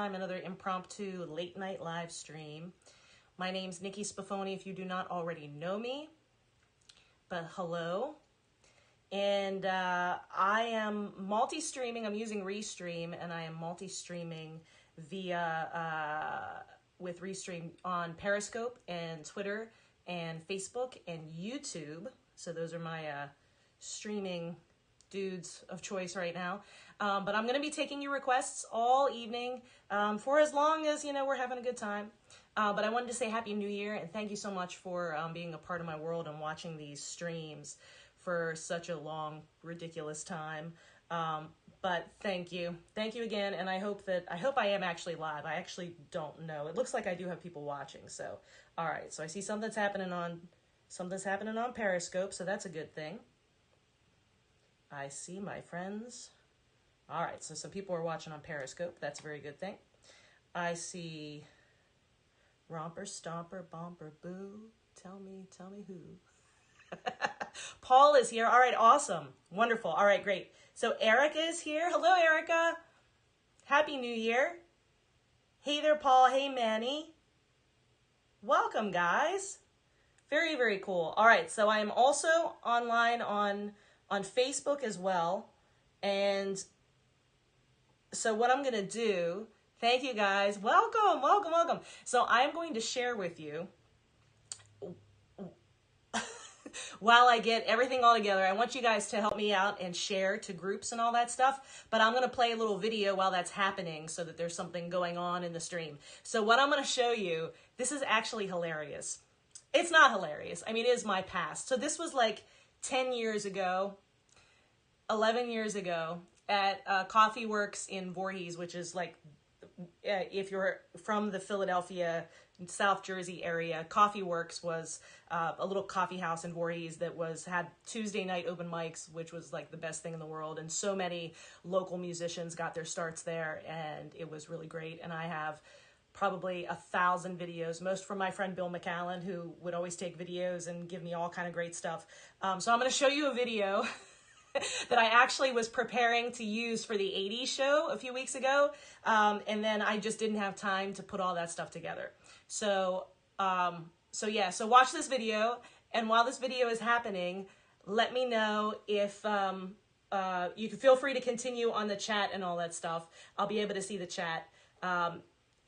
time, another impromptu late night live stream. My name's Nikki Spafoni, if you do not already know me, but hello. And I am multi-streaming. I'm using Restream, and I am multi-streaming via with Restream on Periscope and Twitter and Facebook and YouTube. So those are my streaming dudes of choice right now. But I'm going to be taking your requests all evening for as long as, we're having a good time. But I wanted to say Happy New Year, and thank you so much for being a part of my world and watching these streams for such a long, ridiculous time. But thank you. Thank you again, and I hope I am actually live. I actually don't know. It looks like I do have people watching, so all right. So I see something's happening on Periscope, so that's a good thing. I see my friends. All right, so some people are watching on Periscope. That's a very good thing. I see Romper, Stomper, Bomper, Boo. Tell me who. Paul is here. All right, awesome. Wonderful. All right, great. So Erica is here. Hello, Erica. Happy New Year. Hey there, Paul. Hey, Manny. Welcome, guys. Very, very cool. All right, so I am also online on Facebook as well. And so what I'm going to do, thank you guys. Welcome, welcome, welcome. So I'm going to share with you while I get everything all together. I want you guys to help me out and share to groups and all that stuff, but I'm going to play a little video while that's happening so that there's something going on in the stream. So what I'm going to show you, this is actually hilarious. It's not hilarious. I mean, it is my past. So this was like 10 years ago, 11 years ago at Coffee Works in Voorhees, which is like, if you're from the Philadelphia, South Jersey area, Coffee Works was a little coffee house in Voorhees that had Tuesday night open mics, which was like the best thing in the world. And so many local musicians got their starts there, and it was really great. And I have probably 1,000 videos, most from my friend Bill McAllen, who would always take videos and give me all kind of great stuff. So I'm going to show you a video that I actually was preparing to use for the 80s show a few weeks ago. And then I just didn't have time to put all that stuff together. So watch this video. And while this video is happening, let me know if you can feel free to continue on the chat and all that stuff. I'll be able to see the chat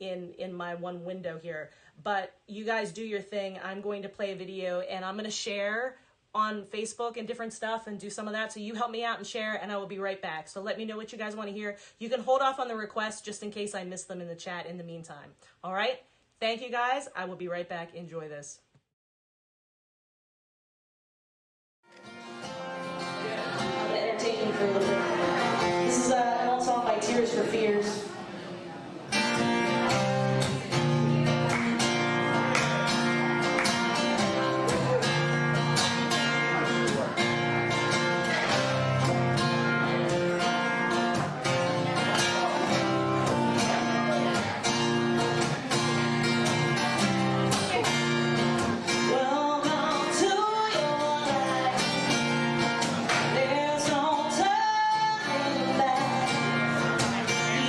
in my one window here. But you guys do your thing. I'm going to play a video, and I'm going to share on Facebook and different stuff and do some of that. So you help me out and share, and I will be right back. So let me know what you guys want to hear. You can hold off on the requests just in case I miss them in the chat in the meantime. All right. Thank you guys. I will be right back. Enjoy this. I'm entertaining for a little bit. This is an old song by Tears for Fears.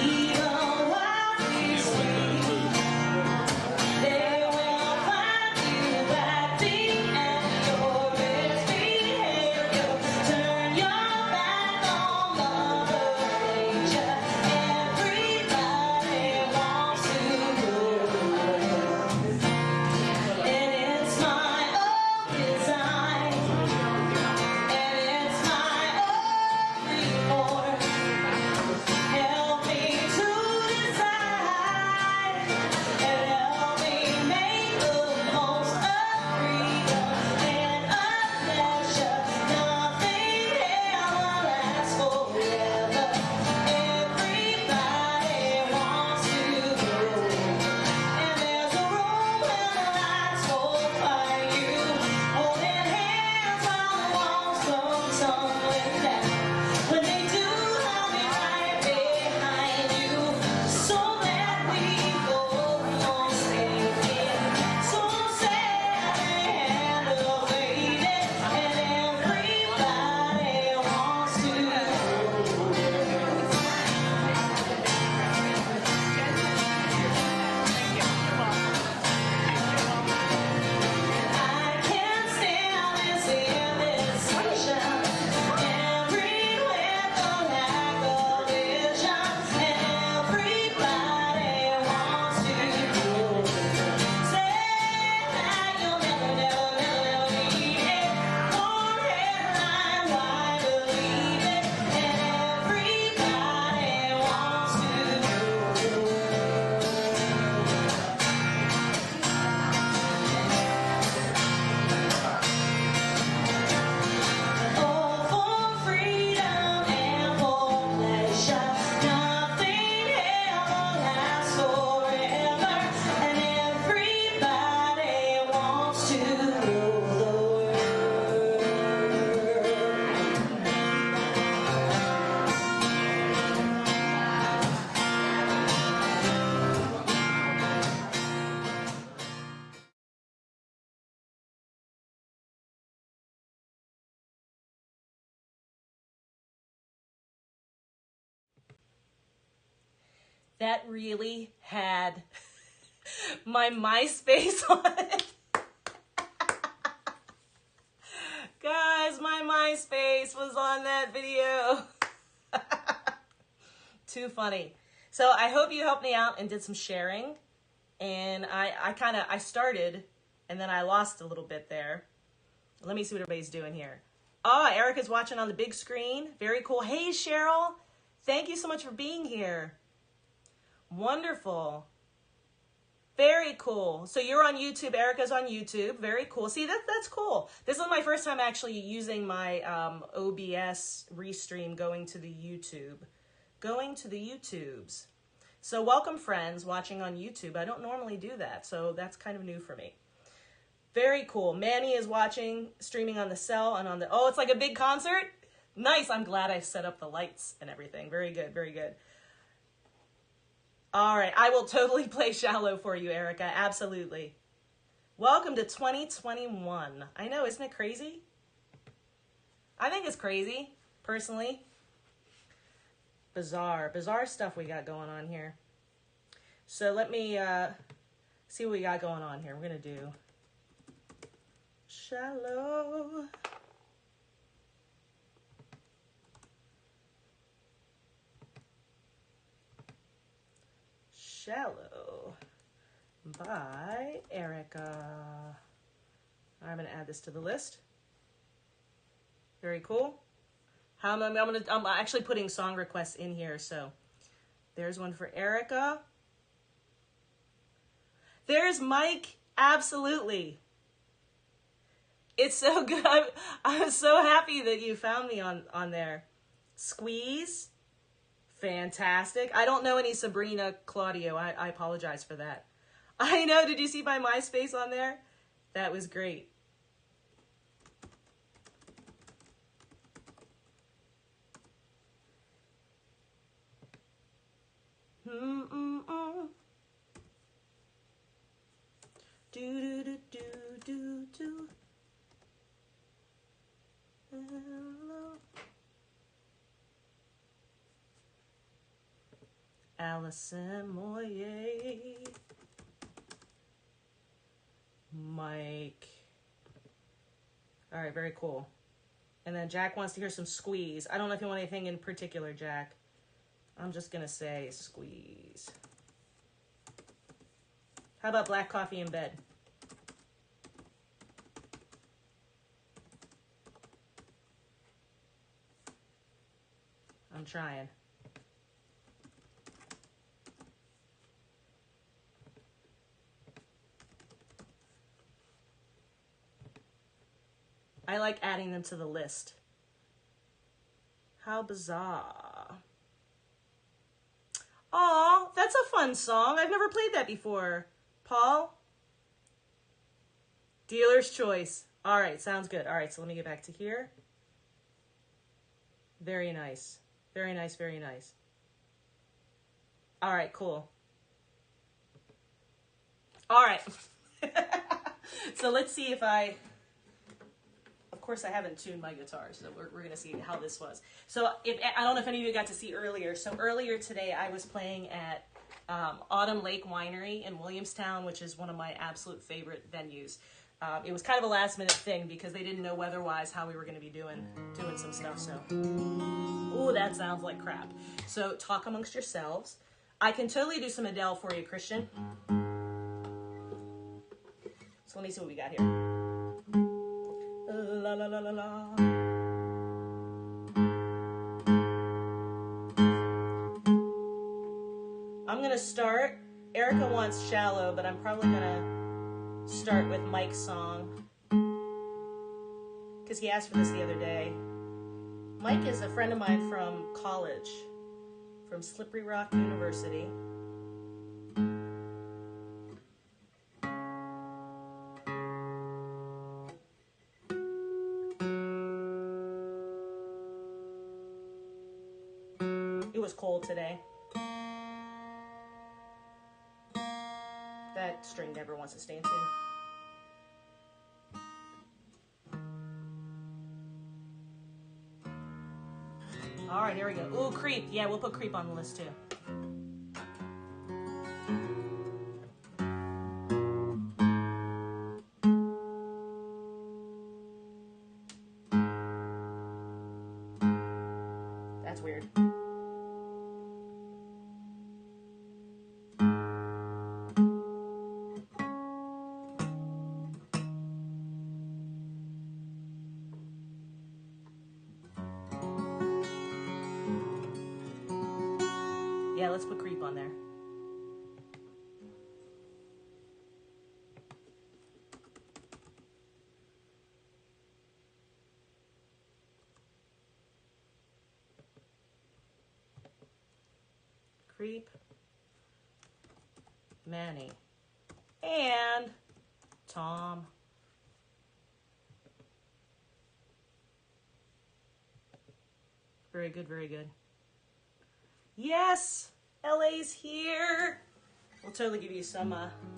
Even that really had my MySpace on it. Guys, my MySpace was on that video. Too funny. So I hope you helped me out and did some sharing. And I started and then I lost a little bit there. Let me see what everybody's doing here. Oh, Erica's watching on the big screen. Very cool. Hey, Cheryl. Thank you so much for being here. Wonderful. Very cool. So you're on YouTube. Erica's on YouTube. Very cool. See, that's cool. This is my first time actually using my OBS Restream going to the YouTube. Going to the YouTubes. So welcome, friends, watching on YouTube. I don't normally do that, so that's kind of new for me. Very cool. Manny is watching, streaming on the cell and on the... Oh, it's like a big concert? Nice. I'm glad I set up the lights and everything. Very good. Very good. All right. I will totally play Shallow for you, Erica. Absolutely. Welcome to 2021. I know. Isn't it crazy? I think it's crazy, personally. Bizarre stuff we got going on here. So let me see what we got going on here. We're going to do Shallow. Shallow by Erica. I'm going to add this to the list. Very cool. I'm actually putting song requests in here, so there's one for Erica. There's Mike. Absolutely. It's so good. I'm so happy that you found me on there. Squeeze. Fantastic. I don't know any Sabrina Claudio. I apologize for that. I know. Did you see my MySpace on there? That was great. Do do do do do do. Hello. Allison Moyer. Mike. All right, very cool. And then Jack wants to hear some Squeeze. I don't know if you want anything in particular, Jack. I'm just going to say Squeeze. How about Black Coffee in Bed? I'm trying. I like adding them to the list. How bizarre. Aw, that's a fun song. I've never played that before. Paul? Dealer's Choice. All right, sounds good. All right, so let me get back to here. Very nice. Very nice, very nice. All right, cool. All right. So let's see if of course I haven't tuned my guitar, so we're going to see how this was. So I don't know if any of you got to see earlier. So earlier today I was playing at Autumn Lake Winery in Williamstown, which is one of my absolute favorite venues. It was kind of a last minute thing because they didn't know weather-wise how we were going to be doing some stuff. So, ooh, that sounds like crap. So talk amongst yourselves. I can totally do some Adele for you, Christian. So let me see what we got here. La la la la la. I'm gonna start. Erica wants Shallow, but I'm probably gonna start with Mike's song because he asked for this the other day. Mike is a friend of mine from college, from Slippery Rock University. It was cold today. That string never wants to stay in tune. All right, here we go. Ooh, Creep. Yeah, we'll put Creep on the list too. Yeah, let's put creep on there. Creep, Manny, and Tom. Very good, very good. Yes, LA's here. We'll totally give you some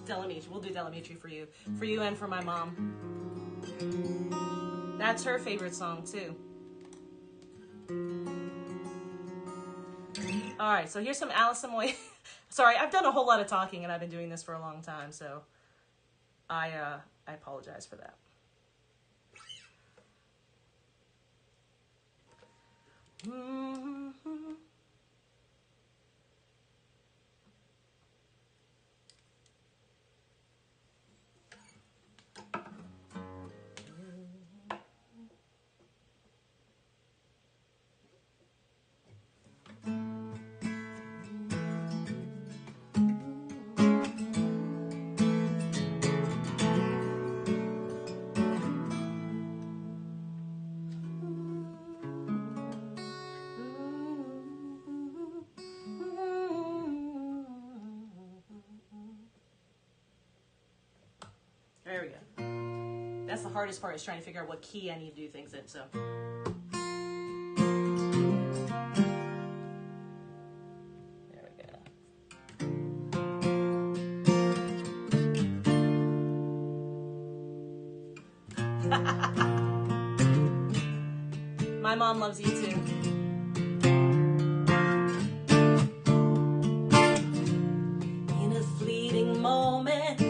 Delamitri. We'll do Delamitri for you and for my mom. That's her favorite song too. All right, so here's some Alison Moy. Sorry, I've done a whole lot of talking and I've been doing this for a long time, so I apologize for that. There we go. That's the hardest part, is trying to figure out what key I need to do things in, so. There we go. My mom loves you too. In a fleeting moment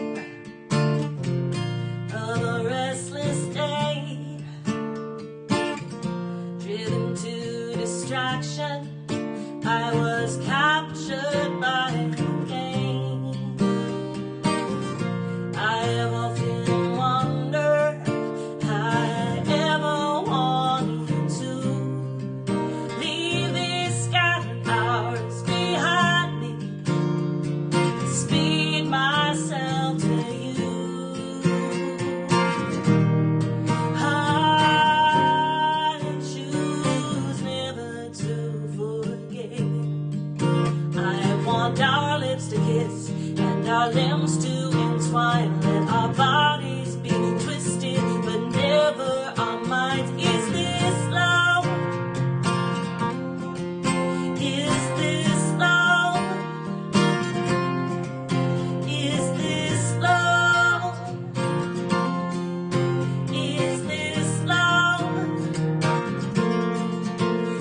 of a restless day, driven to distraction, I was captured by pain. I have often wondered how I ever wanted to leave these scattered hours behind me, speed myself to you. I choose never to forget. I want our lips to kiss and our limbs to entwine. Let our bodies be twisted, but never our minds. Is this love? Is this love? Is this love? Is this love?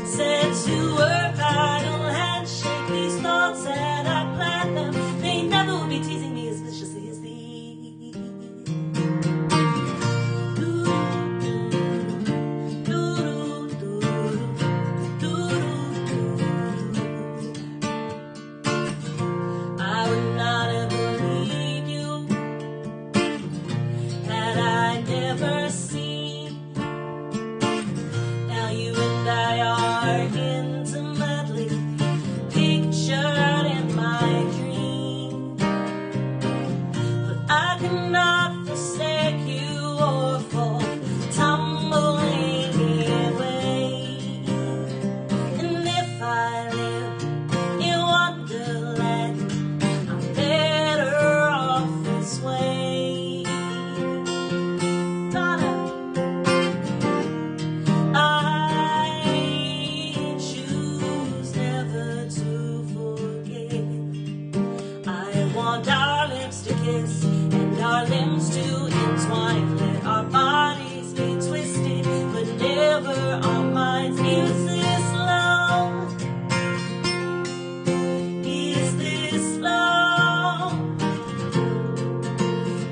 Set to work, idle handshake these thoughts and I plant them. They never will be teasing me as viciously as these. I would not ever leave you had I never seen. Now you and I are intimately pictured in my dream, but I cannot forsake you or fall tumbling away. And if I live in Wonderland, I'm better off this way. Donna, I choose never to forget. I want our lips to kiss and our limbs to entwine. Let our bodies be twisted, but never our minds. Is this love? Is this love?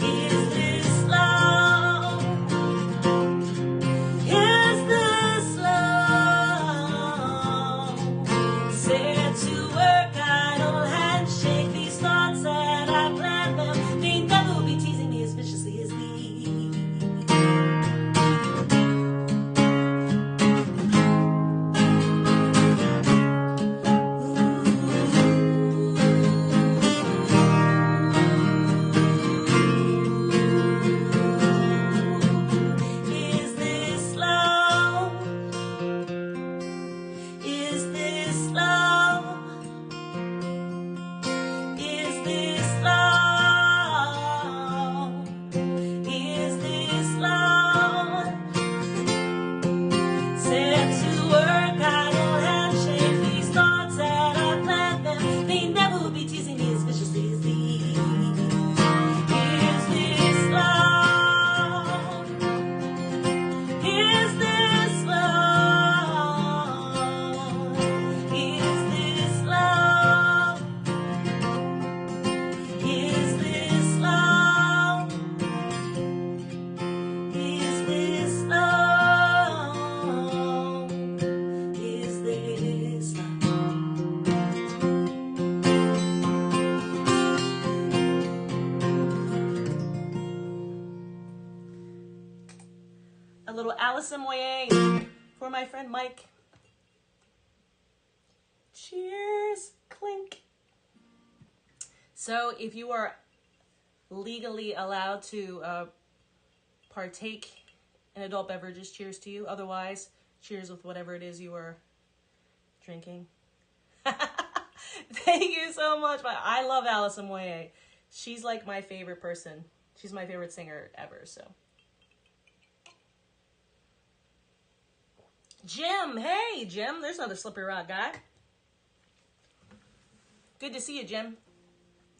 Is this love? Is this love? Set to work, idle handshake these thoughts and I plant them. They never will be teasing me as viciously as these. little Alison Moyer for my friend Mike. Cheers, clink. So if you are legally allowed to partake in adult beverages, cheers to you. Otherwise, cheers with whatever it is you are drinking. Thank you so much. I love Alison Moyer. She's like my favorite person. She's my favorite singer ever, so. Jim, hey, Jim. There's another Slippery Rock guy. Good to see you, Jim.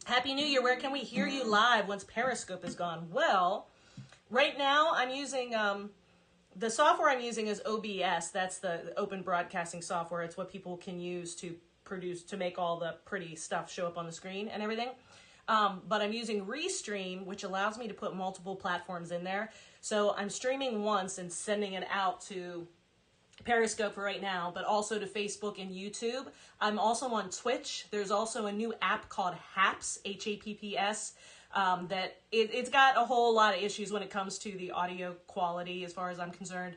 Happy New Year. Where can we hear you live once Periscope is gone? Well, right now I'm using, the software I'm using is OBS. That's the open broadcasting software. It's what people can use to produce, to make all the pretty stuff show up on the screen and everything. But I'm using Restream, which allows me to put multiple platforms in there. So I'm streaming once and sending it out to Periscope for right now, but also to Facebook and YouTube. I'm also on Twitch. There's also a new app called Happs, H-A-P-P-S, that it's got a whole lot of issues when it comes to the audio quality as far as I'm concerned.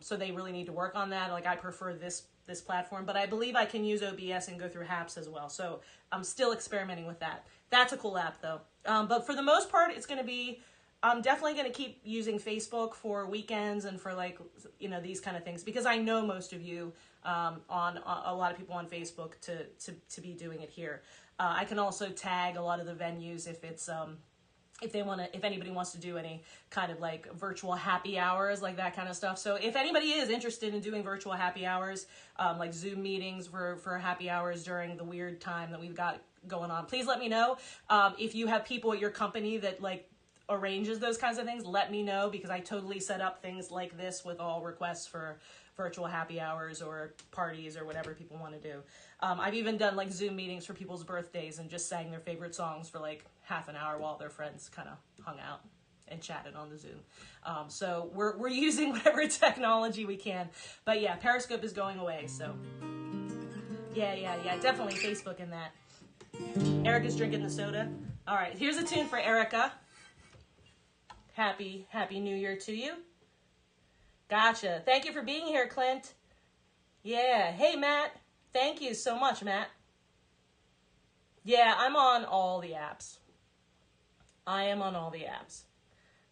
So they really need to work on that. Like, I prefer this platform, but I believe I can use OBS and go through Happs as well. So I'm still experimenting with that. That's a cool app though. But for the most part, it's going to be, I'm definitely going to keep using Facebook for weekends and for, like, you know, these kind of things, because I know most of you on a lot of people on Facebook to be doing it here. I can also tag a lot of the venues if it's if anybody wants to do any kind of like virtual happy hours, like that kind of stuff. So if anybody is interested in doing virtual happy hours, like Zoom meetings for happy hours during the weird time that we've got going on, please let me know. If you have people at your company that like arranges those kinds of things, let me know, because I totally set up things like this with all requests for virtual happy hours or parties or whatever people want to do. I've even done like Zoom meetings for people's birthdays and just sang their favorite songs for like half an hour while their friends kind of hung out and chatted on the Zoom. So we're using whatever technology we can. But yeah, Periscope is going away, so yeah, definitely Facebook in that. Erica's drinking the soda. All right, here's a tune for Erica. Happy New Year to you. Gotcha. Thank you for being here, Clint. Yeah. Hey, Matt. Thank you so much, Matt. Yeah, I'm on all the apps. I am on all the apps.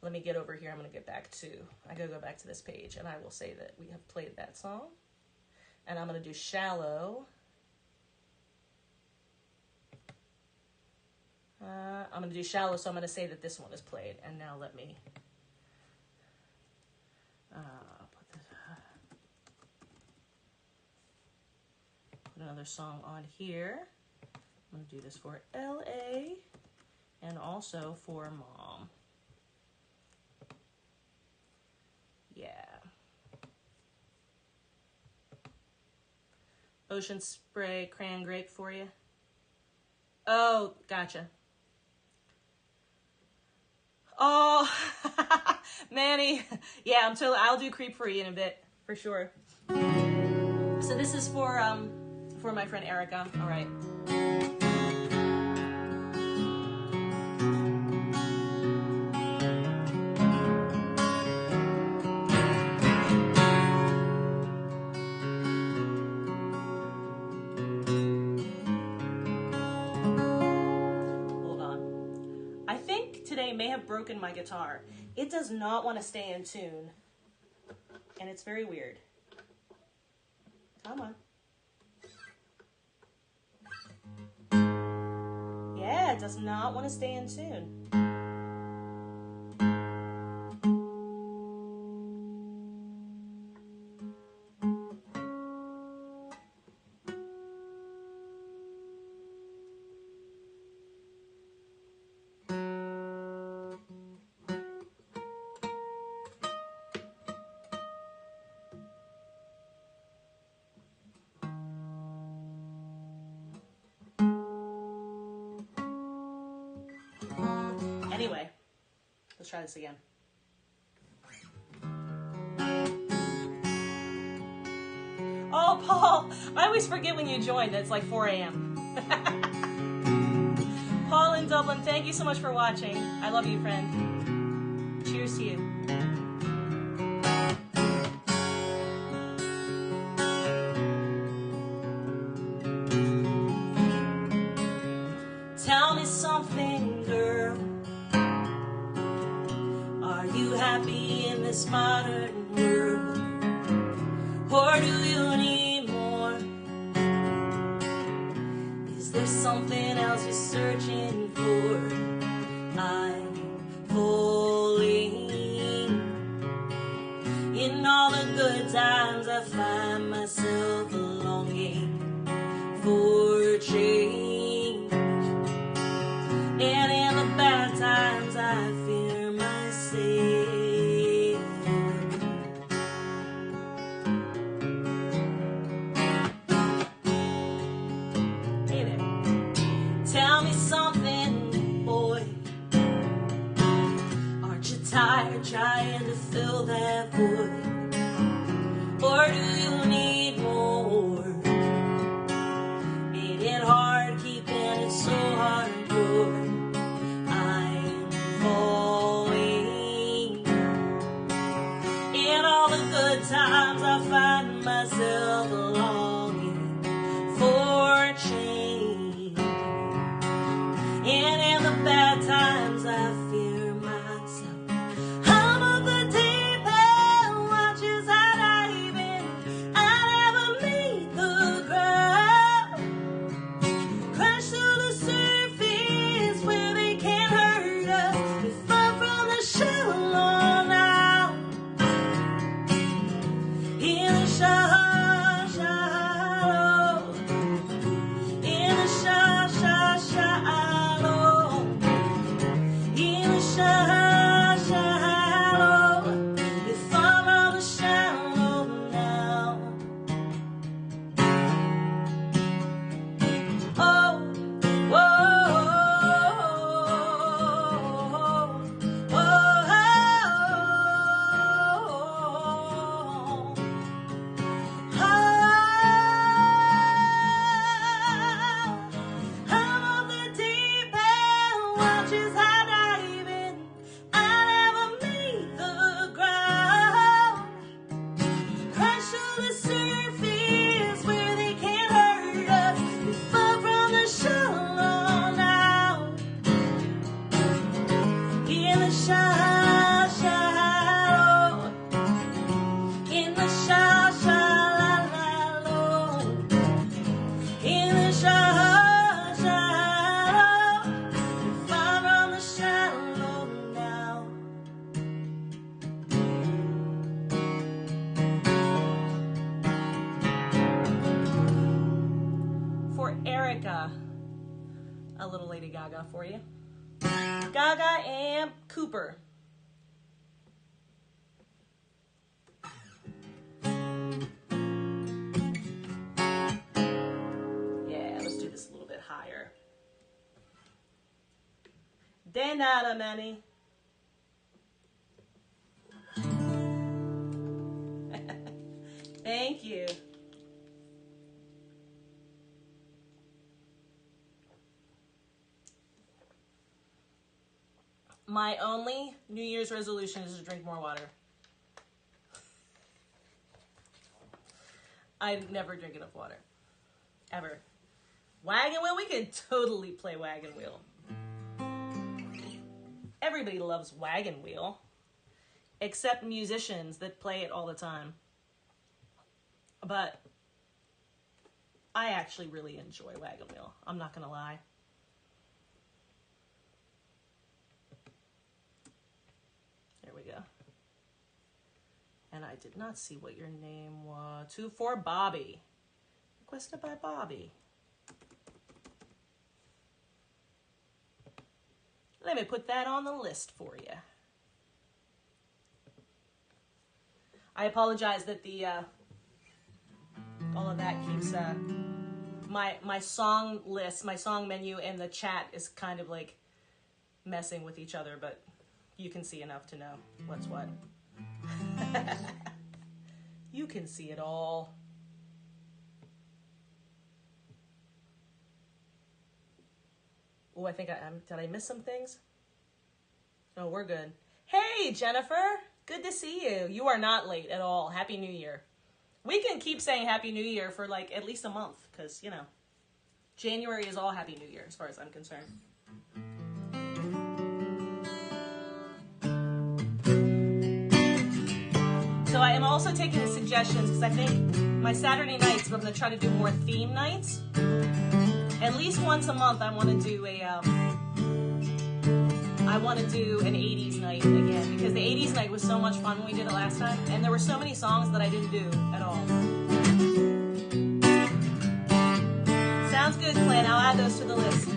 Let me get over here. I'm going to get back to, I gotta go back to this page, and I will say that we have played that song. And I'm going to do Shallow. I'm going to do Shallow, so I'm going to say that this one is played. And now let me put another song on here. I'm going to do this for LA and also for Mom. Yeah. Ocean Spray Cran Grape for you. Oh, gotcha. Oh, Manny. Yeah, I'll do Creep for you in a bit, for sure. So this is for my friend Erica. All right. May have broken my guitar. It does not want to stay in tune, and it's very weird. Come on. Yeah, it does not want to stay in tune. Anyway, let's try this again. Oh, Paul, I always forget when you join that it's like 4 a.m. Paul in Dublin, thank you so much for watching. I love you, friend. Cheers to you. this modern world? Or do you need more? Is there something else you're searching for? I'm falling. In all the good times I find myself longing for change, and in the bad times I fear myself. Hey there. Tell me something, boy. Aren't you tired trying to fill that void? Or do you need more? Made it hard, keeping it so hardcore. I'm falling. In all the good times I find myself longing for change, and in the bad times I fear myself. I'm of the deep end, watches I dive in. I never meet the ground. Crash to the surface where they can't hurt us. We fall from the shallow now. In the shallow. In the shallow. In the shallow. We fall from the shallow now. Oh, I'm of the deep end, watches I dive in. I never meet the ground. Crash to the surface where they can't hurt us. We fall from the shallow now. In the shallow. In the shallow. In the shallow. We fall from the shallow now. For Erica, a little Lady Gaga for you. Gaga and Cooper. Yeah, let's do this a little bit higher. De nada, Manny. Thank you. My only New Year's resolution is to drink more water. I never drink enough water. Ever. Wagon wheel? We can totally play wagon wheel. Everybody loves wagon wheel. Except musicians that play it all the time. But I actually really enjoy wagon wheel. I'm not gonna lie. There we go. And I did not see what your name was. 2-4 Bobby. Requested by Bobby. Let me put that on the list for you. I apologize that the all of that keeps my song list, my song menu, and the chat is kind of like messing with each other, but you can see enough to know what's what. You can see it all. Oh, I think did I miss some things? Oh, we're good. Hey, Jennifer. Good to see you. You are not late at all. Happy New Year. We can keep saying Happy New Year for like at least a month because, you know, January is all Happy New Year as far as I'm concerned. also taking suggestions because I think my Saturday nights, I'm going to try to do more theme nights. At least once a month, I want to do an 80s night again, because the 80s night was so much fun when we did it last time, and there were so many songs that I didn't do at all. Sounds good, Clint. I'll add those to the list.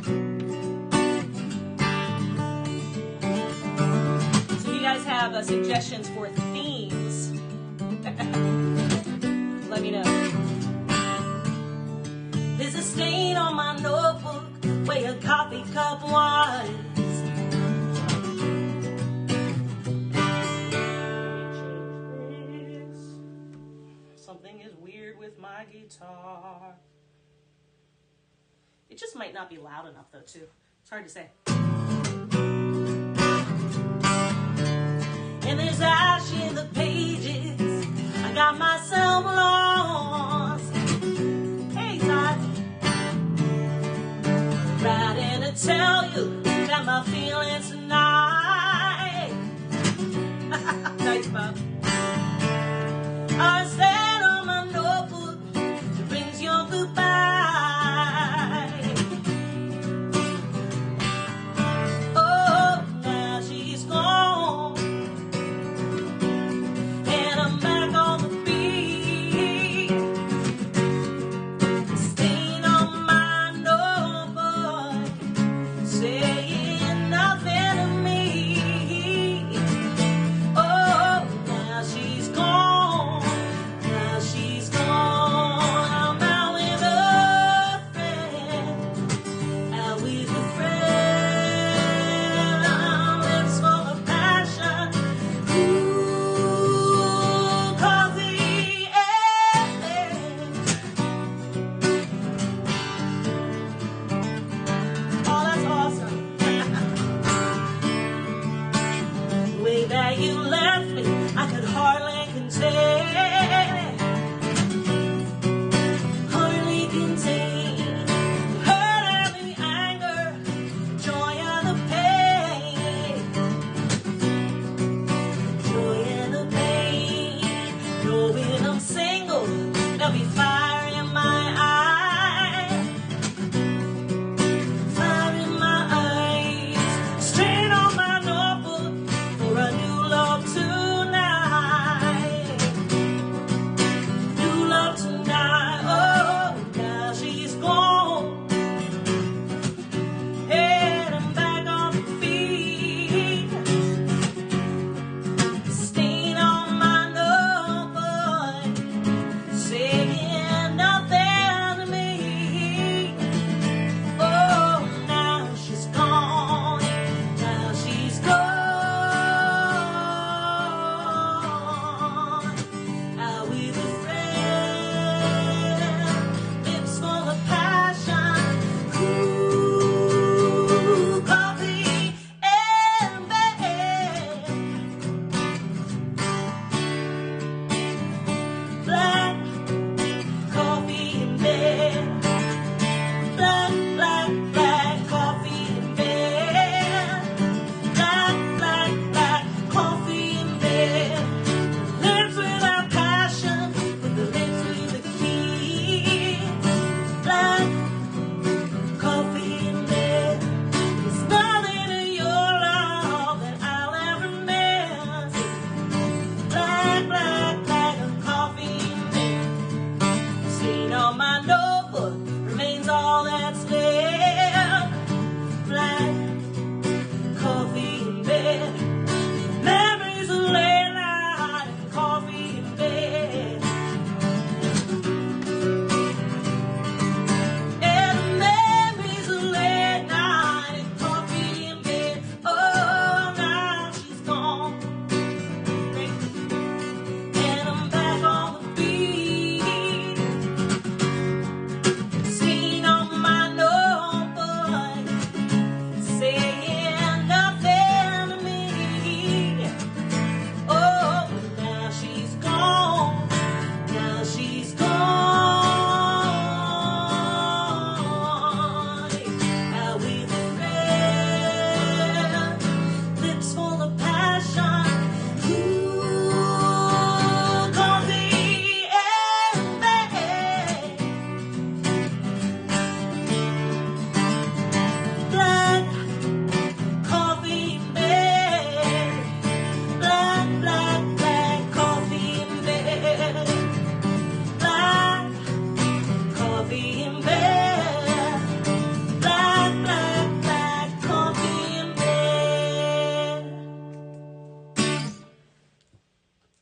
So if you guys have suggestions for themes, let me know. There's a stain on my notebook where your coffee cup was. Something is weird with my guitar. It just might not be loud enough though, too. It's hard to say. And there's ash in the pages. I got myself lost. Hey, Todd. Writing to tell you that my feelings tonight. Thanks, Bob. I said on my notebook, it brings your goodbye. Oh, now she's gone, and I'm back on the beat. Stain on my notebook, saying nothing to me. Oh, now she's gone.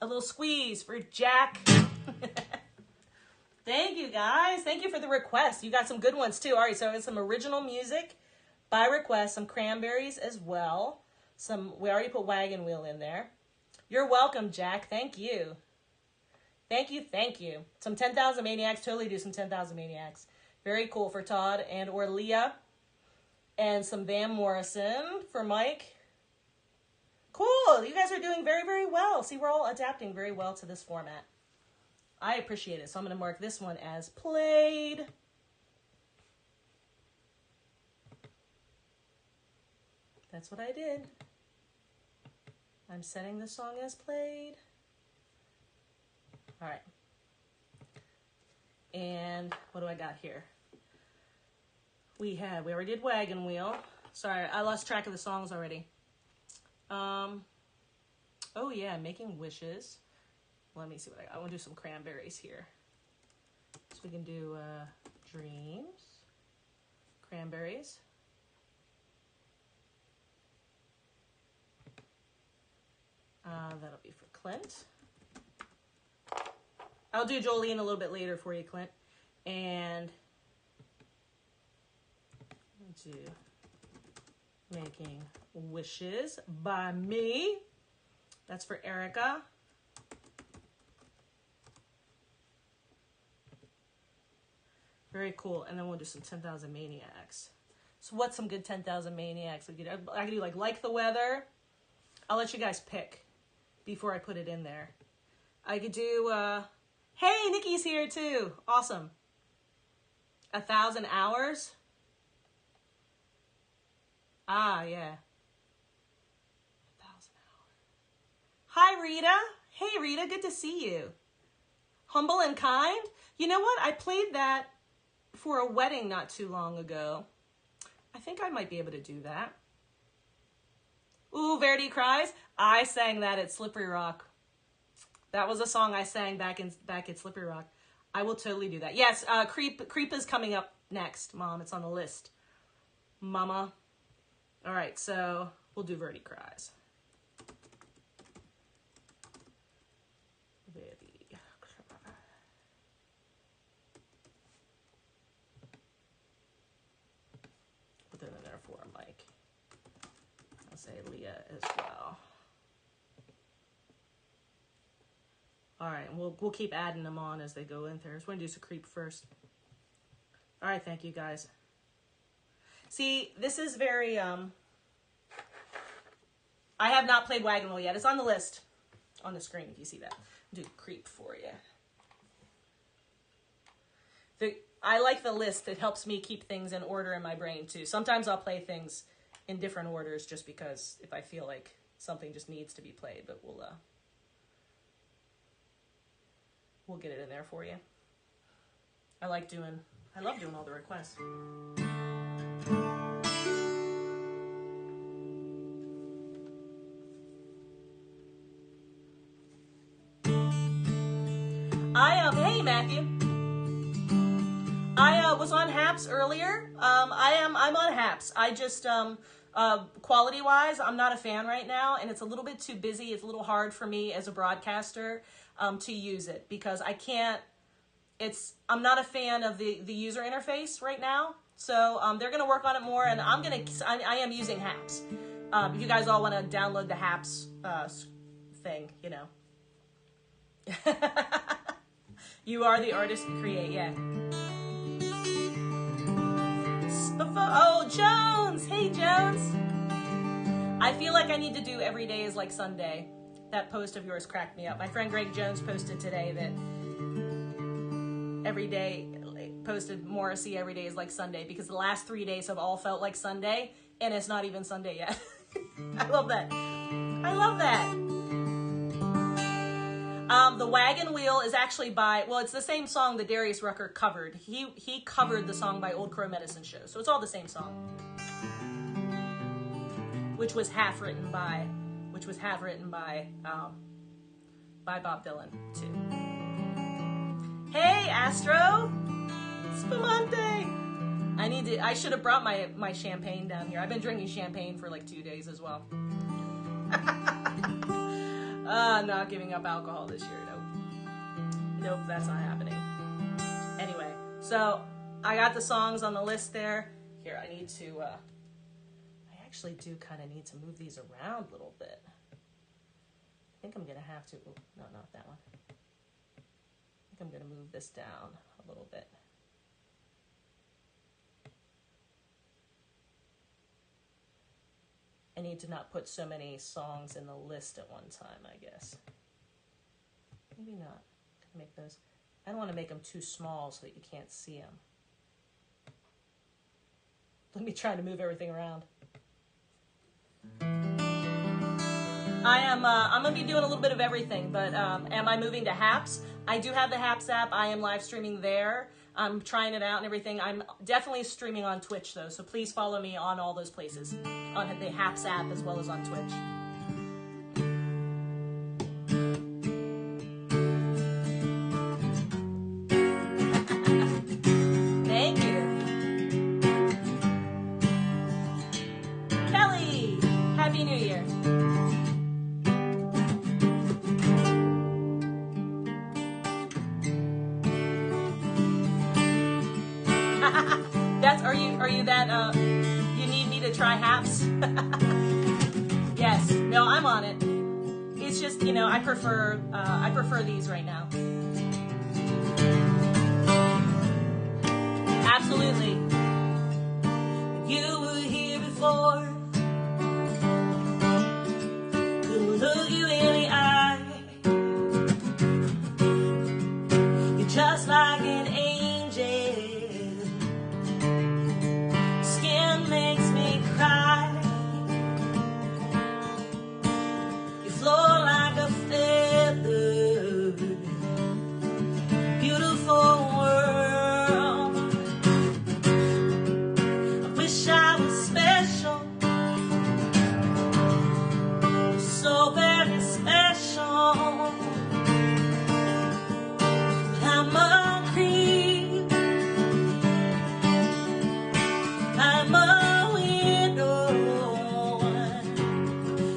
little squeeze for Jack. Thank you, guys. Thank you for the request. You got some good ones, too. All right, so it's some original music by request, some Cranberries as well. We already put Wagon Wheel in there. You're welcome, Jack. Thank you. Thank you, thank you. Some 10,000 Maniacs. Totally do some 10,000 Maniacs. Very cool for Todd and or Leah. And some Van Morrison for Mike. Cool. You guys are doing very, very well. See, we're all adapting very well to this format. I appreciate it. So I'm going to mark this one as played. That's what I did. I'm setting the song as played. All right. And what do I got here? We already did Wagon Wheel. Sorry, I lost track of the songs already. Oh yeah, Making Wishes. Let me see what I want to do some Cranberries here. So we can do Dreams, Cranberries. That'll be for Clint. I'll do Jolene a little bit later for you, Clint. And do Making Wishes by me. That's for Erica. Very cool. And then we'll do some 10,000 Maniacs. So what's some good 10,000 Maniacs? I could do like the Weather. I'll let you guys pick before I put it in there. I could do, hey, Nikki's here too. Awesome. 1,000 Hours. Ah, yeah. 1,000 Hours. Hi, Rita. Hey, Rita, good to see you. Humble and Kind. You know what? I played that for a wedding not too long ago. I think I might be able to do that. Ooh, Verdi Cries. I sang that at Slippery Rock. That was a song I sang back at Slippery Rock. I will totally do that. Yes, Creep is coming up next, Mom. It's on the list. Mama. All right, so we'll do Verdi Cries. Put that in there for Mike. I'll say Leah as well. All right, and we'll keep adding them on as they go in there. I just want to do some Creep first. All right, thank you guys. See, this is very, I have not played Wagon Wheel yet. It's on the list on the screen if you see that. I'll do Creep for you. I like the list. It helps me keep things in order in my brain too. Sometimes I'll play things in different orders just because if I feel like something just needs to be played, but we'll get it in there for you. I love doing all the requests. Hey Matthew. I was on Haps earlier. I'm on Haps. I just quality wise, I'm not a fan right now, and it's a little bit too busy. It's a little hard for me as a broadcaster to use it because I can't. I'm not a fan of the user interface right now. So they're gonna work on it more, and I am using Haps. If you guys all want to download the Haps thing, you know. You are the artist to create, yeah. Oh, Jones! Hey, Jones! I feel like I need to do Every Day is Like Sunday. That post of yours cracked me up. My friend Greg Jones posted today that posted Morrissey Every Day is Like Sunday because the last 3 days have all felt like Sunday, and it's not even Sunday yet. I love that. I love that. The Wagon Wheel is actually it's the same song that Darius Rucker covered. He covered the song by Old Crow Medicine Show, so it's all the same song. Which was half written by Bob Dylan too. Hey Astro, Spumante. I should have brought my champagne down here. I've been drinking champagne for like 2 days as well. I'm not giving up alcohol this year. Nope, that's not happening. Anyway, so I got the songs on the list there. Here, I need to, I actually do kind of need to move these around a little bit. I think I'm going to have to, oh, no, not that one. I think I'm going to move this down a little bit. I need to not put so many songs in the list at one time, I guess. Maybe not. Make those. I don't want to make them too small so that you can't see them. Let me try to move everything around. I'm going to be doing a little bit of everything, but am I moving to Haps? I do have the Haps app. I am live streaming there. I'm trying it out and everything. I'm definitely streaming on Twitch, though, so please follow me on all those places, on the Haps app as well as on Twitch. Thank you. Kelly, Happy New Year. Are you that, you need me to try Haps? Yes, no, I'm on it. It's just, you know, I prefer these right now. Absolutely. You were here before. Couldn't look you in the eye. You're just like an angel. Skin makes me cry. You float like a feather. Beautiful world. I wish I was special. So very special. I'm a creep. I'm a widow.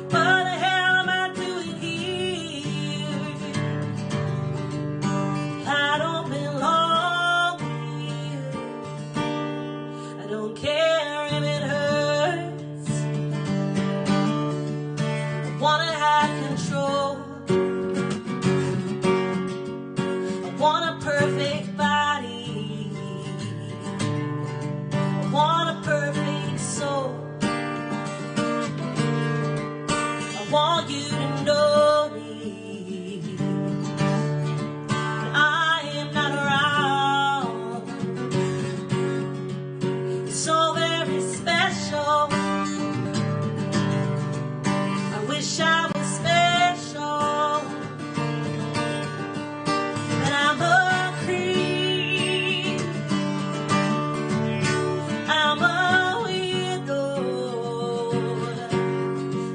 What the hell am I doing here? I don't belong here. I don't care if it hurts. I wanna have control. I want a perfect body. I want a perfect soul. I want you to know me. But I am not around. You're so very special. I wish I was special. But I'm a creep. I'm a widow.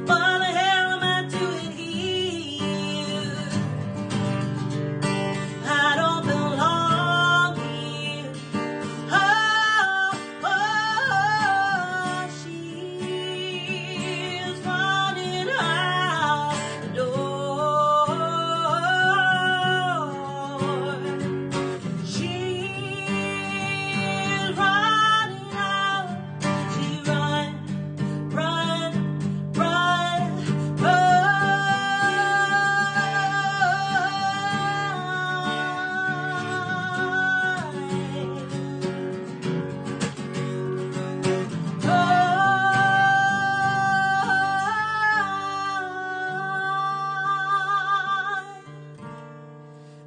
What the hell am I doing here? I don't belong here. Oh, oh, she's running out the door. She's running out. She run, run, run,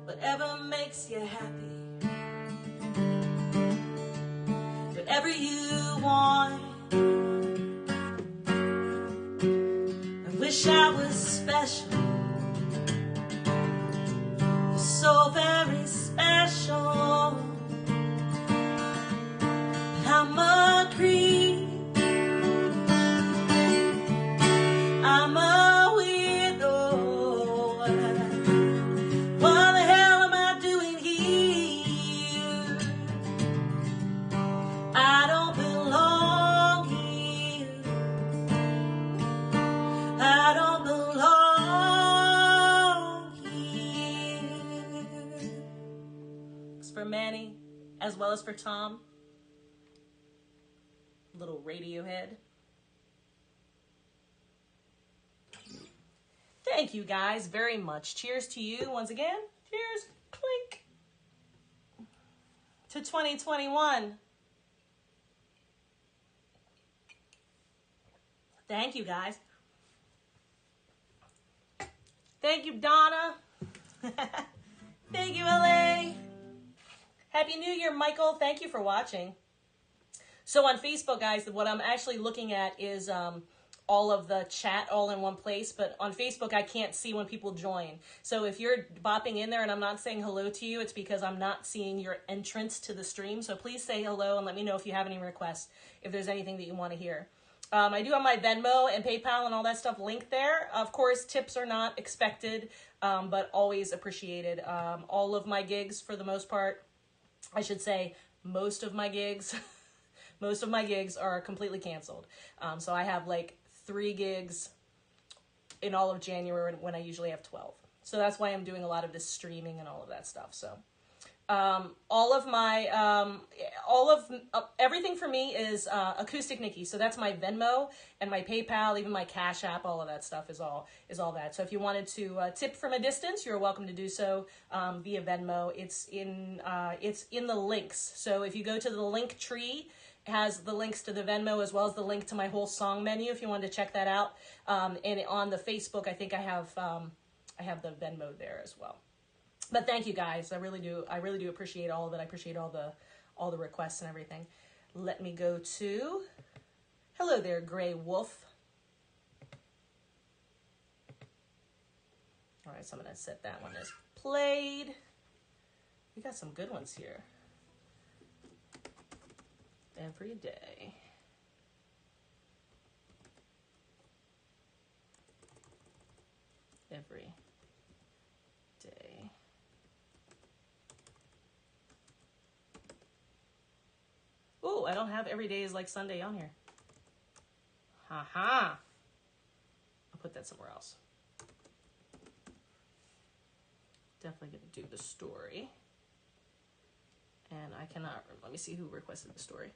whatever makes you happy, whatever you want. I wish I was special, so very special. I'm a creep. I'm a widow. What the hell am I doing here? I don't belong here. I don't belong as well as for Tom. Little Radiohead. Thank you guys very much. Cheers to you once again. Cheers. Clink. To 2021. Thank you guys. Thank you, Donna. Thank you, LA. Happy New Year, Michael. Thank you for watching. So on Facebook, guys, what I'm actually looking at is all of the chat all in one place. But on Facebook, I can't see when people join. So if you're bopping in there and I'm not saying hello to you, it's because I'm not seeing your entrance to the stream. So please say hello and let me know if you have any requests, if there's anything that you want to hear. I do have my Venmo and PayPal and all that stuff linked there. Of course, tips are not expected, but always appreciated. All of my gigs, for the most part, I should say most of my gigs, most of my gigs are completely canceled. So I have like 3 gigs in all of January when I usually have 12. So that's why I'm doing a lot of this streaming and all of that stuff. So all of my, everything for me is acousticnicki. So that's my Venmo and my PayPal, even my Cash App, all of that stuff is all that. So if you wanted to tip from a distance, you're welcome to do so via Venmo. It's in the links. So if you go to the Linktree, it has the links to the Venmo as well as the link to my whole song menu if you wanted to check that out. And on the Facebook, I think I have the Venmo there as well. But thank you guys. I really do appreciate all of it. I appreciate all the requests and everything. Let me go to, hello there, Gray Wolf. All right, so I'm going to set that one as played. We got some good ones here. Every day. Every day. Ooh, I don't have every day is like Sunday on here. Haha. I'll put that somewhere else. Definitely going to do the story. And I cannot, let me see who requested the story.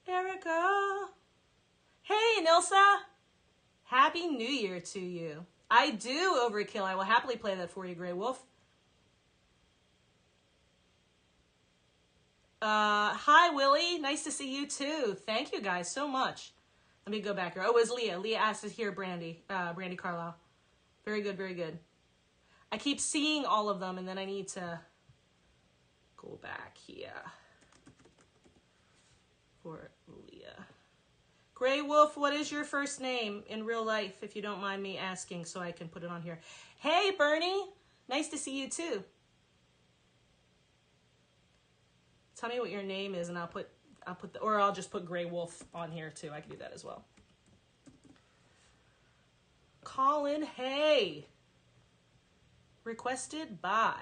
Erica. Hey, Nilsa. Happy New Year to you. I do, Overkill. I will happily play that for you, Grey Wolf. Hi, Willie. Nice to see you, too. Thank you, guys, so much. Let me go back here. Oh, it was Leah. Leah asked us here, Brandy Carlisle. Very good, very good. I keep seeing all of them, and then I need to go back here for Leah. Grey Wolf, what is your first name in real life, if you don't mind me asking, so I can put it on here? Hey, Bernie. Nice to see you, too. Tell me what your name is, and I'll just put Grey Wolf on here, too. I can do that as well. Colin, hey. Requested by.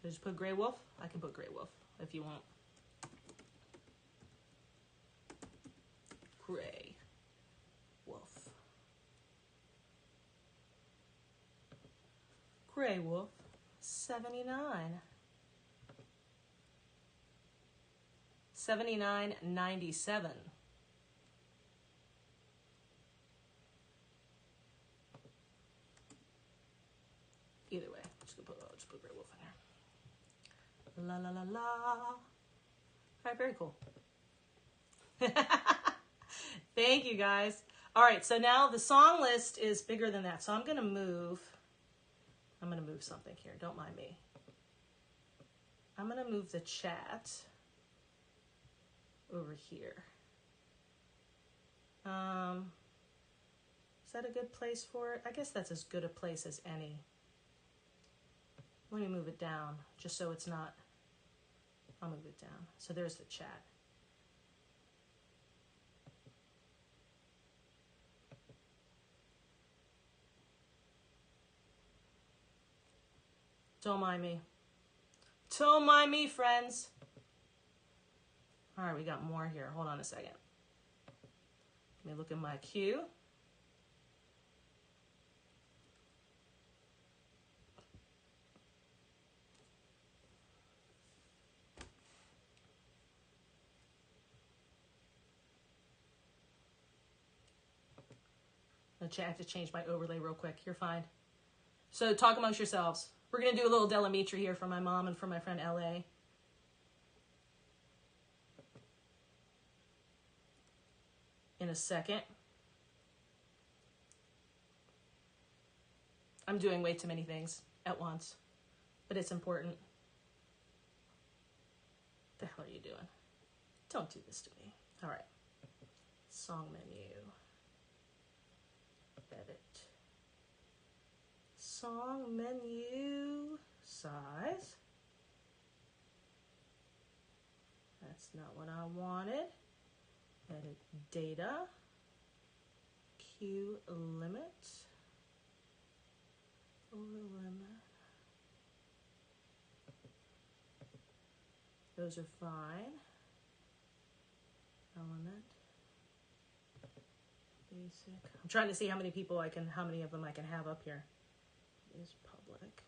So just put Grey Wolf? I can put Grey Wolf if you want. Grey Wolf. Grey Wolf 79. 79.97. Either way, just put Grey Wolf in there. La la la la. All right, very cool. Thank you, guys. All right, so now the song list is bigger than that. So I'm gonna move something here. Don't mind me. I'm gonna move the chat over here. Is that a good place for it? I guess that's as good a place as any. Let me move it down just so it's not, I'll move it down. So there's the chat. Don't mind me. Don't mind me, friends. All right, we got more here. Hold on a second. Let me look at my queue. I have to change my overlay real quick. You're fine. So talk amongst yourselves. We're going to do a little Delamitri here for my mom and for my friend LA. In a second. I'm doing way too many things at once, but it's important. What the hell are you doing? Don't do this to me. All right. Song menu. Edit. Song menu. Size. That's not what I wanted. Edit data. Cue limit. Over limit. Those are fine. Element. Basic. I'm trying to see how many of them I can have up here. Is public.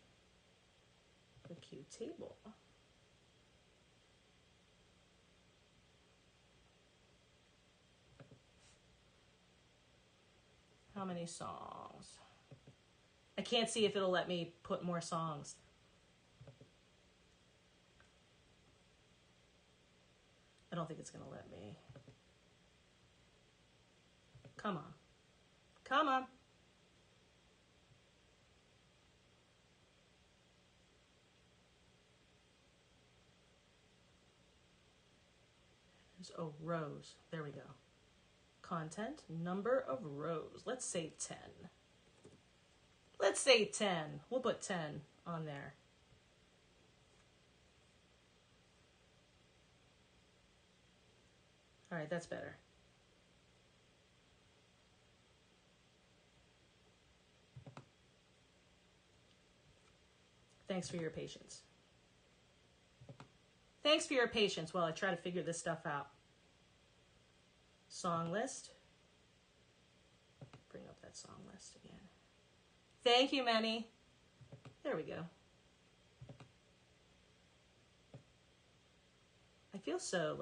The cue table. How many songs? I can't see if it'll let me put more songs. I don't think it's going to let me. Come on. Come on. Oh, rows. There we go. Content, number of rows. Let's say 10. Let's say 10. We'll put 10 on there. All right, that's better. Thanks for your patience. Thanks for your patience while I try to figure this stuff out. Song list. Bring up that song list again. Thank you, Manny. There we go. I feel so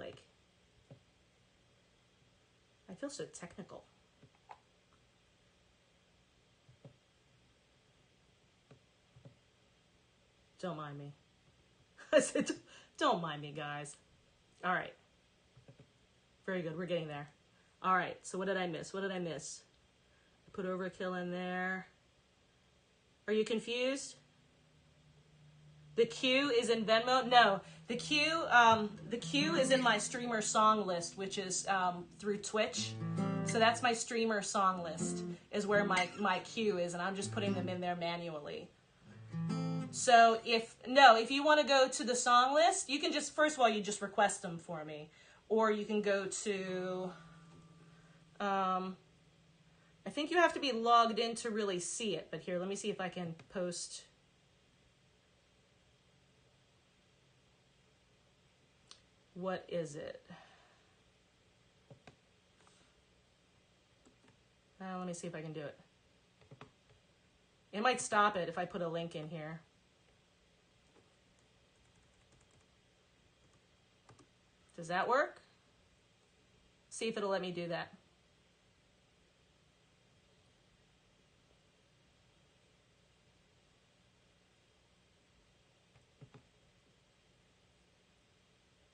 technical. Don't mind me. I said, don't mind me, guys. All right. Very good. We're getting there. All right. So what did I miss? What did I miss? I put overkill in there. Are you confused? The queue is in Venmo? No. The queue is in my streamer song list, which is through Twitch. So that's my streamer song list is where my queue is, and I'm just putting them in there manually. So if you want to go to the song list, you can just, first of all, you just request them for me. Or you can go to, I think you have to be logged in to really see it. But here, let me see if I can post. What is it? Let me see if I can do it. It might stop it if I put a link in here. Does that work? See if it'll let me do that.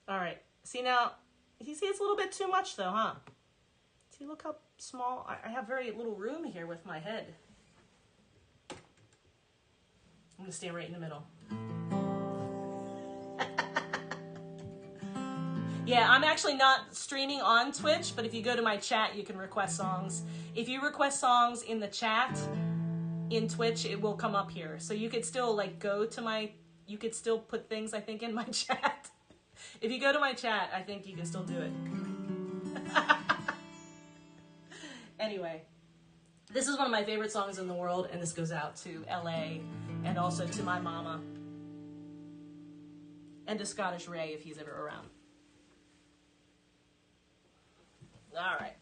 All right. See now, you see it's a little bit too much though, huh? See, look how small, I have very little room here with my head. I'm gonna stay right in the middle. Yeah, I'm actually not streaming on Twitch, but if you go to my chat, you can request songs. If you request songs in the chat, in Twitch, it will come up here. So you could still go to you could still put things, I think, in my chat. If you go to my chat, I think you can still do it. Anyway, this is one of my favorite songs in the world, and this goes out to LA and also to my mama and to Scottish Ray if he's ever around. All right.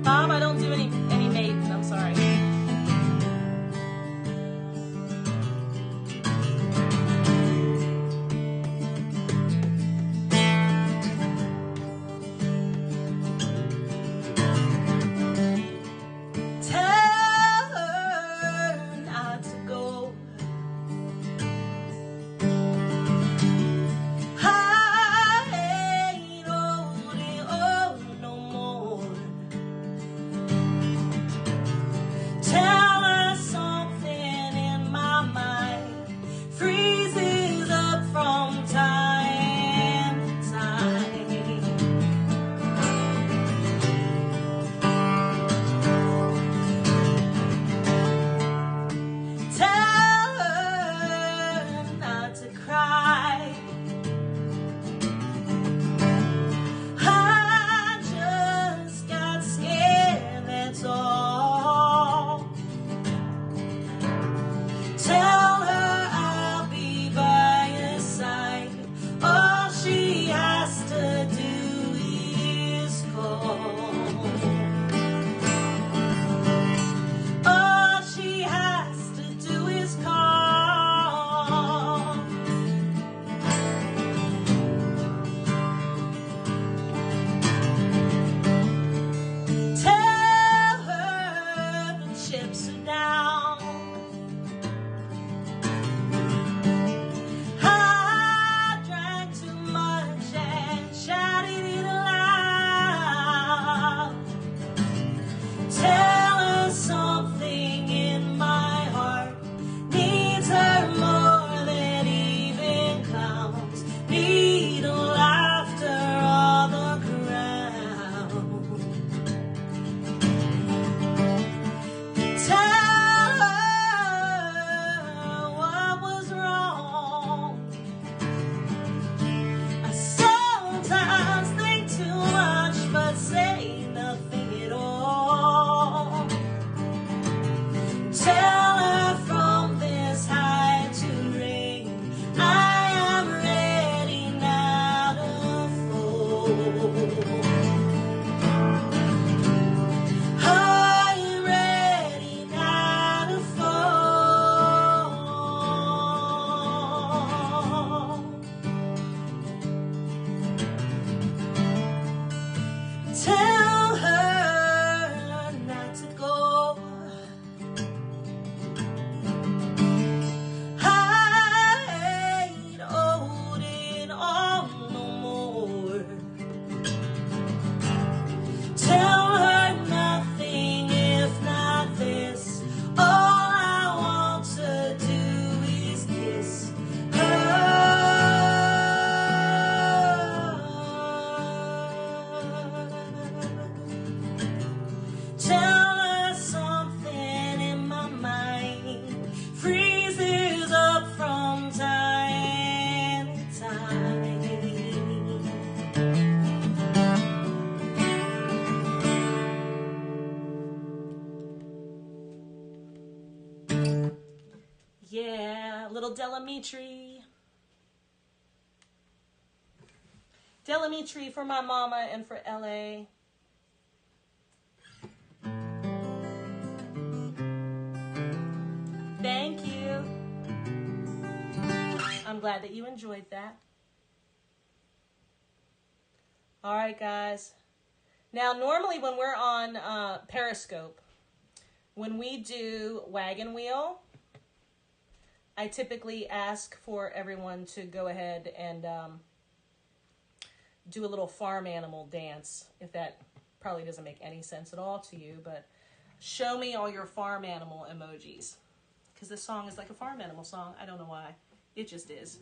Bob, I don't do any mates, I'm sorry. Yeah, little Delamitri. Delamitri for my mama and for LA. Thank you. I'm glad that you enjoyed that. All right, guys. Now, normally when we're on Periscope, when we do Wagon Wheel, I typically ask for everyone to go ahead and do a little farm animal dance, if that probably doesn't make any sense at all to you, but show me all your farm animal emojis. Because this song is like a farm animal song. I don't know why. It just is.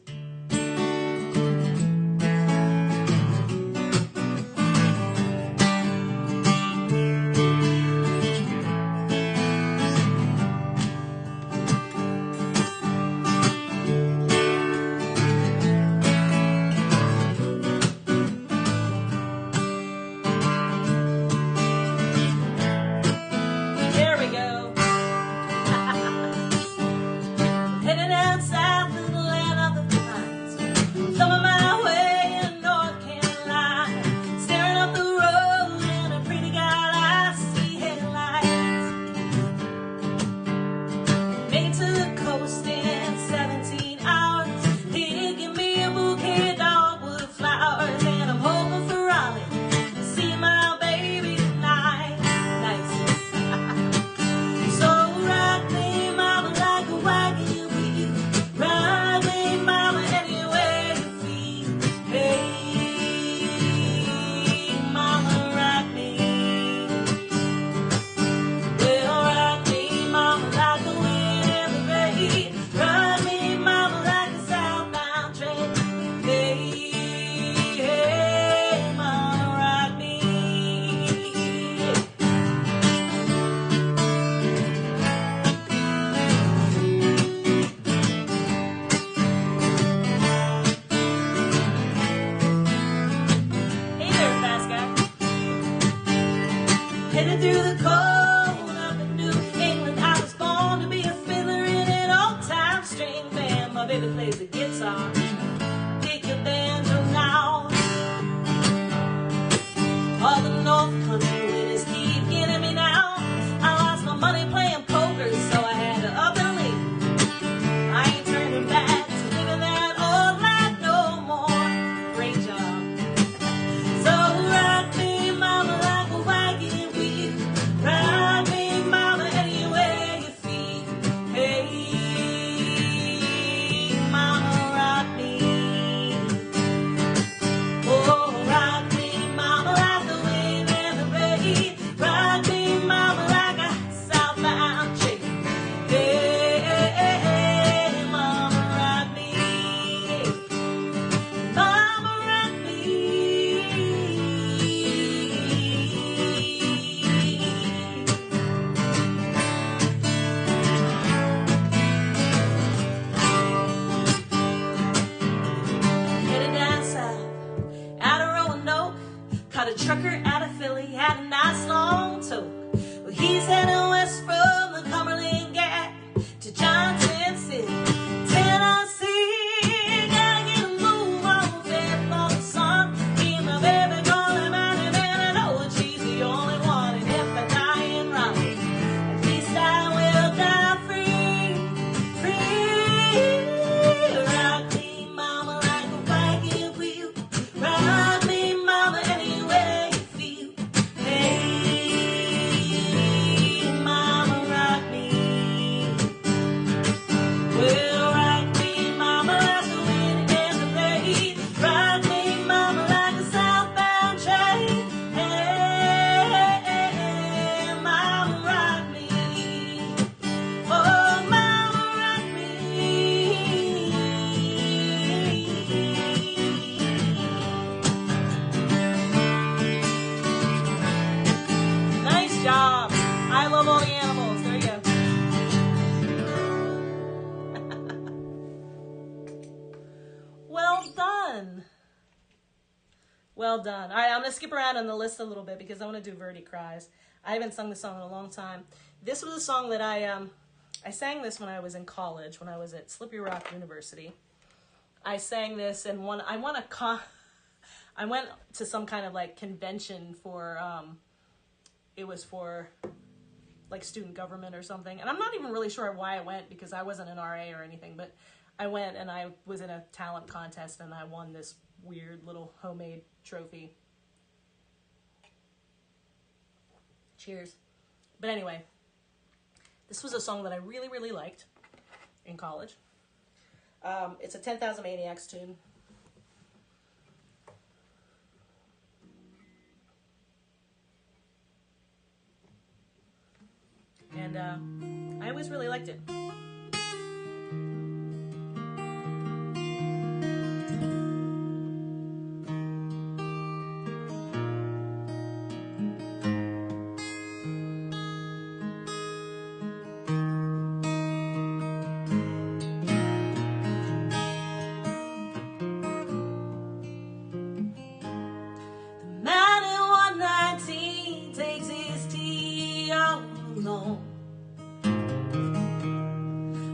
Well done. All right, I'm going to skip around on the list a little bit because I want to do Verdi Cries. I haven't sung this song in a long time. This was a song that I I sang this when I was in college, when I was at Slippery Rock University. I sang this, and I went to some kind of like convention for, it was for like student government or something. And I'm not even really sure why I went, because I wasn't an RA or anything, but I went and I was in a talent contest and I won this weird little homemade trophy. Cheers. But anyway, this was a song that I really, really liked in college. It's a 10,000 Maniacs tune. And I always really liked it.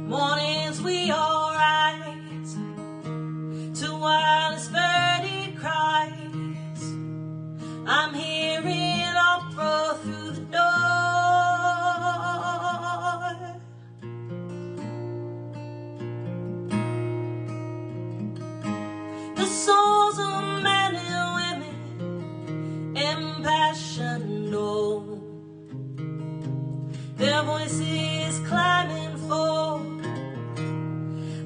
Mornings we all rise to while his birdie cries. I'm hearing opera through the door. The souls of men and women impassioned, oh, their voices climbing for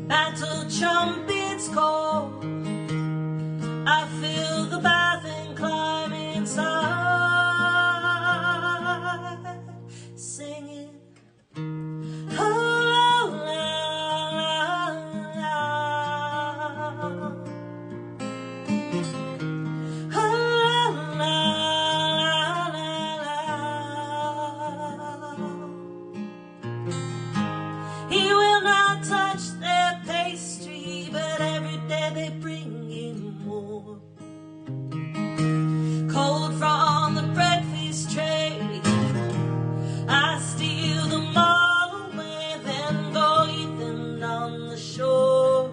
battle trumpets call. I feel the bath and climb inside, singing, oh, la, la, la. Oh, la, la, la, la. He will not touch their pastry, but every day they bring him more. Cold from the breakfast tray, I steal them all away, then go eat them on the shore.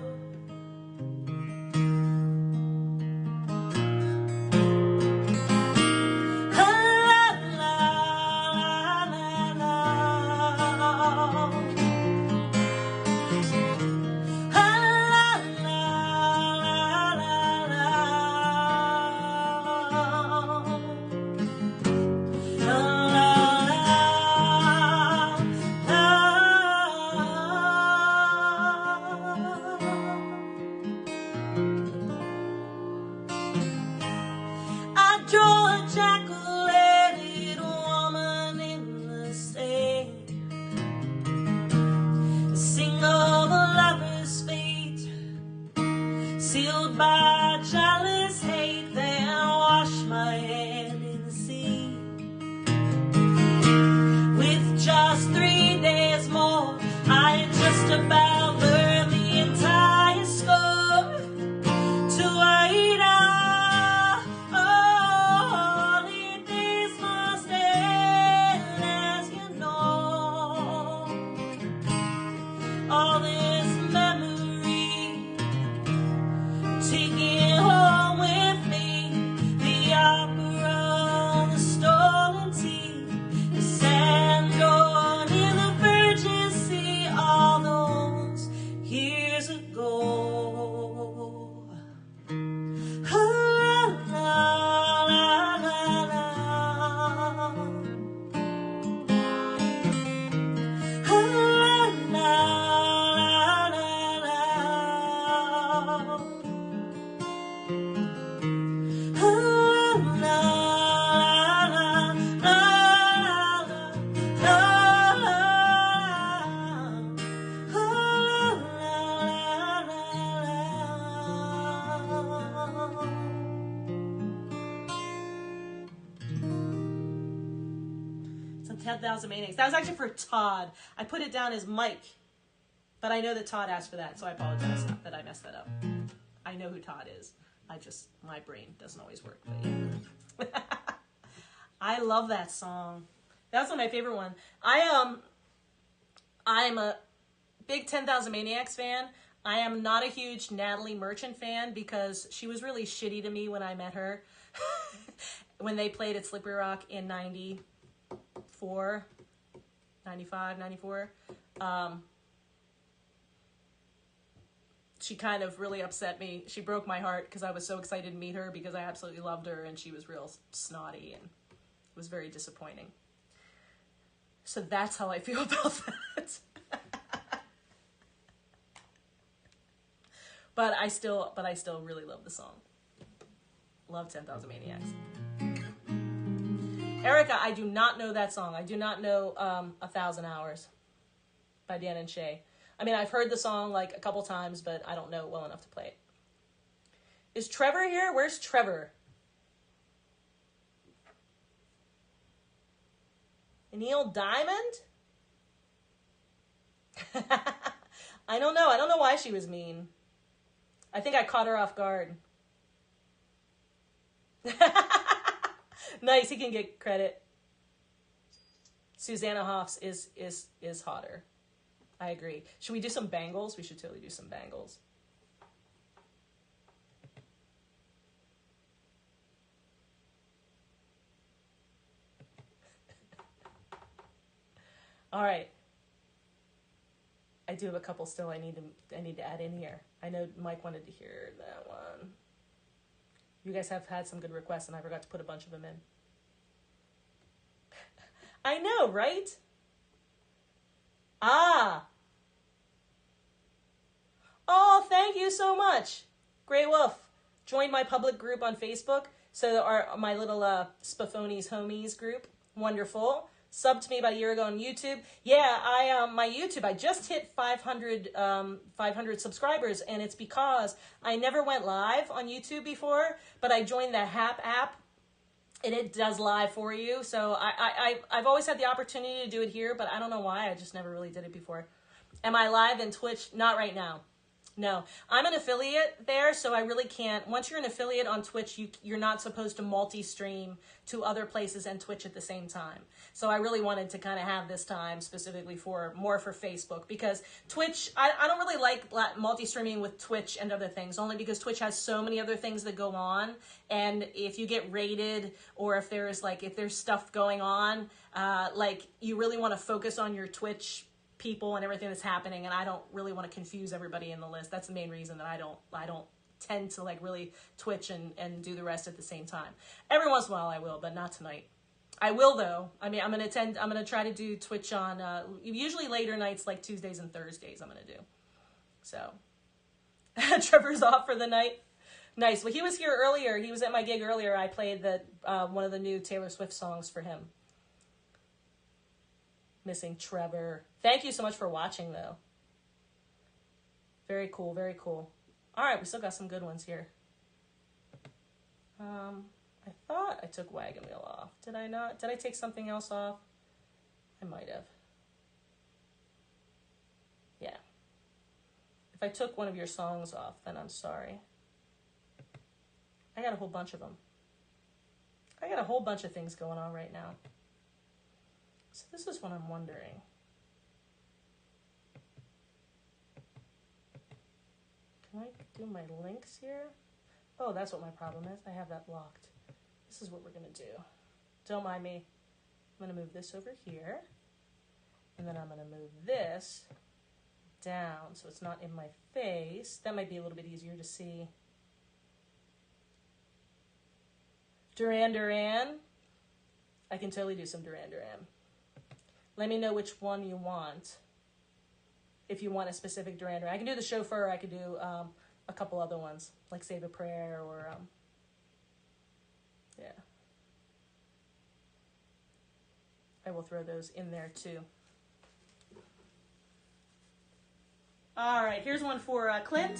I draw a jackal-headed woman in the sand, sing of a lover's fate, sealed by jealous hate, then wash my hand in the sea. With just 3 days more, I just about learned the entire score to wait out. All this memory, taking home with me the opera, the stolen tea, the sand drawn in the Virgin Sea, all those years ago. Some 10,000 Maniacs. That was actually for Todd. I put it down as Mike, but I know that Todd asked for that, so I apologize that I messed that up. I know who Todd is. My brain doesn't always work, but yeah. I love that song. That's one of my favorite ones. I'm a big 10,000 Maniacs fan. I am not a huge Natalie Merchant fan because she was really shitty to me when I met her. When they played at Slippery Rock in 94, 95, 94. She kind of really upset me. She broke my heart because I was so excited to meet her because I absolutely loved her and she was real snotty and it was very disappointing. So that's how I feel about that. But I still really love the song. Love 10,000 Maniacs. Erica, I do not know that song. I do not know 1,000 Hours by Dan and Shay. I mean, I've heard the song like a couple times, but I don't know it well enough to play it. Is Trevor here? Where's Trevor? Neil Diamond? I don't know. I don't know why she was mean. I think I caught her off guard. Nice, he can get credit. Susanna Hoffs is hotter. I agree. Should we do some bangles? We should totally do some bangles. All right. I do have a couple still I need to add in here. I know Mike wanted to hear that one. You guys have had some good requests and I forgot to put a bunch of them in. I know, right? Ah. Oh, thank you so much. Grey Wolf. Join my public group on Facebook. So my little Spaphonies homies group. Wonderful. Subbed to me about a year ago on YouTube. Yeah, my YouTube, I just hit 500 subscribers, and it's because I never went live on YouTube before, but I joined the Hap app, and it does live for you. So I've always had the opportunity to do it here, but I don't know why. I just never really did it before. Am I live in Twitch? Not right now. No, I'm an affiliate there, so I really can't. Once you're an affiliate on Twitch, you're not supposed to multi-stream to other places and Twitch at the same time. So I really wanted to kind of have this time specifically more for Facebook, because Twitch, I don't really like multi-streaming with Twitch and other things, only because Twitch has so many other things that go on, and if you get raided or if there's stuff going on, like you really want to focus on your Twitch people and everything that's happening, and I don't really want to confuse everybody in the list. That's the main reason that I don't tend to like really Twitch and do the rest at the same time. Every once in a while I will, but not tonight. I will though. I mean, I'm gonna try to do Twitch on usually later nights, like Tuesdays and Thursdays I'm gonna do. So Trevor's off for the night. Nice. Well, he was here earlier. He was at my gig earlier. I played one of the new Taylor Swift songs for him. Missing Trevor. Thank you so much for watching, though. Very cool, very cool. All right, we still got some good ones here. I thought I took Wagon Wheel off. Did I not? Did I take something else off? I might have. Yeah. If I took one of your songs off, then I'm sorry. I got a whole bunch of them. I got a whole bunch of things going on right now. So this is what I'm wondering. Can I do my links here? Oh, that's what my problem is. I have that locked. This is what we're going to do. Don't mind me. I'm going to move this over here. And then I'm going to move this down so it's not in my face. That might be a little bit easier to see. Duran Duran. I can totally do some Duran Duran. Let me know which one you want. If you want a specific Duran Duran. I can do the Chauffeur. I could do a couple other ones, like Save a Prayer or, yeah. I will throw those in there too. All right, here's one for Clint.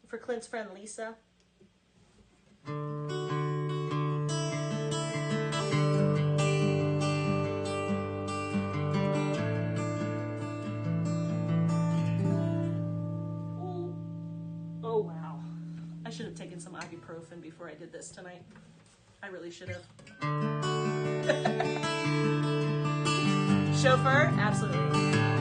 For Clint's friend Lisa. I should have taken some ibuprofen before I did this tonight. I really should have. Chauffeur? Absolutely.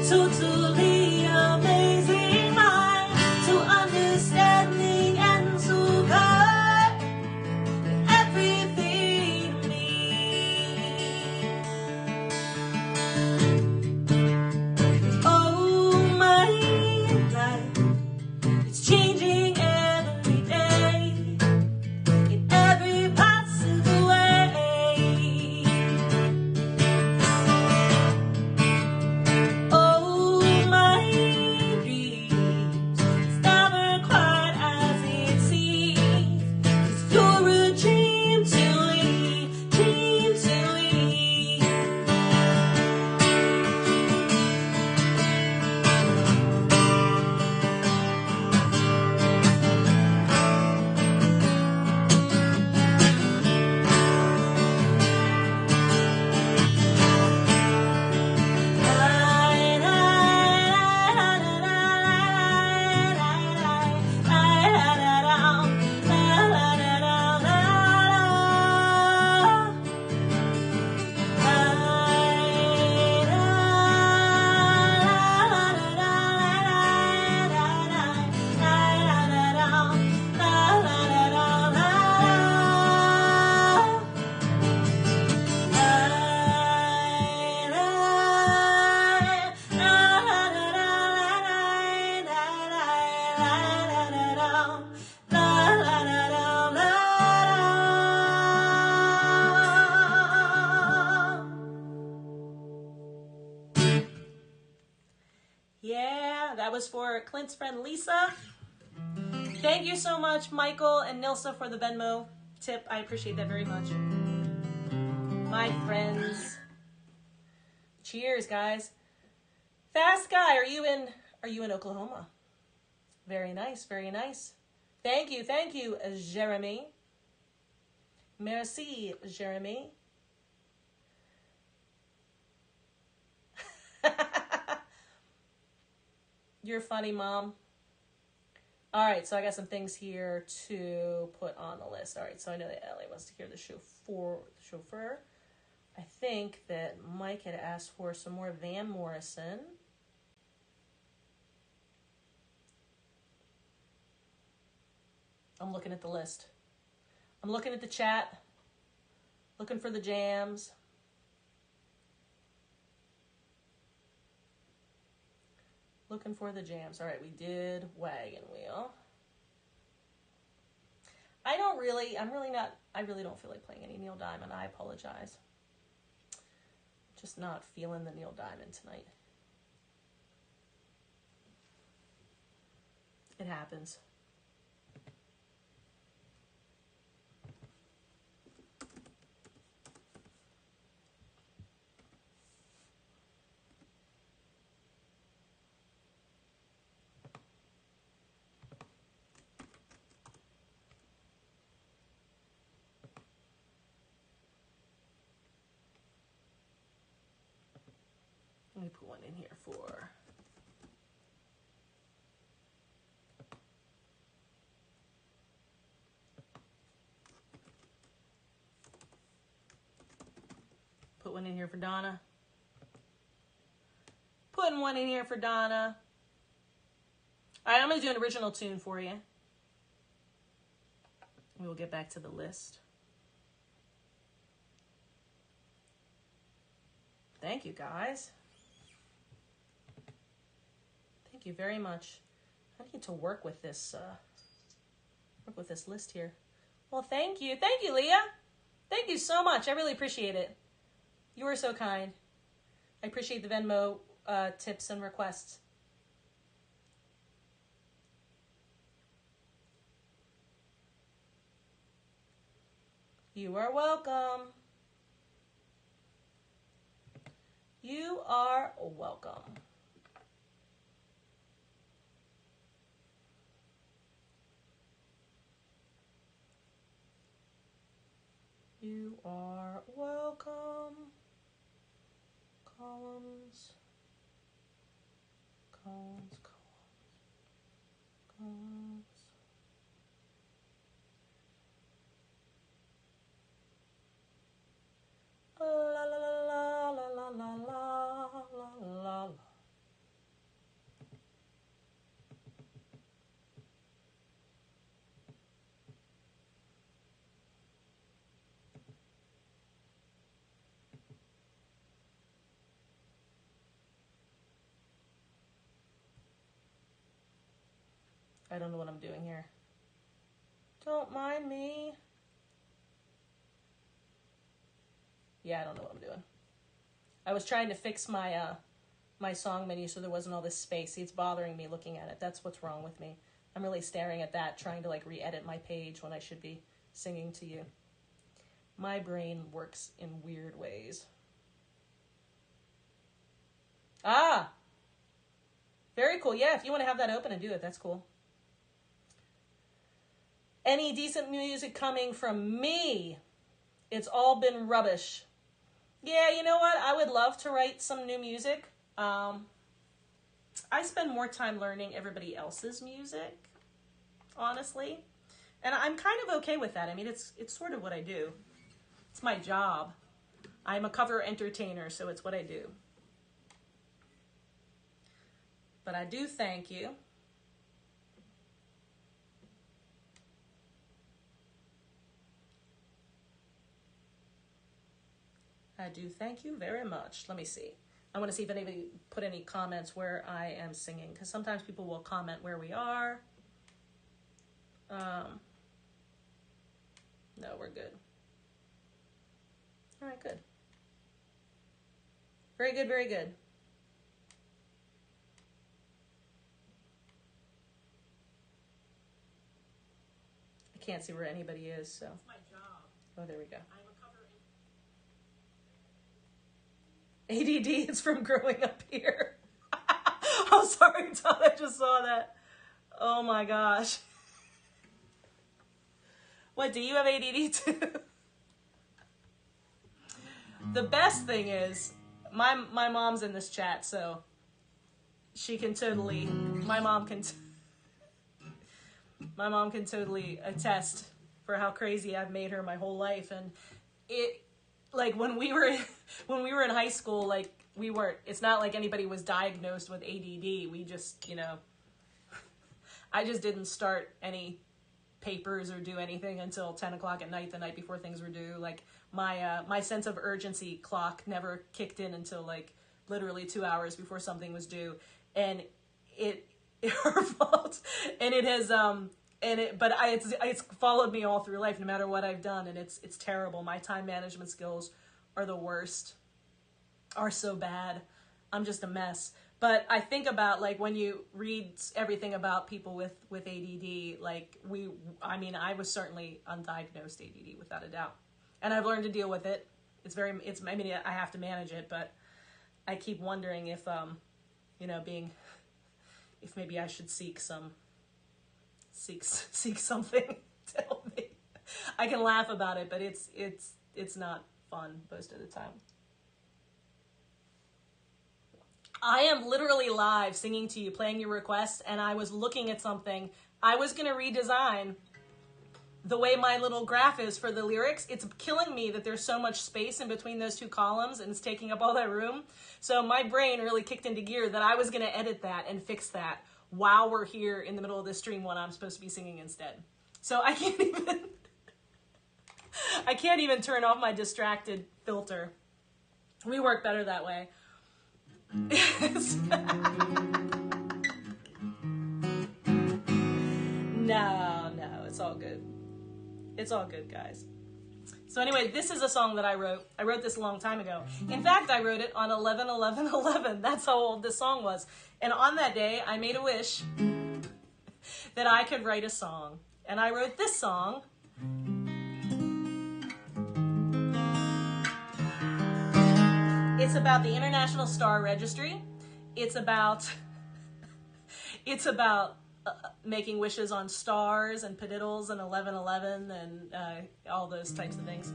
totally amazing mind, so understanding and so kind, everything to me. Oh, my life, it's changing every day, in every possible way. Oh, my dreams, it's never quite as it seems, 'cause you're a dream to me, dream to me. Yeah, that was for Clint's friend Lisa. Thank you so much, Michael and Nilsa, for the Venmo tip. I appreciate that very much. My friends. Cheers, guys. Fast Guy, are you in Oklahoma? Very nice, very nice. Thank you, Jeremy. Merci, Jeremy. You're funny, Mom. All right, so I got some things here to put on the list. All right, so I know that Ellie wants to hear the chauffeur. I think that Mike had asked for some more Van Morrison. I'm looking at the list. I'm looking at the chat, looking for the jams. Looking for the jams. All right, we did Wagon Wheel. I really don't feel like playing any Neil Diamond. I apologize. Just not feeling the Neil Diamond tonight. It happens. Let me put one in here for Donna. Putting one in here for Donna. All right, I'm going to do an original tune for you. We will get back to the list. Thank you, guys. Thank you very much. I need to work with this list here. Well, thank you, Leah. Thank you so much. I really appreciate it. You are so kind. I appreciate the Venmo tips and requests. You are welcome. You are welcome. You are welcome. Columns. La la la la la la la la la la. I don't know what I'm doing here. Don't mind me. Yeah, I don't know what I'm doing. I was trying to fix my my song menu so there wasn't all this space. See, it's bothering me looking at it. That's what's wrong with me. I'm really staring at that, trying to like re-edit my page when I should be singing to you. My brain works in weird ways. Ah! Very cool. Yeah, if you want to have that open and do it, that's cool. Any decent music coming from me? It's all been rubbish. Yeah, you know what? I would love to write some new music. I spend more time learning everybody else's music, honestly. And I'm kind of okay with that. I mean, it's sort of what I do. It's my job. I'm a cover entertainer, so it's what I do. But I do thank you. I do thank you very much. Let me see. I want to see if anybody put any comments where I am singing, because sometimes people will comment where we are. No, we're good. All right, good. Very good, very good. I can't see where anybody is, so. It's my job. Oh, there we go. ADD is from growing up here. I'm sorry, Todd, I just saw that. Oh my gosh. What, do you have ADD too? The best thing is, my mom's in this chat, so she can totally, my mom can totally attest for how crazy I've made her my whole life. And it, like when we were in high school, like we weren't, it's not like anybody was diagnosed with ADD. We just, you know, I just didn't start any papers or do anything until 10 o'clock at night, the night before things were due. Like my sense of urgency clock never kicked in until like literally 2 hours before something was due. And it's her fault. And it has, it's followed me all through life, no matter what I've done. And it's terrible. My time management skills are the worst, are so bad. I'm just a mess. But I think about, like, when you read everything about people with ADD, like, I was certainly undiagnosed ADD without a doubt. And I've learned to deal with it. I mean, I have to manage it, but I keep wondering if, if maybe I should seek something to help me. I can laugh about it, but it's not fun most of the time. I am literally live singing to you, playing your requests, and I was looking at something. I was going to redesign the way my little graph is for the lyrics. It's killing me that there's so much space in between those two columns, and it's taking up all that room. So my brain really kicked into gear that I was going to edit that and fix that while we're here in the middle of this stream when I'm supposed to be singing instead. So I can't even turn off my distracted filter. We work better that way. No, it's all good. It's all good, guys. So anyway, this is a song that I wrote. I wrote this a long time ago. In fact, I wrote it on 11/11/11. That's how old this song was. And on that day, I made a wish that I could write a song. And I wrote this song. It's about the International Star Registry. It's about making wishes on stars and padiddles and 11/11 and all those types of things.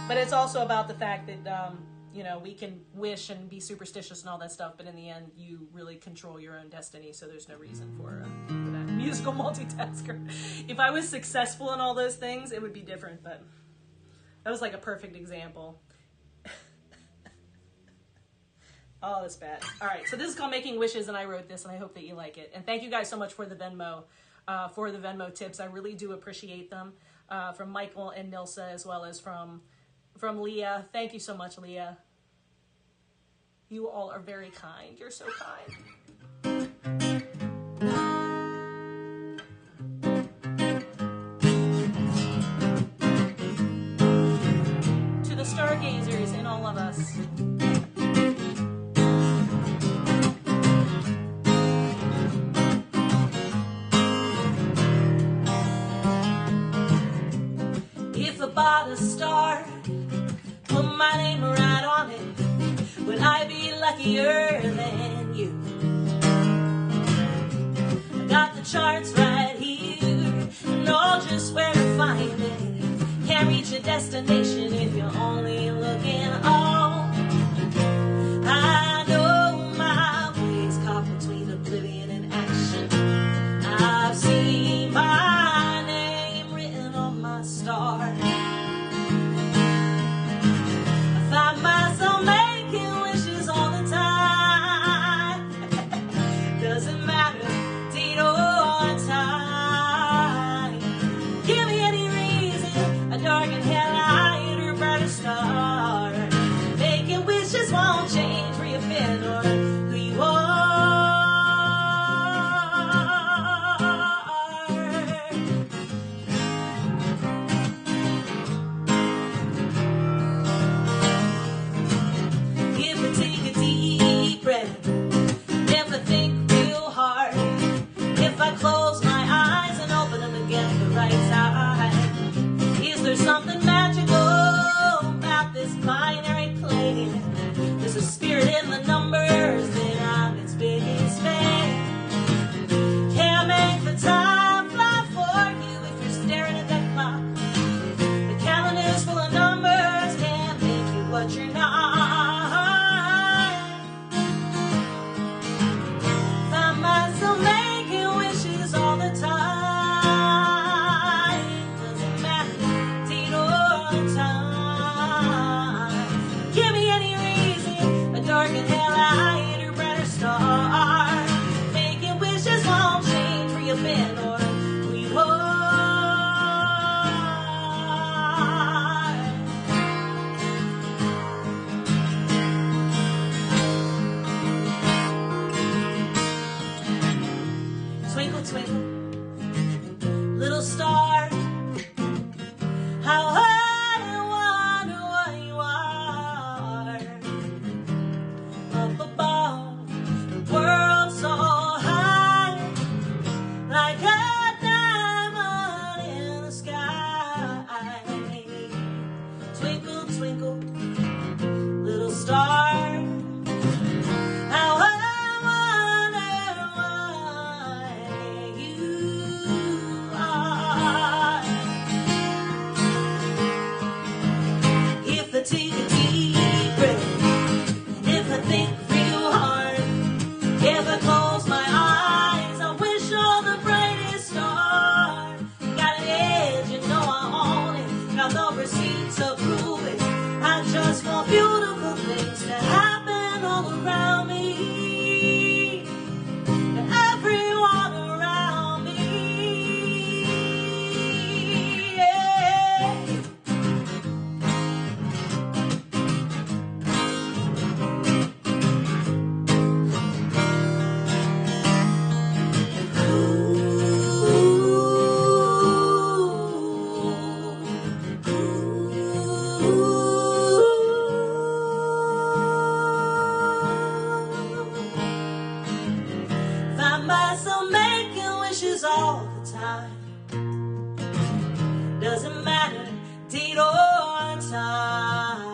But it's also about the fact that we can wish and be superstitious and all that stuff, but in the end, you really control your own destiny. So there's no reason for that. Musical multitasker. If I was successful in all those things, it would be different. But that was like a perfect example. Oh, that's bad. All right, so this is called Making Wishes, and I wrote this, and I hope that you like it. And thank you guys so much for the Venmo tips. I really do appreciate them, from Michael and Nilsa, as well as from Leah. Thank you so much, Leah. You all are very kind. You're so kind. Yes. If I bought a star, put my name right on it, would I be luckier than you? I got the charts right here, know just where to find it. Can't reach a destination if you're only looking on. I know my ways caught between oblivion and action. I've seen my name written on my star. I find myself making wishes all the time. Doesn't matter, date or time. Give me any reason, a dark and hell light or brighter star. Making wishes won't change where you've been or who you are. If I take a deep breath, if I think real hard, if I close my eyes and open them again the right side, is there something magical about this binary plane? There's a spirit in the numbers that I'm its biggest fan. Can't make the time fly for you if you're staring at that clock. The calendar's full of numbers, can't make you what you're not. Find myself making wishes all the time. Doesn't matter, date or time. Give me any reason, a dark and hell light or brighter star. Making wishes won't change where you've been or who you are. Twinkle, twinkle, little star, how I wonder what you are. Up above, the world so high, like a diamond in the sky. Twinkle, twinkle, little star, how I wonder why you are. If I take a deep breath, and if I think real hard, if I close my eyes, I wish on the brightest star. Got an edge, you know I own it. Got the receipts to prove it. I just want beautiful things to happen all around me, and everyone around me. Yeah. Find myself making wishes all the time. Doesn't matter, date or time.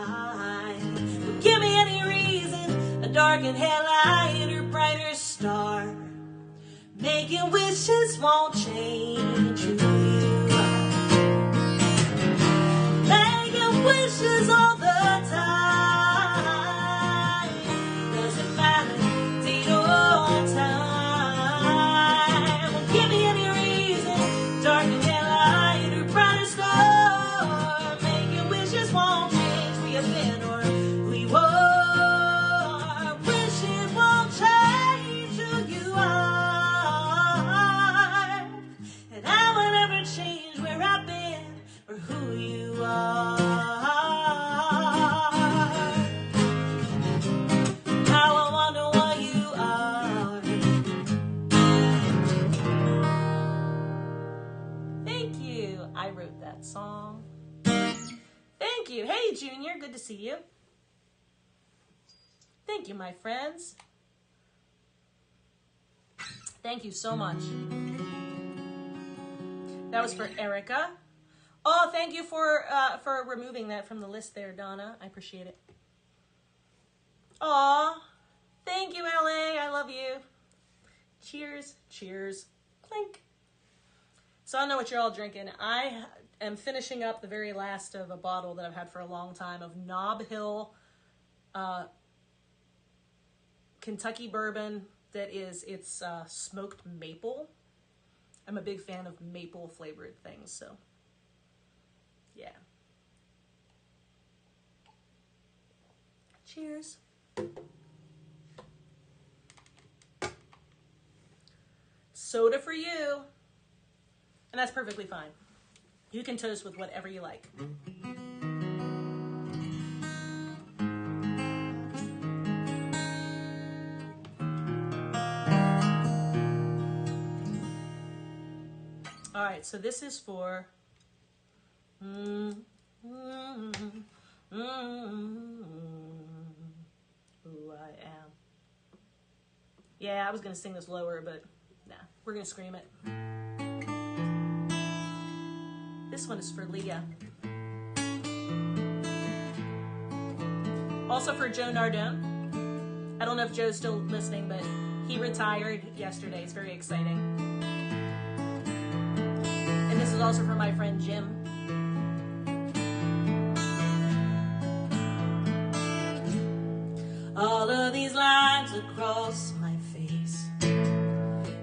But give me any reason, a dark and hell light or brighter star. Making wishes won't change who you are. Making wishes all the time. Doesn't matter, date or time. Well, give me any reason, dark and hell light or brighter star. Making wishes won't change where you've been or who you are. Wishes won't change who you are. And I will never change where I've been or who you are. How I wonder what you are. Thank you. I wrote that song. Thank you. Hey, Junior. Good to see you. Thank you, my friends. Thank you so much. That was for Erica. Oh, thank you for removing that from the list there, Donna. I appreciate it. Aw, thank you, LA. I love you. Cheers, cheers, clink. So I know what you're all drinking. I am finishing up the very last of a bottle that I've had for a long time of Nob Hill Kentucky bourbon. It's smoked maple. I'm a big fan of maple flavored things, so yeah. Cheers. Soda for you. And that's perfectly fine. You can toast with whatever you like. All right, so this is for who I am. Yeah, I was gonna sing this lower, but nah, we're gonna scream it. This one is for Leah. Also for Joe Nardone. I don't know if Joe's still listening, but he retired yesterday. It's very exciting. And this is also for my friend Jim. All of these lines across my face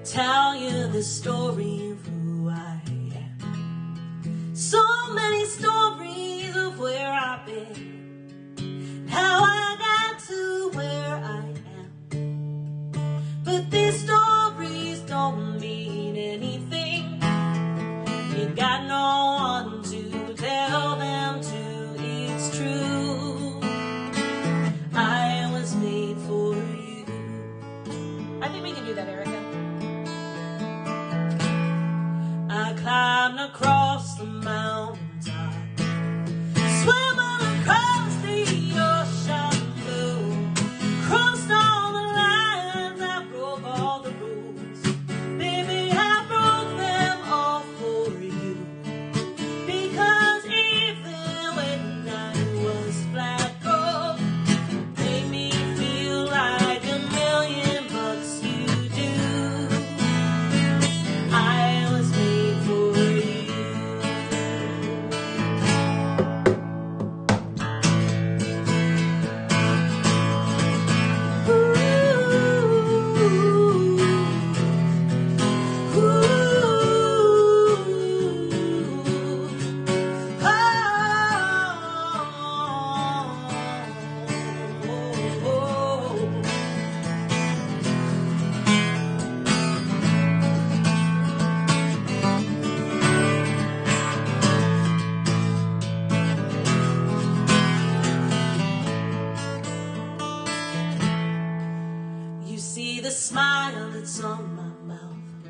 tell you the story of who I am. So many stories of where I've been, how I got to where I am. But these stories don't mean anything. You got no one to tell them to. It's true. I was made for you. I think we can do that, Erica. I climbed across the mountaintop, swimming across the ocean blue, crossed all the lines, I broke all the rules. Baby, I broke them all for you. Because even when I was flat broke, made me feel like $1,000,000 you do. I was made for you. You see the smile that's on my mouth,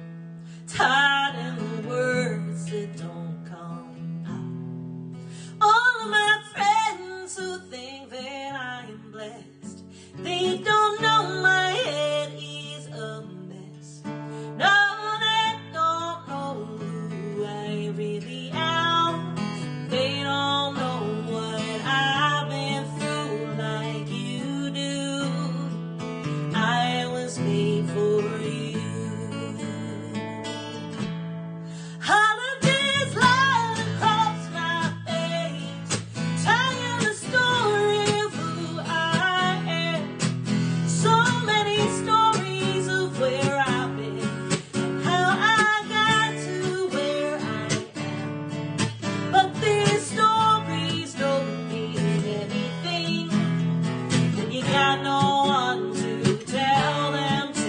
tied in the words that don't come out. All of my friends who think that I am blessed, they don't know my head is a mess. No, they don't know who I really am. They don't know what I've been through like you do. I was made for you. Holidays lie across my face, telling the story of who I am. So many stories of where I've been, how I got to where I am. But these stories don't mean anything, and you got no one to tell them to.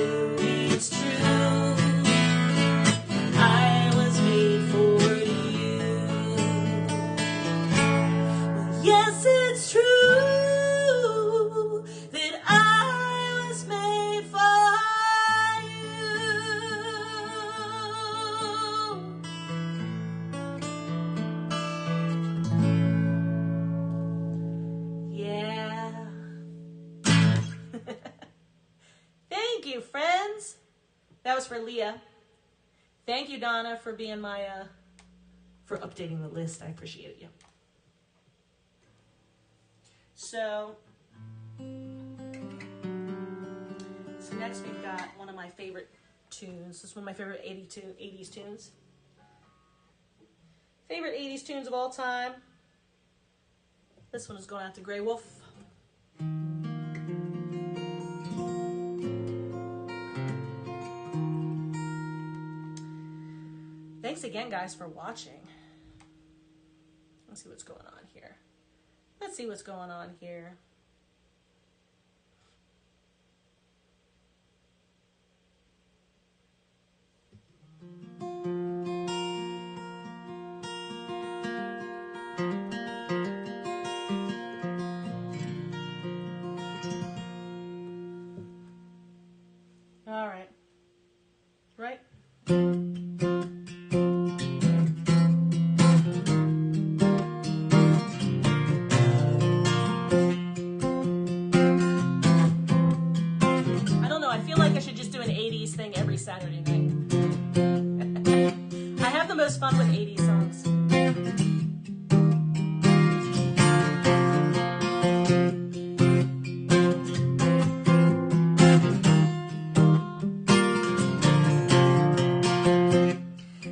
Thank you, friends. That was for Leah. Thank you, Donna, for being my, for updating the list. I appreciate you. So next we've got one of my favorite tunes. This is one of my favorite 80s tunes. Favorite 80s tunes of all time. This one is going out to Grey Wolf. Thanks again, guys, for watching. Let's see what's going on here. Let's see what's going on here. All right. Right? Thing every Saturday night. I have the most fun with 80s songs.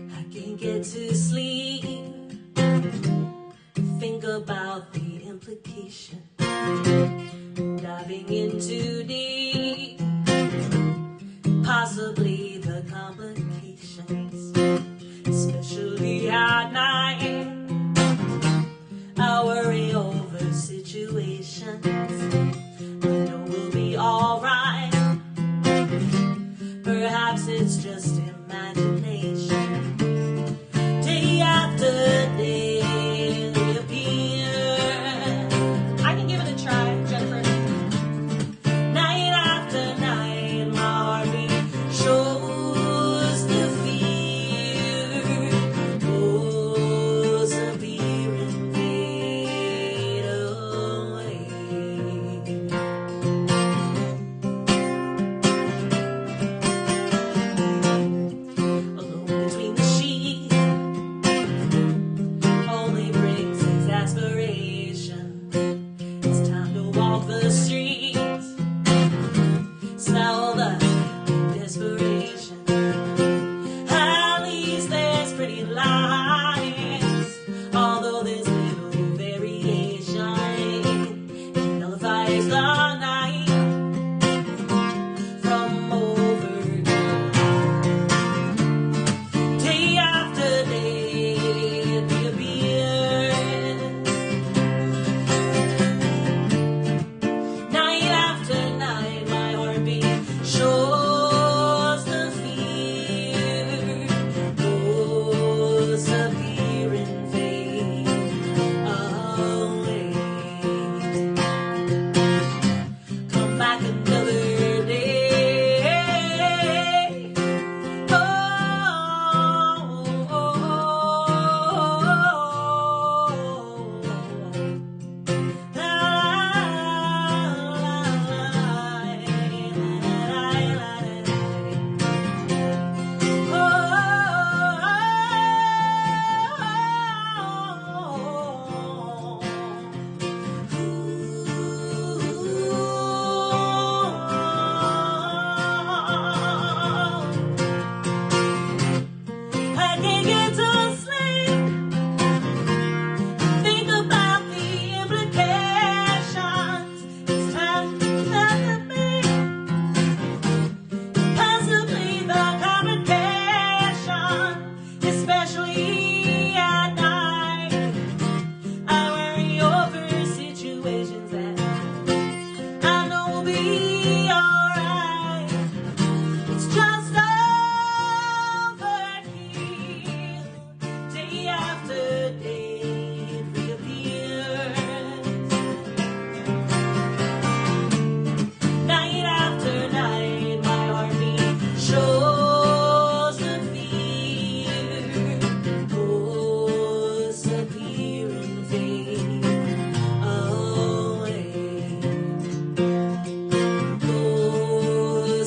I can't get to sleep. Think about the implication. Diving in too deep. Possibly the complications, especially at night.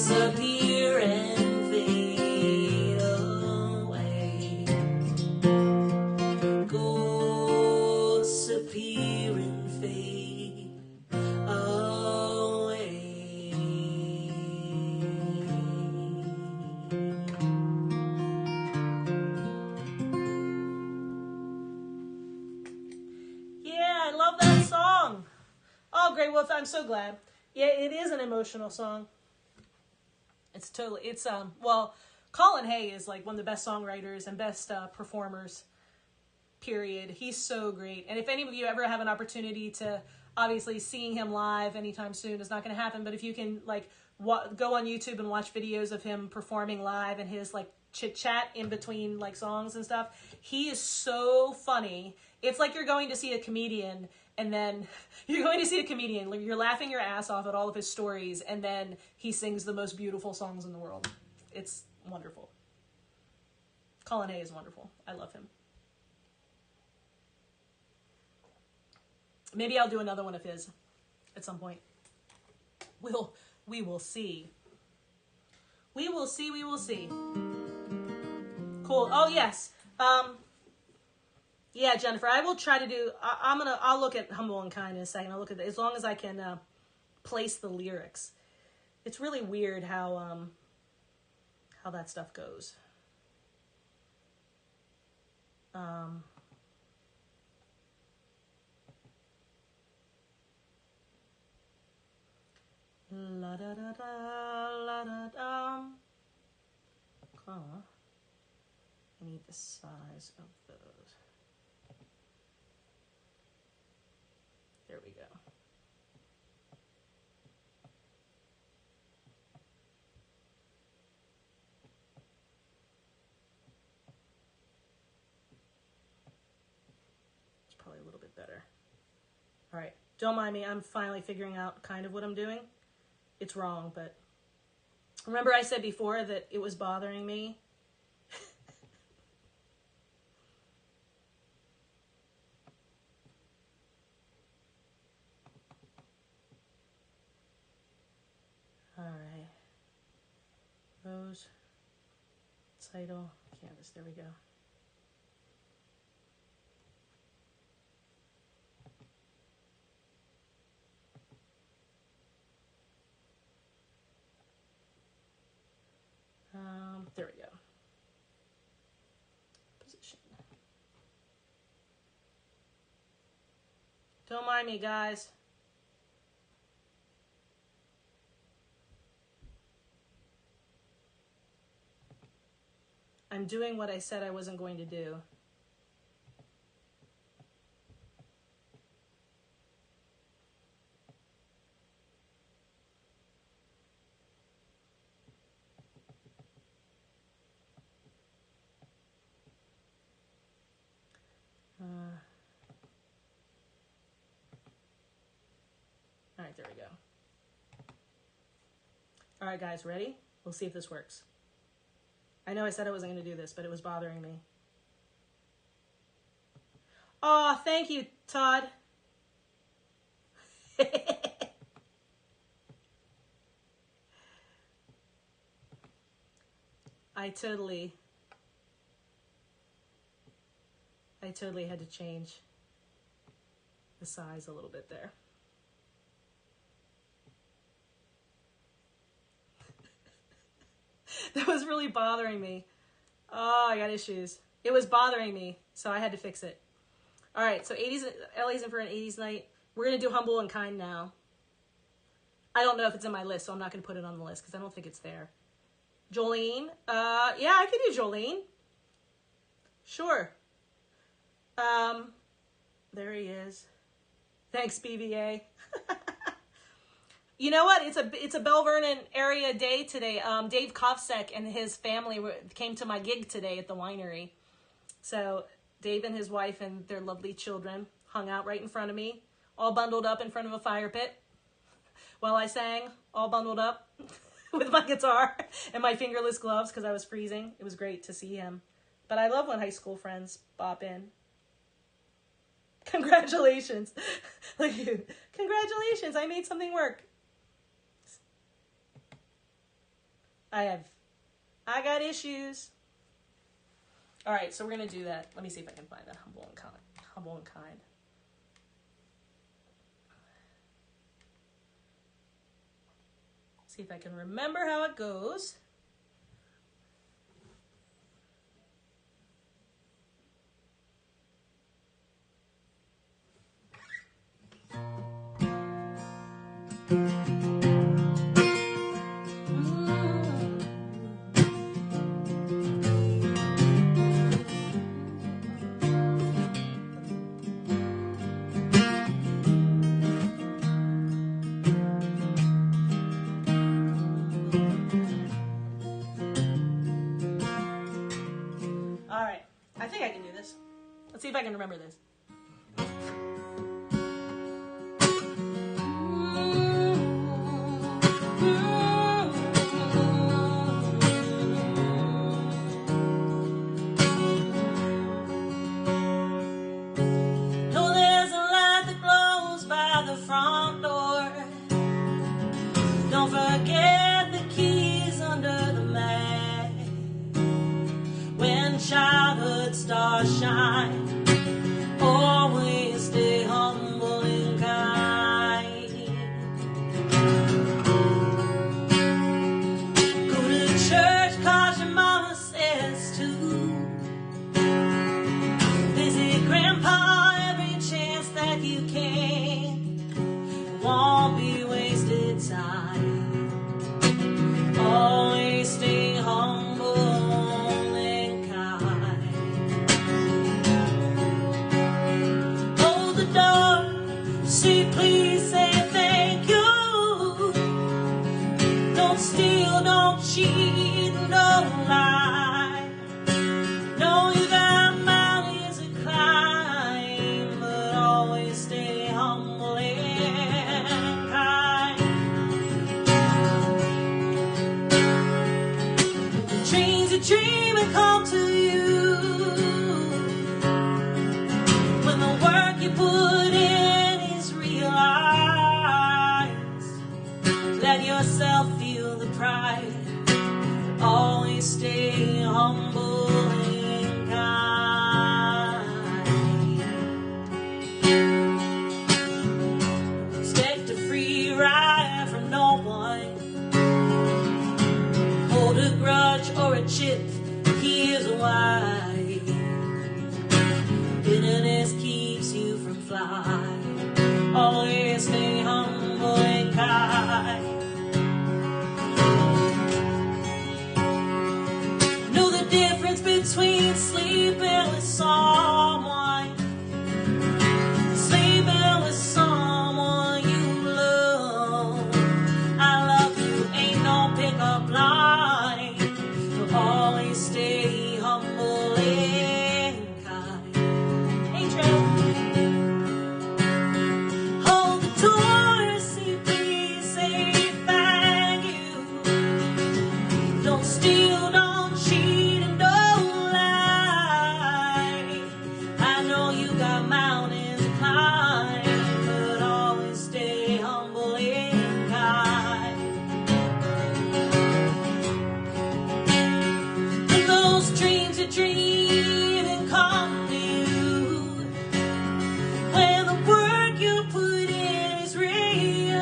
disappear and fade away. Disappear and fade away. Yeah, I love that song. Oh, great. Well, I'm so glad. Yeah, it is an emotional song. It's totally, well, Colin Hay is like one of the best songwriters and best performers, period. He's so great. And if any of you ever have an opportunity to, obviously seeing him live anytime soon is not going to happen, but if you can like go on YouTube and watch videos of him performing live and his like chit chat in between like songs and stuff, he is so funny. It's like you're going to see a comedian, and then you're laughing your ass off at all of his stories, and then he sings the most beautiful songs in the world. It's wonderful. Colin Hay is wonderful. I love him. Maybe I'll do another one of his at some point. We will see. We will see. We will see. Cool. Oh yes. Yeah, Jennifer, I will try to do. I'll look at Humble and Kind in a second. I'll look at it as long as I can place the lyrics. It's really weird how that stuff goes. La da da da la da da. I need the size of those. There we go. It's probably a little bit better. All right, don't mind me. I'm finally figuring out kind of what I'm doing. It's wrong, but remember I said before that it was bothering me? All right. Rose, title, canvas. There we go. There we go. Position. Don't mind me, guys. I'm doing what I said I wasn't going to do. All right, there we go. All right, guys, ready? We'll see if this works. I know I said I wasn't going to do this, but it was bothering me. Oh, thank you, Todd. I totally had to change the size a little bit there. That was really bothering me. Oh, I got issues. It was bothering me, so I had to fix it. All right, so 80s, Ellie's in for an 80s night. We're going to do Humble and Kind now. I don't know if it's in my list, so I'm not going to put it on the list because I don't think it's there. Jolene. Yeah, I could do Jolene. Sure. There he is. Thanks, BBA. You know what? It's a Bell Vernon area day today. Dave Kovsek and his family came to my gig today at the winery. So Dave and his wife and their lovely children hung out right in front of me, all bundled up in front of a fire pit while I sang, all bundled up with my guitar and my fingerless gloves because I was freezing. It was great to see him. But I love when high school friends bop in. Congratulations. Look at you. Congratulations, I made something work. I got issues. All right, so we're going to do that. Let me see if I can find that humble and kind. Humble and kind. See if I can remember how it goes. I think I can do this. Let's see if I can remember this. No, there's a light that glows by the front door. Don't forget the keys under the mat. When childhood stars shine, always stay humble and kind. Go to church 'cause your mama says to. Visit grandpa every chance that you can. Won't be wasted time. Always stay humble. Say please, say thank you. Don't steal, don't cheat, don't lie. Know you got mountains to climb, but always stay humble and kind. Dreams you dream and come to you. When the work you put in, let yourself feel the pride. Always stay humble and kind. Expect a free ride from no one. Hold a grudge or a chip, here's why. Bitterness keeps you from flying. Always stay humble and kind. Know the difference between sleeping with someone, sleeping with someone you love. I love you ain't no pickup line. You'll always stay humble and kind. Hey, Trey. Steal, don't cheat, and don't lie. I know you got mountains to climb, but always stay humble and kind. And those dreams you dream and come to you. When the work you put in is realized,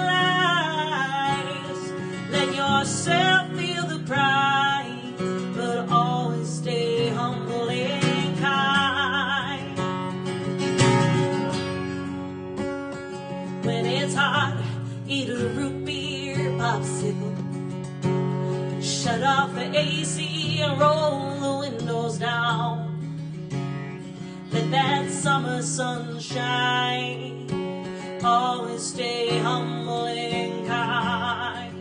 let yourself feel the pride. Eat a root beer popsicle. Shut off the AC and roll the windows down. Let that summer sun shine. Always stay humble and kind.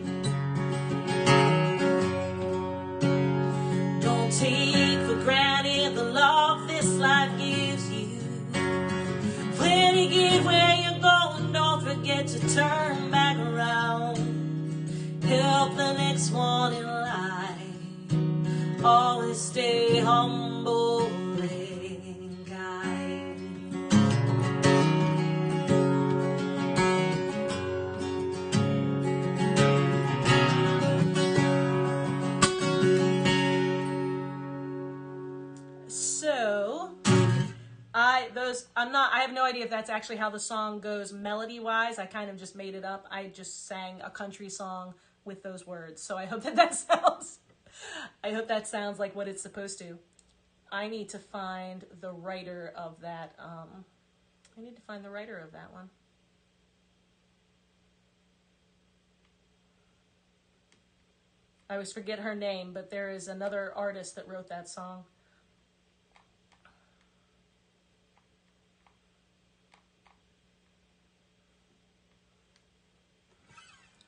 Don't take for granted the love this life gives you. When you get where you're going, don't forget to turn back around. Help the next one in line. Always stay humble and kind. I have no idea if that's actually how the song goes melody-wise. I kind of just made it up. I just sang a country song with those words. So I hope that sounds like what it's supposed to. I need to find the writer of that. I need to find the writer of that one. I always forget her name, but there is another artist that wrote that song.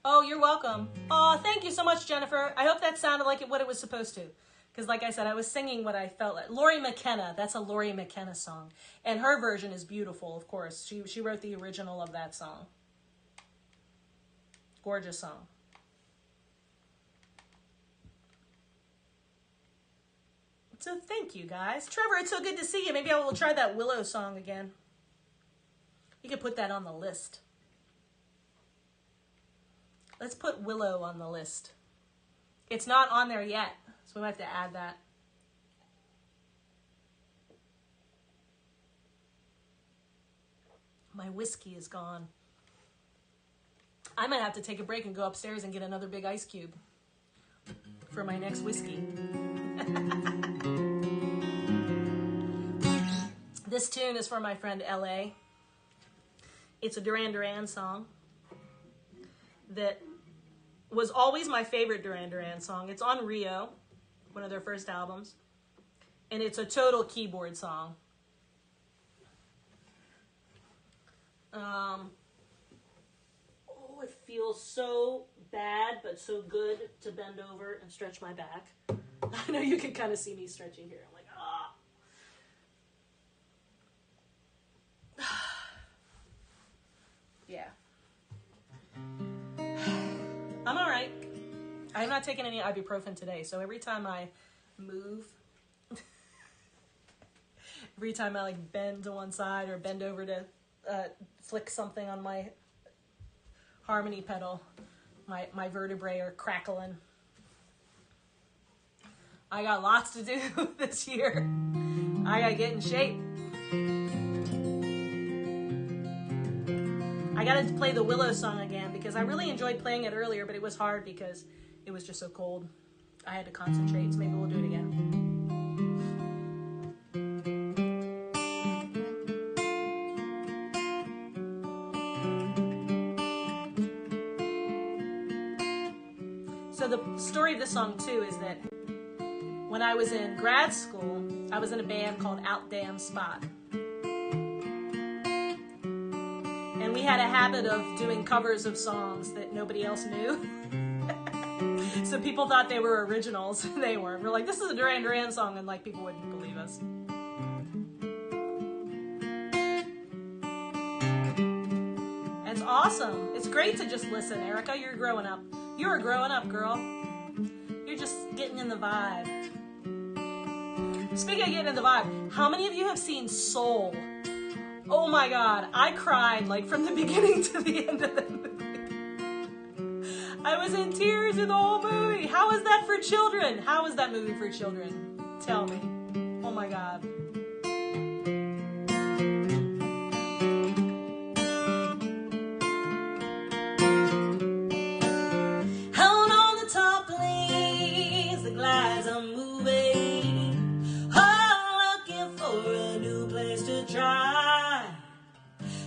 Oh, you're welcome. Oh, thank you so much, Jennifer. I hope that sounded like what it was supposed to. Because like I said, I was singing what I felt like. Lori McKenna, that's a Lori McKenna song. And her version is beautiful, of course. She wrote the original of that song. Gorgeous song. So thank you, guys. Trevor, it's so good to see you. Maybe I will try that Willow song again. You can put that on the list. Let's put Willow on the list. It's not on there yet, so we might have to add that. My whiskey is gone. I might have to take a break and go upstairs and get another big ice cube for my next whiskey. This tune is for my friend L.A. It's a Duran Duran song that was always my favorite Duran Duran song. It's on Rio, one of their first albums, and it's a total keyboard song. Oh, it feels so bad, but so good to bend over and stretch my back. I know you can kind of see me stretching here. I'm like, ah. Yeah. I'm all right. I'm not taking any ibuprofen today, so every time I move, every time I like bend to one side or bend over to flick something on my harmony pedal, my vertebrae are crackling. I got lots to do this year. I gotta get in shape. I gotta play the Willow song again because I really enjoyed playing it earlier, but it was hard because it was just so cold. I had to concentrate, so maybe we'll do it again. So the story of this song too is that when I was in grad school, I was in a band called Out Damn Spot. And we had a habit of doing covers of songs that nobody else knew. So people thought they were originals. They weren't. We're like, this is a Duran Duran song, and like people wouldn't believe us. It's awesome. It's great to just listen, Erica. You're growing up. You're growing up, girl. You're just getting in the vibe. Speaking of getting in the vibe, how many of you have seen Soul? Oh my God, I cried like from the beginning to the end of the movie. I was in tears in the whole movie. How is that for children? How is that movie for children? Tell me. Oh my God. Out on the top lanes, the glides are moving. Oh, looking for a new place to try.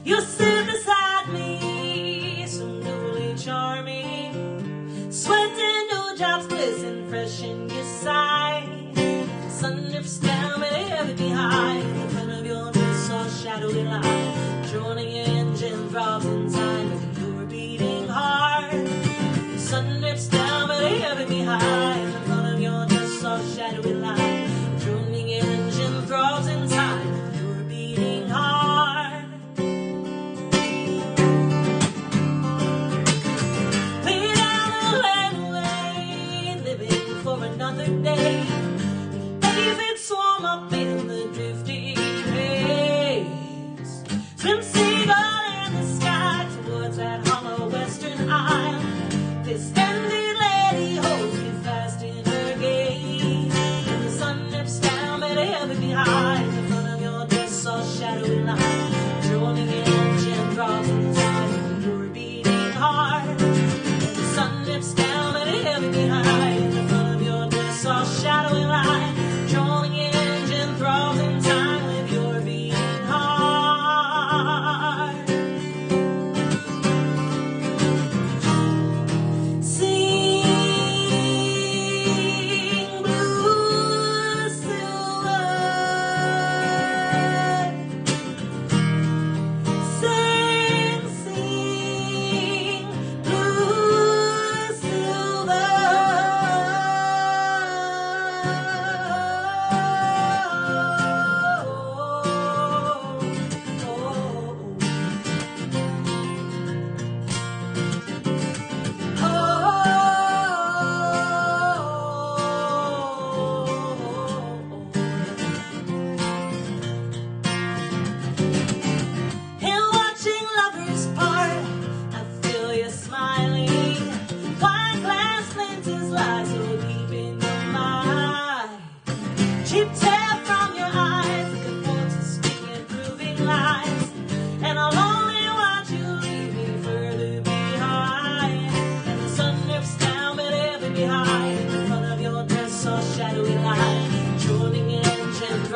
You sit beside me, so newly charming, sweating, new jobs glisten fresh in your sight. Sun drips down, but heavy behind. In front of your dress, all shadowy line. Droning engine throbs inside, with your beating heart. Sun drips down, but heavy behind. In front of your dress, all shadowy line. Droning engine throbs inside, with your beating heart. Another day, David swam up in the drifting haze. Swim seagull in the sky towards that hollow western isle. This splendid lady holds you fast in her gaze. And the sun drips down, but heavy behind. In front of your dress, all shadow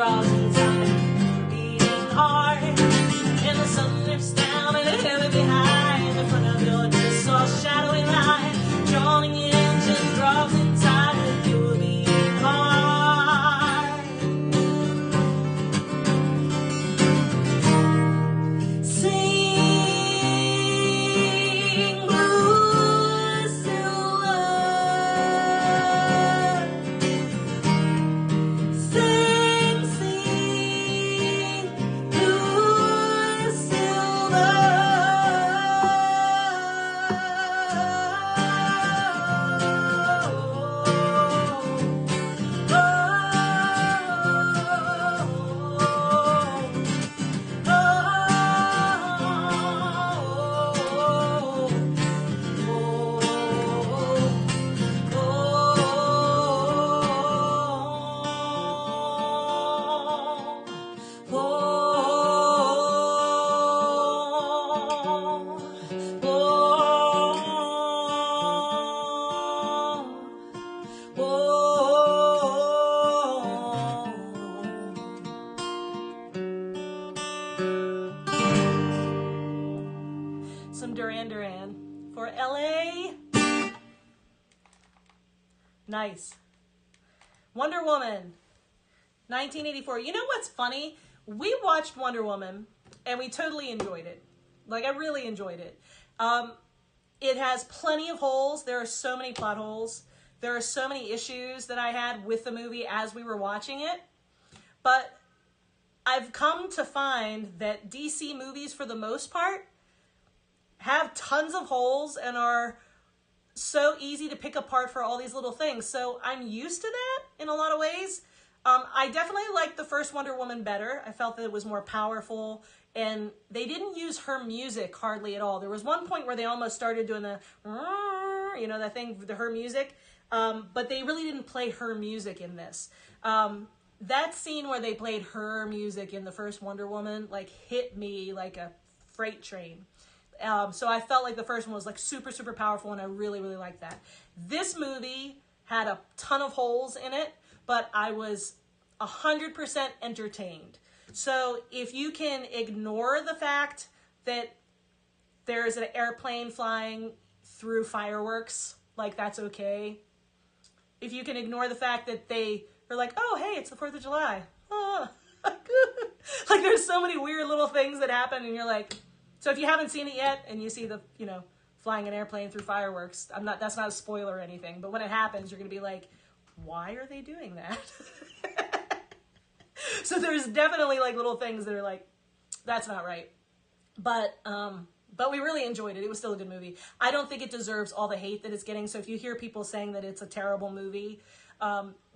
draws inside, beating hard, and the sun drips down and the heaven behind, in front of your just saw shadowy line, drawing engine draws inside, and you're beating hard. Sing blue silver, sing, sing blue silver. Some Duran Duran for LA. Nice. Wonder Woman, 1984. You know what's funny? We watched Wonder Woman and we totally enjoyed it. Like, I really enjoyed it. It has plenty of holes. There are so many plot holes. There are so many issues that I had with the movie as we were watching it. But I've come to find that DC movies, for the most part, have tons of holes and are so easy to pick apart for all these little things. So I'm used to that in a lot of ways. I definitely liked the first Wonder Woman better. I felt that it was more powerful, and they didn't use her music hardly at all. There was one point where they almost started doing the, you know, that thing, her music, but they really didn't play her music in this. That scene where they played her music in the first Wonder Woman, like, hit me like a freight train. So I felt like the first one was like super, super powerful, and I really, really liked that. This movie had a ton of holes in it, but I was 100% entertained. So if you can ignore the fact that there's an airplane flying through fireworks, like, that's okay. If you can ignore the fact that they are like, oh, hey, it's the 4th of July. Oh. Like, there's so many weird little things that happen, and you're like, so if you haven't seen it yet and you see the, you know, flying an airplane through fireworks, that's not a spoiler or anything, but when it happens, you're going to be like, why are they doing that? So there's definitely like little things that are like, that's not right. But we really enjoyed it. It was still a good movie. I don't think it deserves all the hate that it's getting. So if you hear people saying that it's a terrible movie,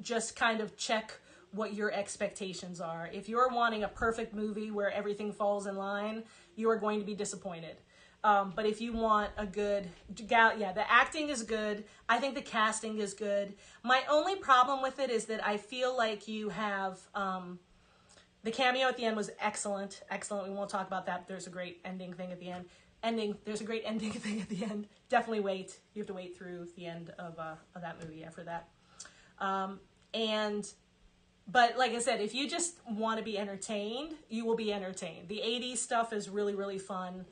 just kind of check what your expectations are. If you're wanting a perfect movie where everything falls in line, you are going to be disappointed. But if you want a good, yeah, the acting is good. I think the casting is good. My only problem with it is that I feel like you have, the cameo at the end was excellent. Excellent. We won't talk about that. There's a great ending thing at the end. There's a great ending thing at the end. Definitely wait. You have to wait through the end of that movie after that. But like I said, if you just want to be entertained, you will be entertained. The 80s stuff is really, really fun.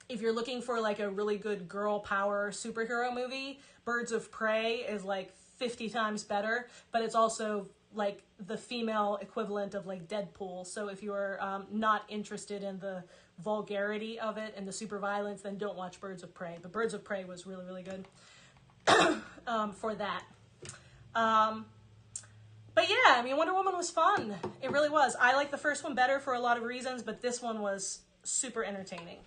If you're looking for like a really good girl power superhero movie, Birds of Prey is like 50 times better, but it's also like the female equivalent of like Deadpool. So if you're not interested in the vulgarity of it and the super violence, then don't watch Birds of Prey. But Birds of Prey was really, really good for that. But yeah, I mean, Wonder Woman was fun. It really was. I like the first one better for a lot of reasons, but this one was super entertaining.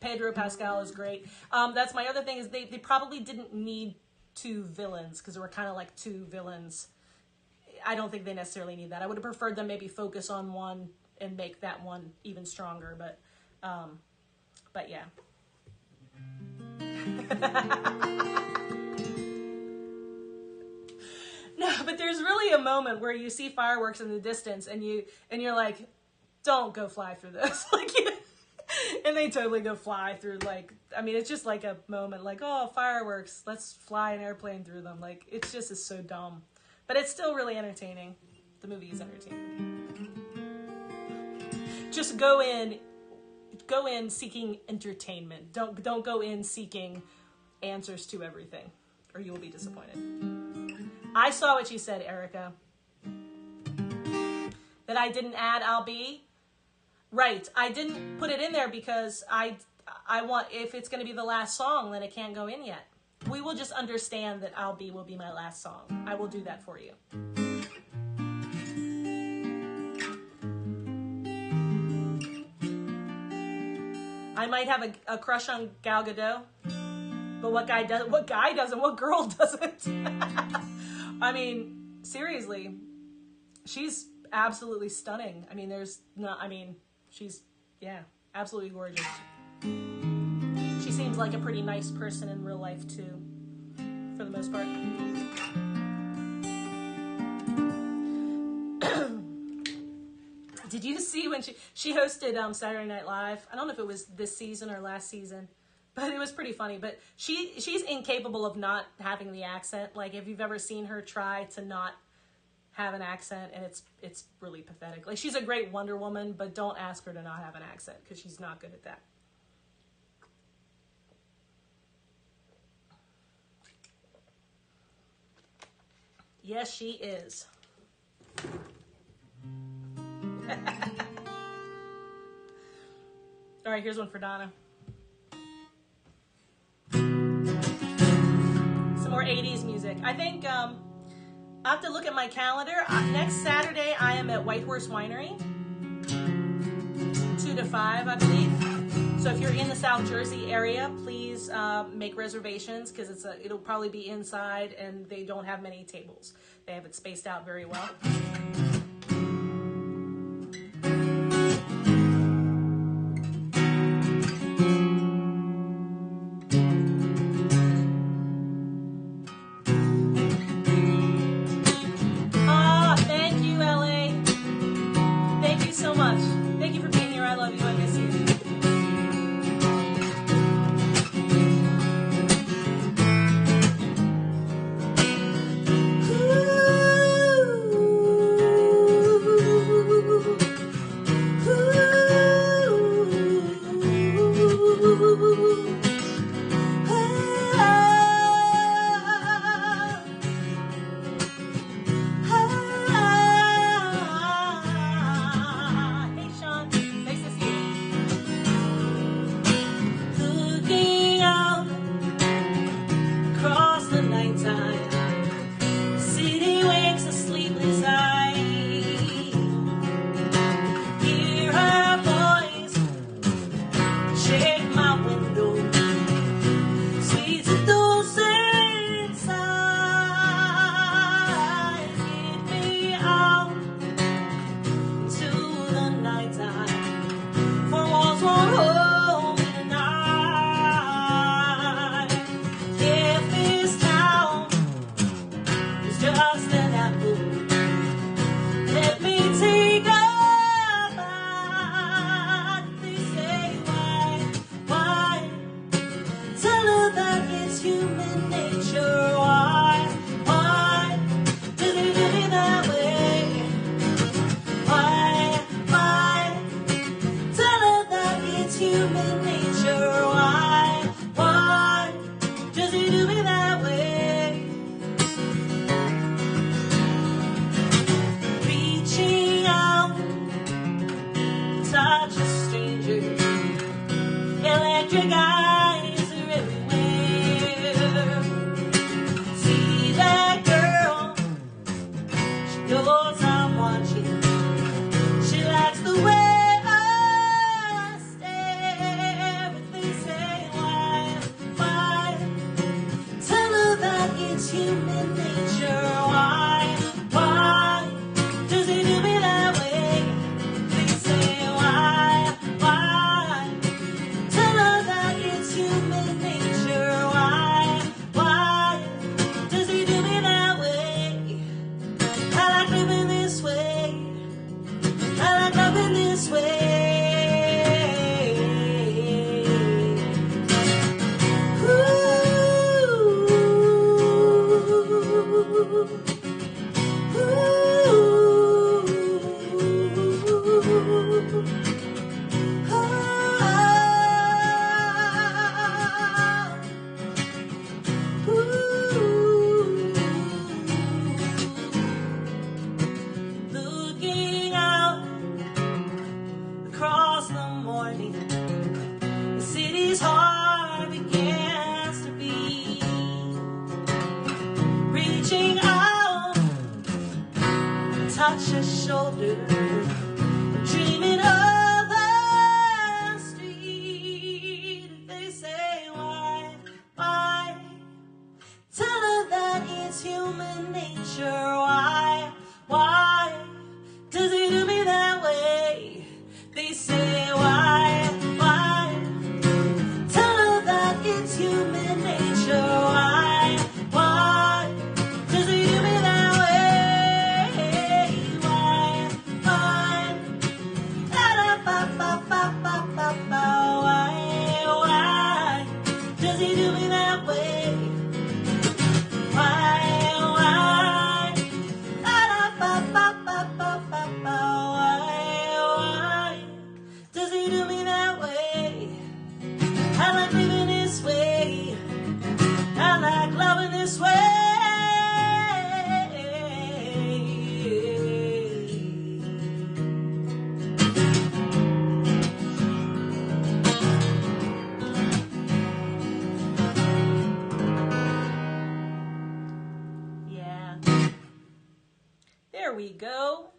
Pedro Pascal is great. That's my other thing, is they probably didn't need two villains, because there were kind of like two villains. I don't think they necessarily need that. I would have preferred them maybe focus on one and make that one even stronger, but yeah. No, but there's really a moment where you see fireworks in the distance and you're like, don't go fly through this. Like, and they totally go fly through, like, I mean, it's just like a moment like, oh, fireworks, let's fly an airplane through them. Like, it's just is so dumb, but it's still really entertaining. The movie is entertainment. Just go in seeking entertainment. Don't go in seeking answers to everything, or you will be disappointed. I saw what you said, Erica. That I didn't add I'll be. Right. I didn't put it in there because I want, if it's going to be the last song, then it can't go in yet. We will just understand that I'll be will be my last song. I will do that for you. I might have a crush on Gal Gadot, but what guy doesn't? What girl doesn't? I mean, seriously, she's absolutely stunning. I mean, she's, yeah, absolutely gorgeous. She seems like a pretty nice person in real life too, for the most part. Did you see when she hosted Saturday Night Live? I don't know if it was this season or last season, but it was pretty funny. But she's incapable of not having the accent. Like, if you've ever seen her try to not have an accent, and it's really pathetic. Like, she's a great Wonder Woman, but don't ask her to not have an accent, because she's not good at that. Yes, she is. All right, here's one for Donna. Some more 80s music. I think I have to look at my calendar. Next Saturday, I am at White Horse Winery, 2 to 5, I believe. So if you're in the South Jersey area, please make reservations, because it'll probably be inside, and they don't have many tables. They have it spaced out very well. shoulder, dreaming of the street. They say, why? Tell her that it's human nature. Why does he do me that way? They say, why? Tell her that it's human nature. Why does he do me that way? Why? Da-da-ba-ba-ba-ba-ba-ba. Why does he do me that way? Why? Da-da-ba-ba-ba-ba-ba-ba. Why does he do me that way? I like living this way. I like loving this way. Yeah. There we go.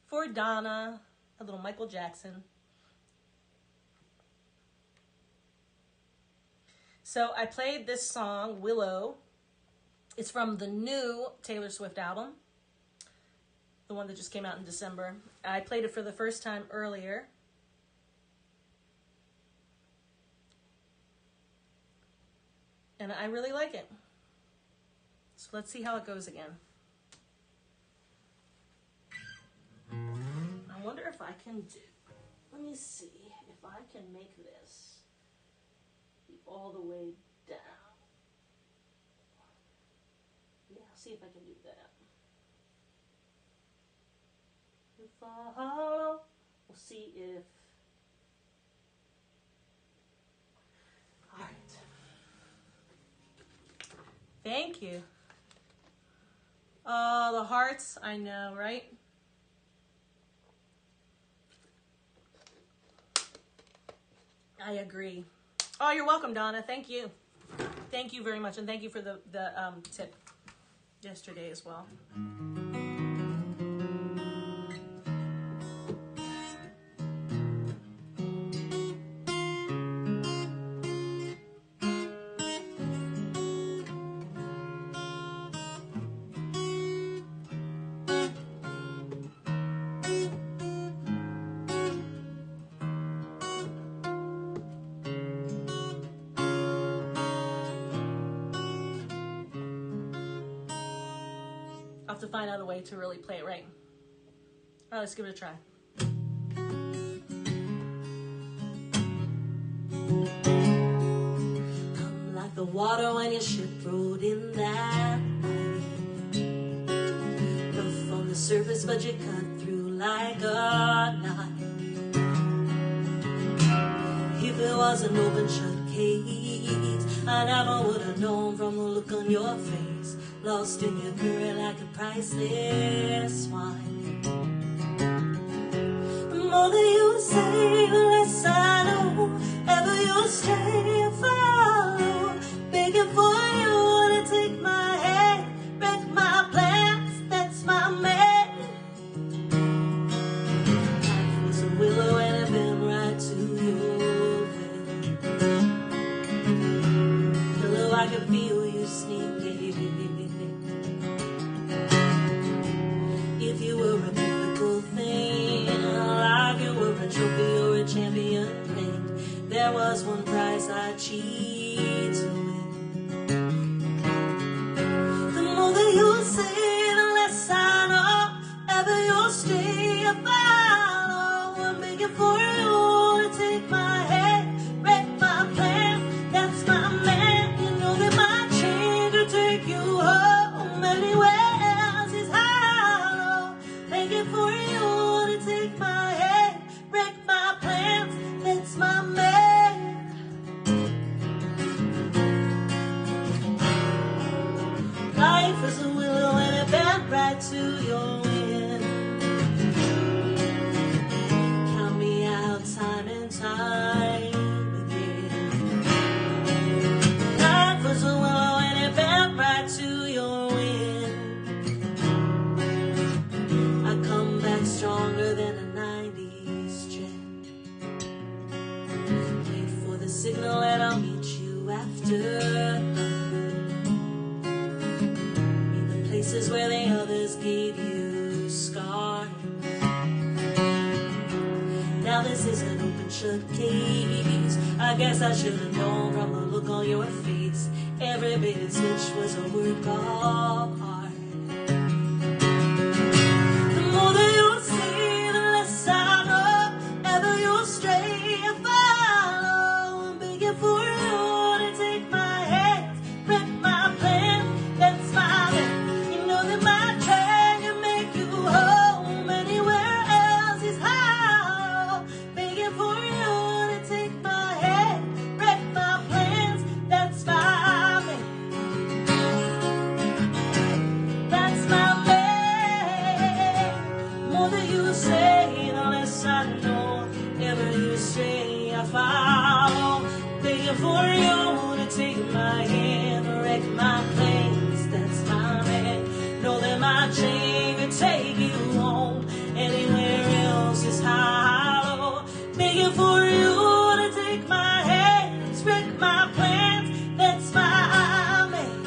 For Donna, a little Michael Jackson. So I played this song, Willow. It's from the new Taylor Swift album, the one that just came out in December. I played it for the first time earlier. And I really like it. So let's see how it goes again. I wonder if I can do, let me see if I can make this all the way down. Yeah, I'll see if I can do that. We'll see if, all right. Thank you. Oh, the hearts, I know, right? I agree. Oh, you're welcome, Donna. Thank you. Thank you very much. And thank you for the tip yesterday as well. I'll have to find out a way to really play it right. All right, let's give it a try. Come like the water when your ship rode in that way. Rough on the surface, but you cut through like a knife. If it was an open shut case, I never would have known from the look on your face. Lost in your current like a priceless wine. The more that you say, the less I know. Ever you'll stay and follow, begging for you to take my hand, wreck my plans, that's my man. Life was a willow and it bent right to your head. Hello, I could feel you sneaking. If you were a mythical thing, like you were a trophy or a champion thing, there was one prize I'd cheat to win. The more that you say, the less I know. Ever you'll stay and follow. I'm begging for you to take my hand, wreck my plan, that's my man. You know that my change will take you home anywhere. For you to take my hand, break my plans, that's my man. Life is a willow and it bent right to your wind. Count me out time and time again. Life was a willow and it bent right to your wind. This is where the others gave you scar. Now this is an open shut case. I guess I should have known from the look on your face. Every baited switch was a work of art. The more that you say, the less I know. Ever you'll stray, I follow. I'm begging for you to take my hand, break my plan. That's my man. You know that my train can make you home. Anywhere else is hollow. Begging for you to take my hand, break my plans. That's my man. That's my man. More than you say, the less I know. Ever you say, I follow. Begging for you to take my hand, wreck my plans. That's my man. Know that my chain can take you home. Anywhere else is hollow. Begging for you to take my hand, wreck my plans. That's my man.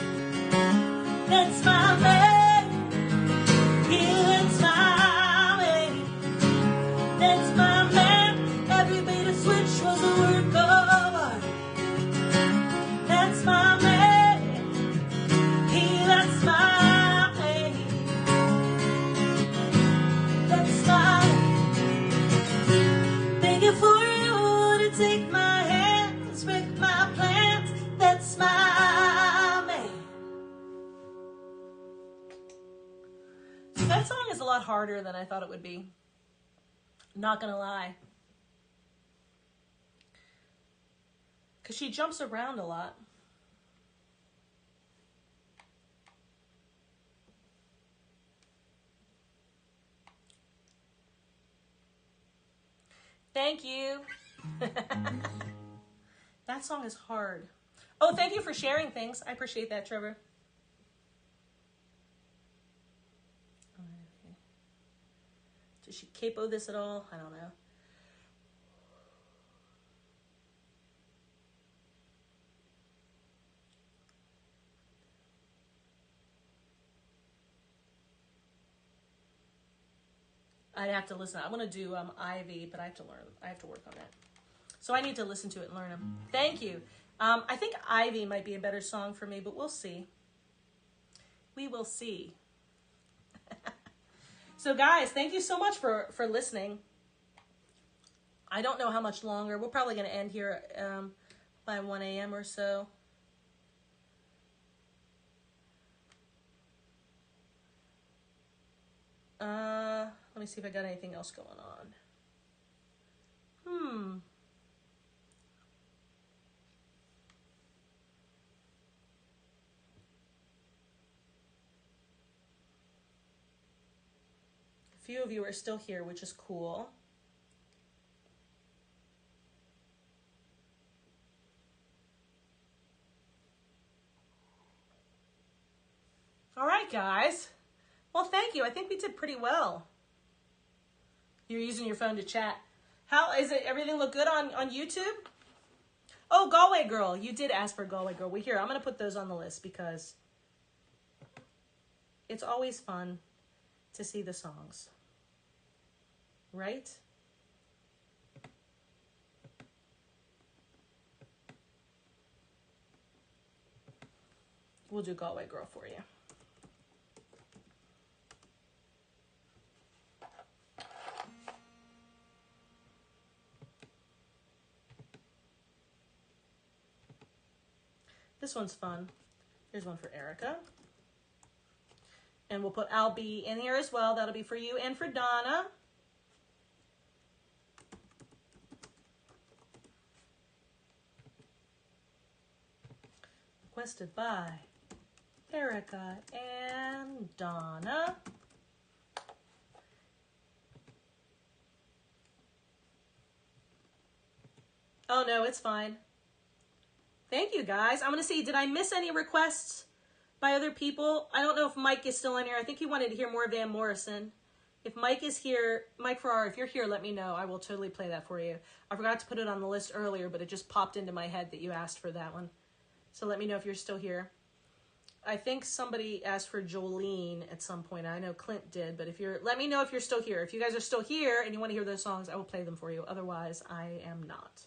That's my man. Yeah, that's my man. That's my man. Every bait of switch was a work of art. That's my man. Yeah, that's my man. That's my man. Begging for you to take my hands, break my plans. That's my man. So that song is a lot harder than I thought it would be. Not gonna lie. Because she jumps around a lot. Thank you. That song is hard. Oh, thank you for sharing things. I appreciate that, Trevor. Does she capo this at all? I don't know. I'd have to listen. I'm gonna do Ivy, but I have to learn. I have to work on that. So I need to listen to it and learn them. Thank you. I think Ivy might be a better song for me, but we'll see. We will see. So guys, thank you so much for listening. I don't know how much longer. We're probably going to end here by 1 a.m. or so. Let me see if I got anything else going on. A few of you are still here, which is cool. All right, guys. Well, thank you. I think we did pretty well. You're using your phone to chat. How is it? Everything look good on YouTube? Oh, Galway Girl. You did ask for Galway Girl. Here, I'm going to put those on the list because it's always fun to see the songs. Right? We'll do Galway Girl for you. This one's fun. Here's one for Erica. And we'll put I'll Be in here as well. That'll be for you and for Donna. Requested by Erica and Donna. Oh no, it's fine. Thank you, guys. I'm going to see, did I miss any requests by other people? I don't know if Mike is still in here. I think he wanted to hear more Van Morrison. If Mike is here, Mike Farrar, if you're here, let me know. I will totally play that for you. I forgot to put it on the list earlier, but it just popped into my head that you asked for that one. So let me know if you're still here. I think somebody asked for Jolene at some point. I know Clint did, but if you're, let me know if you're still here. If you guys are still here and you want to hear those songs, I will play them for you. Otherwise, I am not.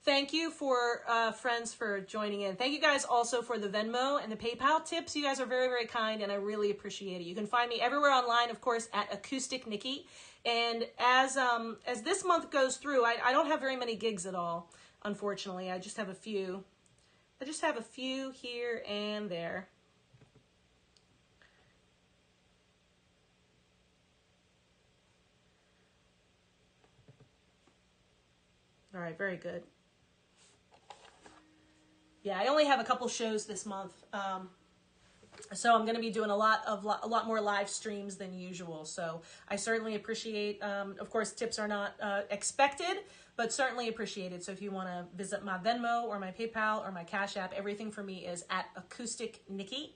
Thank you for friends for joining in. Thank you guys also for the Venmo and the PayPal tips. You guys are very, very kind, and I really appreciate it. You can find me everywhere online, of course, at acousticnicki. And as this month goes through, I don't have very many gigs at all, unfortunately. I just have a few. I just have a few here and there. All right, very good. Yeah, I only have a couple shows this month, so I'm going to be doing a lot more live streams than usual. So I certainly appreciate. Of course, tips are not expected, but certainly appreciated. So if you want to visit my Venmo or my PayPal or my Cash App, everything for me is at acousticnicki.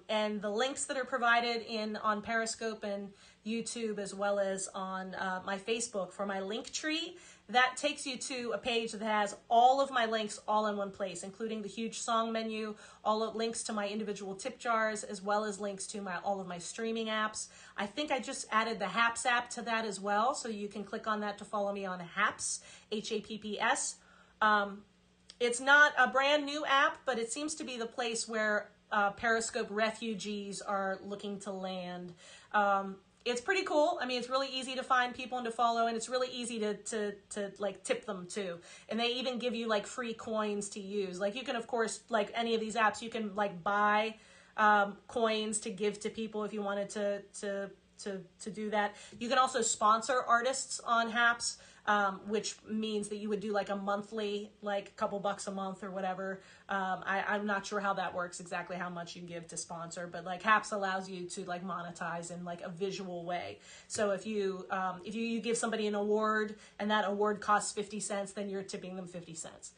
And the links that are provided on Periscope and YouTube, as well as on my Facebook for my Linktree, that takes you to a page that has all of my links all in one place, including the huge song menu, all of links to my individual tip jars, as well as links to all of my streaming apps. I think I just added the Haps app to that as well, so you can click on that to follow me on Haps, H-A-P-P-S. It's not a brand new app, but it seems to be the place where Periscope refugees are looking to land. It's pretty cool. I mean, it's really easy to find people and to follow, and it's really easy to like tip them too. And they even give you like free coins to use. Like you can, of course, like any of these apps, you can like buy coins to give to people if you wanted to do that. You can also sponsor artists on Haps, which means that you would do like a monthly, like a couple bucks a month or whatever. I'm not sure how that works exactly, how much you give to sponsor, but like Haps allows you to like monetize in like a visual way. So if you give somebody an award and that award costs 50 cents, then you're tipping them 50 cents.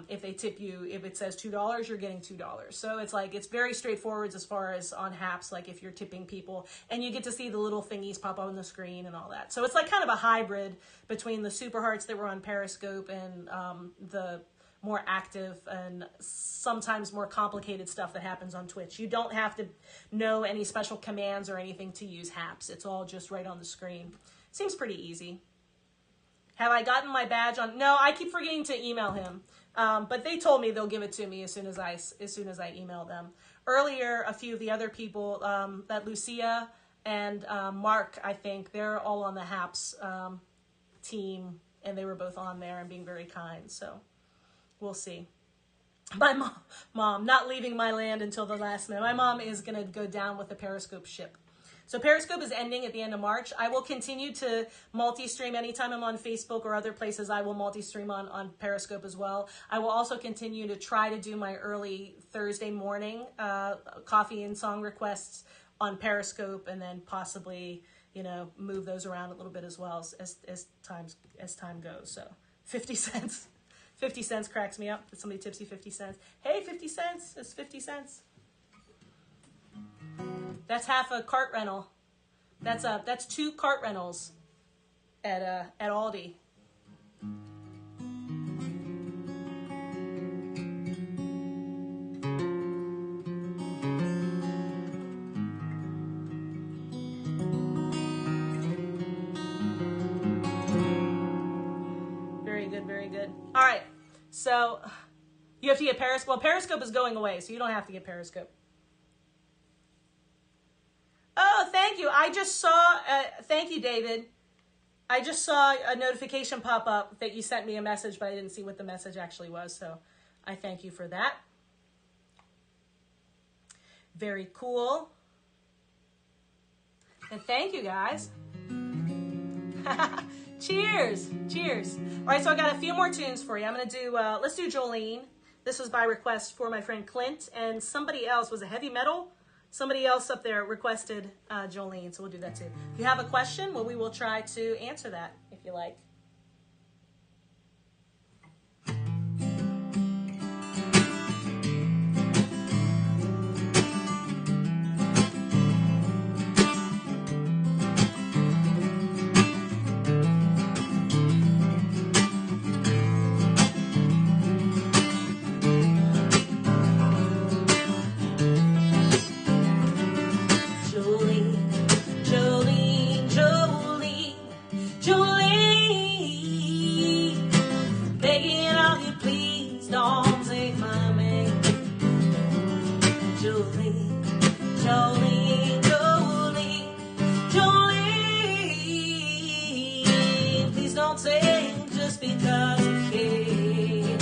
If they tip you, if it says $2, you're getting $2. So it's like, it's very straightforward as far as on Haps, like if you're tipping people, and you get to see the little thingies pop up on the screen and all that. So it's like kind of a hybrid between the super hearts that were on Periscope and the more active and sometimes more complicated stuff that happens on Twitch. You don't have to know any special commands or anything to use Haps. It's all just right on the screen. Seems pretty easy. Have I gotten my badge on? No, I keep forgetting to email him. But they told me they'll give it to me as soon as I email them. Earlier, a few of the other people, that Lucia and Mark, I think, they're all on the Haps team, and they were both on there and being very kind. So we'll see. My mom not leaving my land until the last minute. My mom is going to go down with the Periscope ship. So Periscope is ending at the end of March. I will continue to multi-stream anytime I'm on Facebook or other places. I will multi-stream on Periscope as well. I will also continue to try to do my early Thursday morning coffee and song requests on Periscope, and then possibly, you know, move those around a little bit as well as time goes. So 50 cents. 50 cents cracks me up. If somebody tips you 50 cents. Hey, 50 cents. It's 50 cents. That's half a cart rental. That's 2 cart rentals at Aldi. Very good, very good. All right, so you have to get Periscope. Well, Periscope is going away, so you don't have to get Periscope. Oh, thank you. I just saw, thank you, David. I just saw a notification pop up that you sent me a message, but I didn't see what the message actually was, so I thank you for that. Very cool. And thank you, guys. Cheers. Cheers. All right, so I got a few more tunes for you. I'm going to do, let's do Jolene. This was by request for my friend Clint, and somebody else was a heavy metal. Somebody else up there requested Jolene, so we'll do that too. If you have a question, well, we will try to answer that if you like. Jolene, Jolene, Jolene, Jolene. Please don't say just because you can.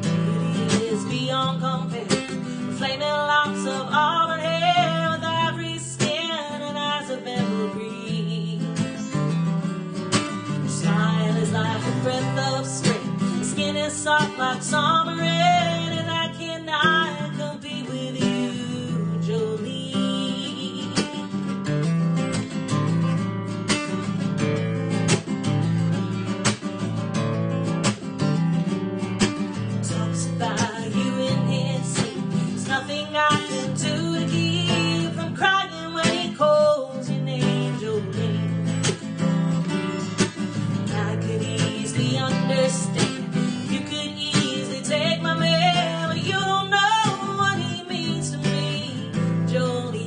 Beauty is beyond compare. Flaming locks of auburn hair with ivory skin and eyes of emerald green. Your smile is like a breath of spring. Your skin is soft like summer rain, and I cannot compete with you, Jolene. Talks about you in his sleep. There's nothing I can do to keep you from crying when he calls your name, Jolene. I could easily understand. You could easily take my man, but you don't know what he means to me, Jolene.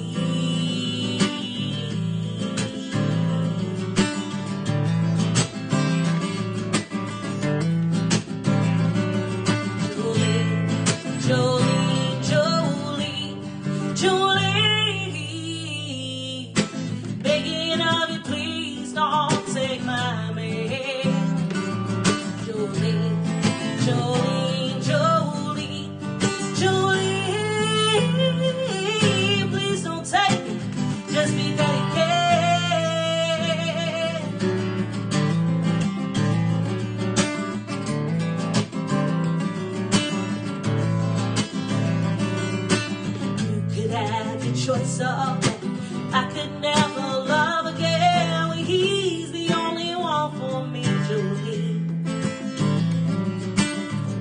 Jolene, Jolene, Jolene, begging of you, please don't take my man. Jolene, Jolene, Jolene, Jolene, please don't take it just because you can. You could have your choice of men. I could never love again when he's the only one for me, Jolene.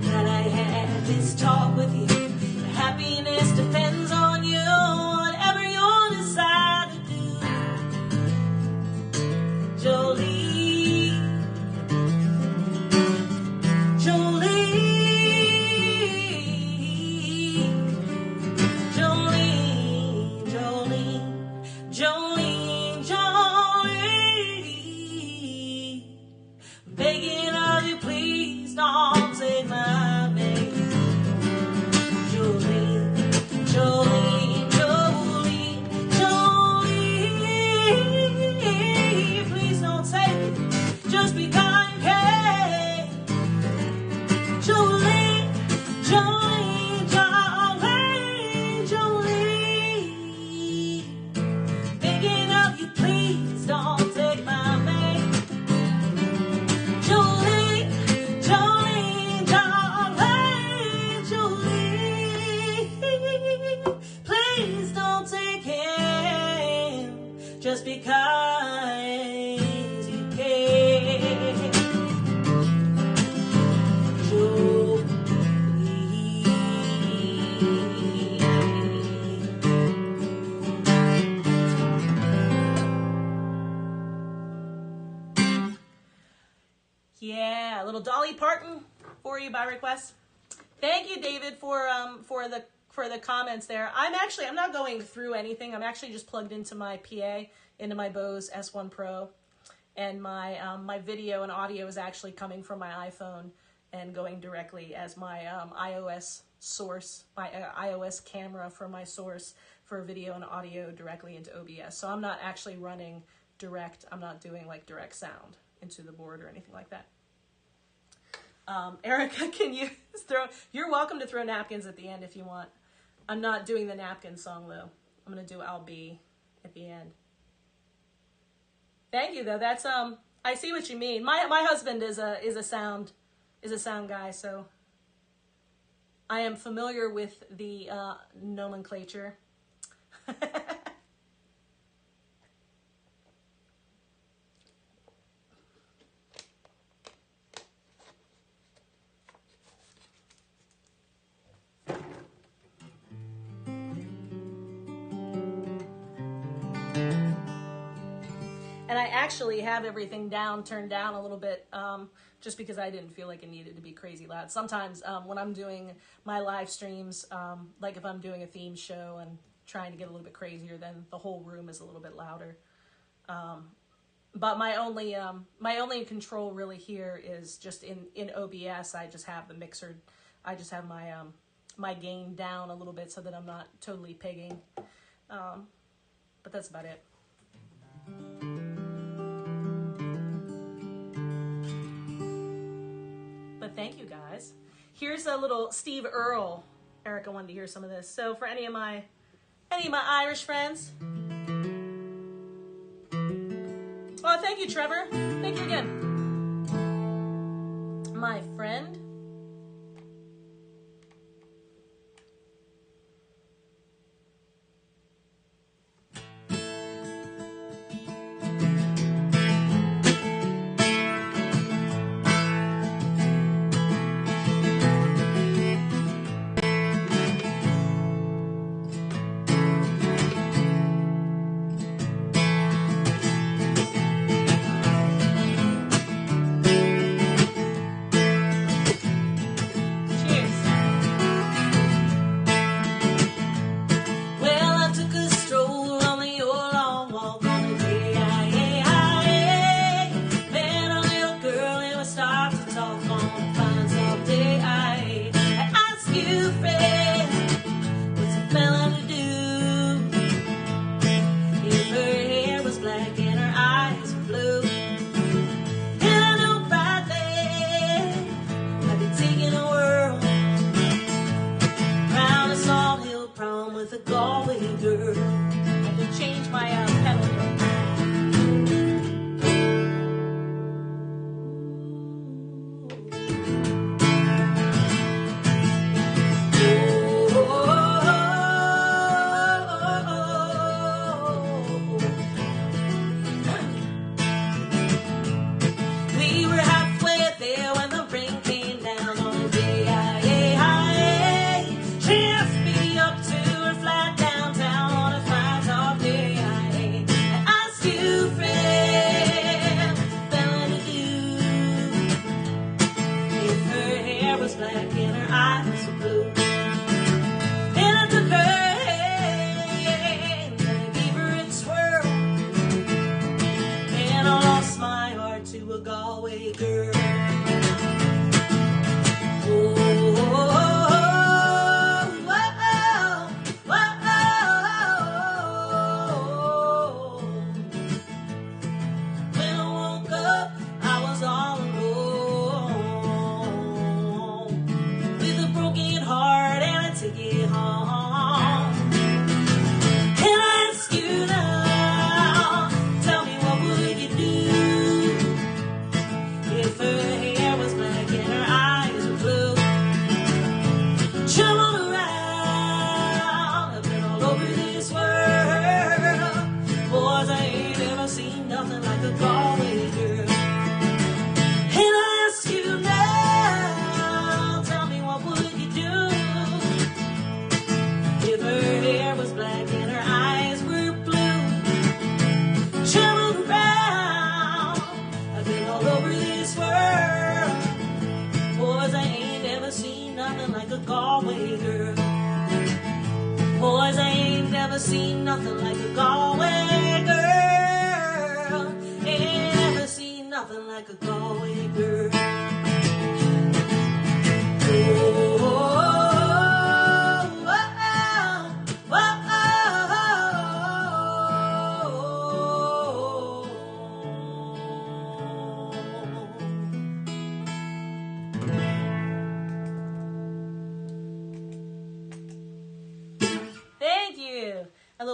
That I had this talk with you. The happiness depends on you, whatever you decide to do, Jolene. Jolene, Jolene, Jolene, Jolene, Jolene, begging of you, please don't take my man. Jolene, Jolene, Jolene, Jolene, please don't take it just because you can. Jolene, Jolene, Jolene, Jolene, begging of you, please don't take my man. Jolene, Jolene, Jolene, Jolene, please don't take him just because you can. Jolene. Yeah, a little Dolly Parton for you by request. Thank you, David, for the comments there. I'm not going through anything. I'm actually just plugged into my PA, into my Bose S1 Pro, and my video and audio is actually coming from my iPhone and going directly as my iOS source, my iOS camera for my source for video and audio directly into OBS. So I'm not actually running direct. I'm not doing like direct sound into the board or anything like that. Erica, can you you're welcome to throw napkins at the end if you want. I'm not doing the napkin song though. I'm going to do I'll Be at the end. Thank you though. That's, I see what you mean. My husband is a sound guy, so I am familiar with the, nomenclature. And I actually have everything turned down a little bit, just because I didn't feel like it needed to be crazy loud. Sometimes when I'm doing my live streams, like if I'm doing a theme show and trying to get a little bit crazier, then the whole room is a little bit louder. But my only control really here is just in OBS. I just have the mixer. I just have my my gain down a little bit so that I'm not totally pigging. But that's about it. But thank you guys. Here's a little Steve Earle. Erica wanted to hear some of this. So for any of my Irish friends. Oh, thank you, Trevor. Thank you again. My friend.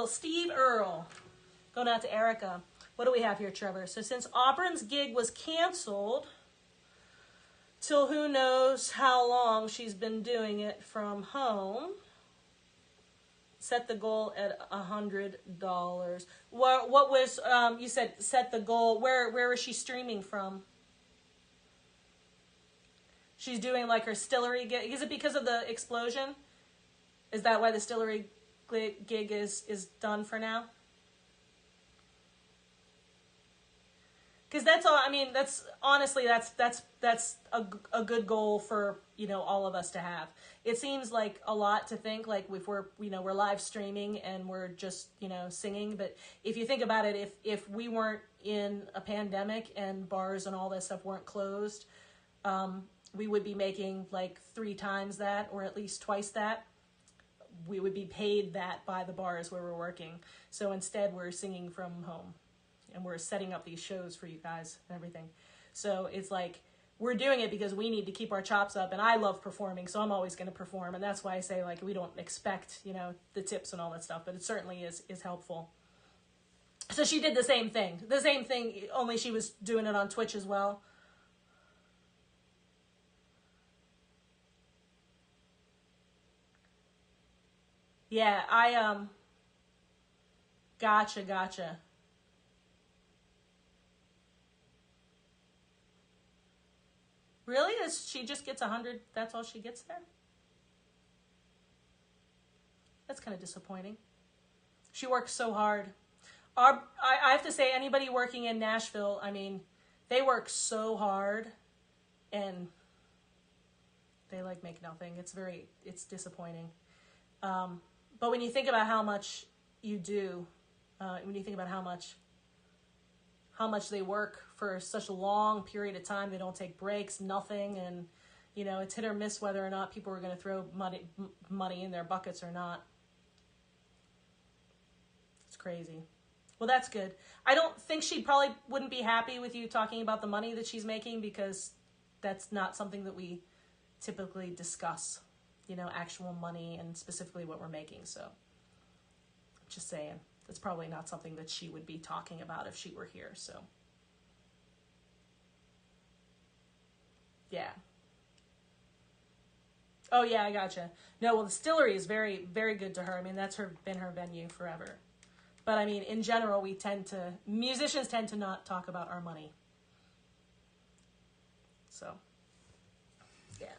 Steve Earle. Going out to Erica. What do we have here, Trevor? So since Auburn's gig was canceled, till who knows how long she's been doing it from home, set the goal at $100. What was, you said set the goal, where is she streaming from? She's doing like her Stillery gig. Is it because of the explosion? Is that why the Stillery gig is done for now? Because that's all. I mean, that's honestly that's a good goal for, you know, all of us to have. It seems like a lot to think like if we're, you know, we're live streaming and we're just, you know, singing. But if you think about it, if we weren't in a pandemic and bars and all that stuff weren't closed, we would be making like 3 times that, or at least twice that. We would be paid that by the bars where we're working. So instead, we're singing from home, and we're setting up these shows for you guys and everything. So it's like we're doing it because we need to keep our chops up, and I love performing, so I'm always going to perform, and that's why I say like we don't expect, you know, the tips and all that stuff, but it certainly is helpful. So she did the same thing, only she was doing it on Twitch as well. Yeah, gotcha. Really? Is she just gets 100? That's all she gets there? That's kind of disappointing. She works so hard. I have to say, anybody working in Nashville, I mean, they work so hard, and they like make nothing. It's disappointing. But when you think about how much you do, when you think about how much they work for such a long period of time, they don't take breaks, nothing, and you know, it's hit or miss whether or not people are going to throw money in their buckets or not. It's crazy. Well, that's good. I don't think she probably wouldn't be happy with you talking about the money that she's making, because that's not something that we typically discuss, you know, actual money and specifically what we're making. So just saying, that's probably not something that she would be talking about if she were here. So yeah. Oh yeah, I gotcha. No, well, the distillery is very, very good to her. I mean, that's been her venue forever. But I mean, in general, musicians tend to not talk about our money. So, yeah.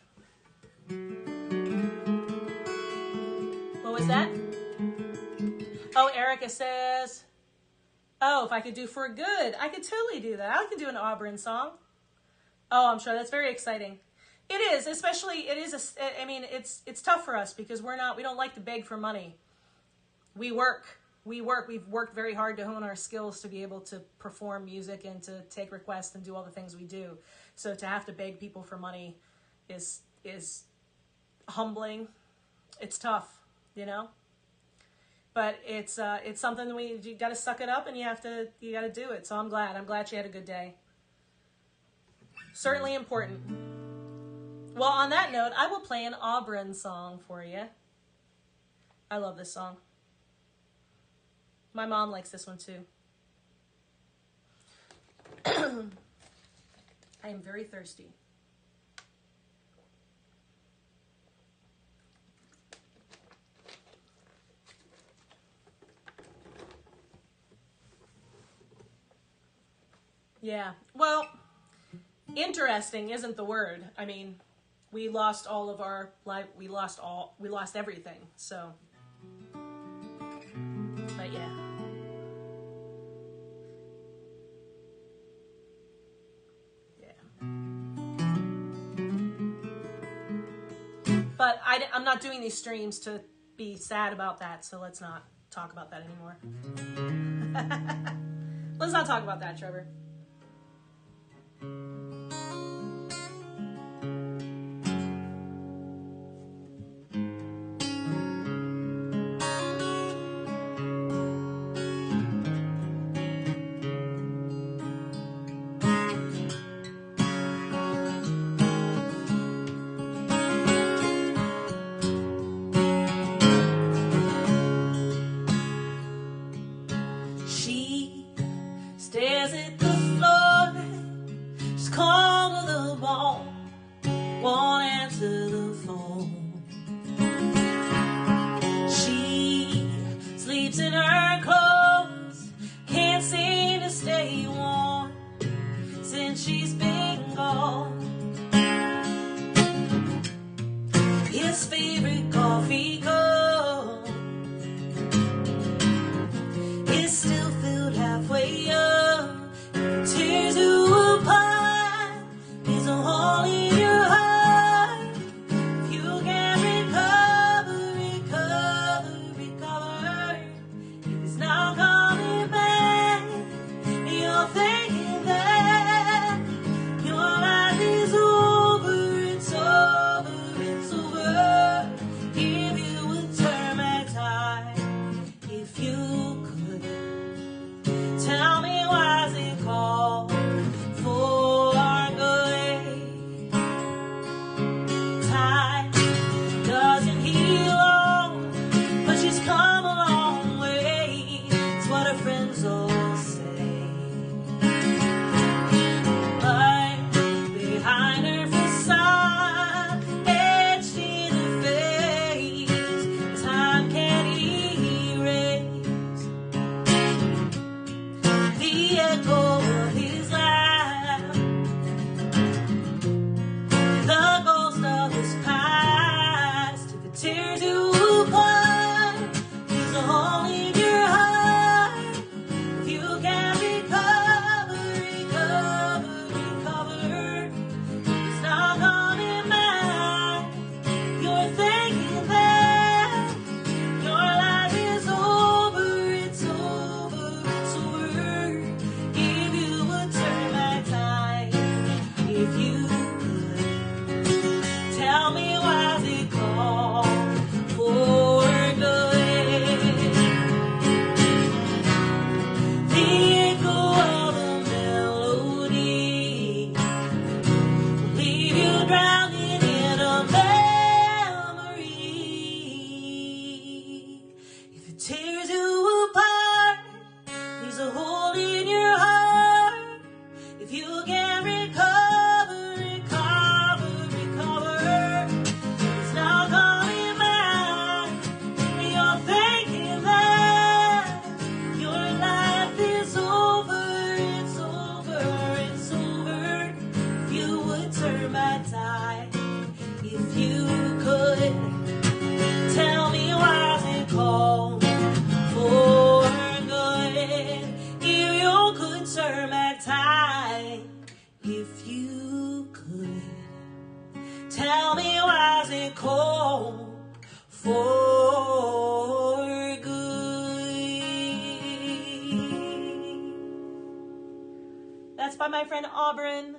What was that? Oh, Erica says, oh, if I could do For Good, I could totally do that. I could do an Auburn song. Oh, I'm sure that's very exciting. It is, especially, I mean, it's tough for us because we don't like to beg for money. We've worked very hard to hone our skills to be able to perform music and to take requests and do all the things we do. So to have to beg people for money is humbling. It's tough, you know? But it's something you got to suck it up, and you got to do it. So I'm glad she had a good day. Certainly important. Well, on that note, I will play an Auburn song for you. I love this song. My mom likes this one too. I am very thirsty. Yeah, well, interesting isn't the word. I mean, we lost all of our life. We lost everything. So, but yeah. But I'm not doing these streams to be sad about that, so let's not talk about that anymore. Let's not talk about that, Trevor. Stares at the floor, she's cold to the bone, won't answer the phone. She sleeps in her clothes, can't seem to stay warm since she's been gone. His favorite coffee cup is still filled halfway up. Tears home for good. That's by my friend Auburn.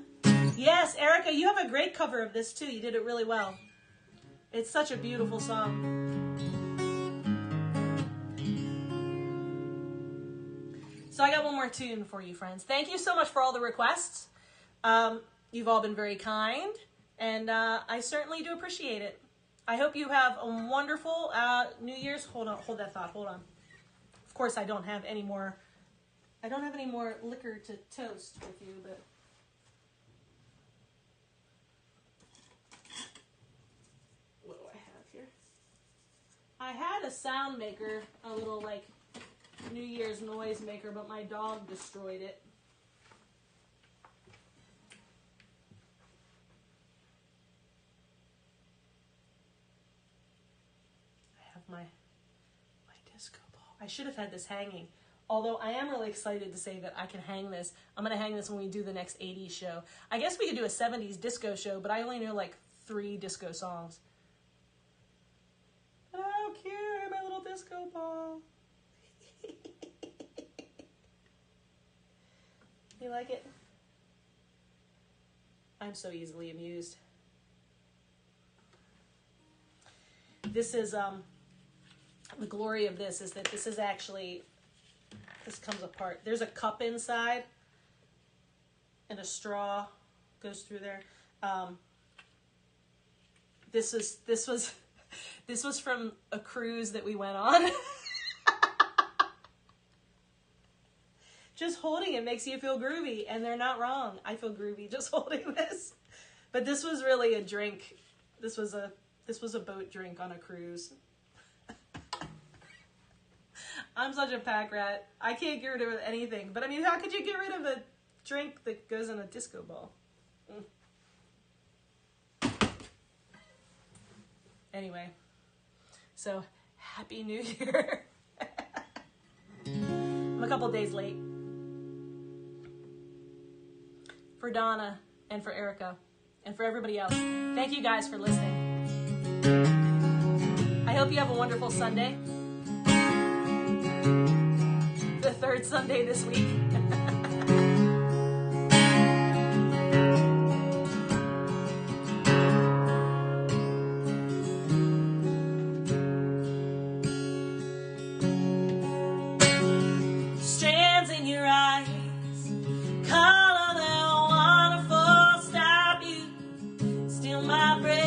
Yes, Erica, you have a great cover of this too. You did it really well. It's such a beautiful song. So I got one more tune for you, friends. Thank you so much for all the requests. You've all been very kind, and I certainly do appreciate it. I hope you have a wonderful New Year's. Hold on, hold that thought. Hold on. Of course, I don't have any more liquor to toast with you, but what do I have here? I had a sound maker, a little like New Year's noise maker, but my dog destroyed it. I have my disco ball. I should have had this hanging. Although I am really excited to say that I can hang this. I'm going to hang this when we do the next 80s show. I guess we could do a 70s disco show, but I only know like 3 disco songs. Oh, cute, my little disco ball. You like it? I'm so easily amused. This is, the glory of this is that this is actually, this comes apart. There's a cup inside and a straw goes through there. This was from a cruise that we went on. Just holding it makes you feel groovy, and they're not wrong. I feel groovy just holding this. But this was really a drink. This was a boat drink on a cruise. I'm such a pack rat. I can't get rid of anything. But I mean, how could you get rid of a drink that goes in a disco ball? Anyway, so Happy New Year. I'm a couple days late. For Donna and for Erica and for everybody else. Thank you guys for listening. I hope you have a wonderful Sunday. The 3rd Sunday this week. Strands in your eyes, color that wonderful, stop you, steal my breath.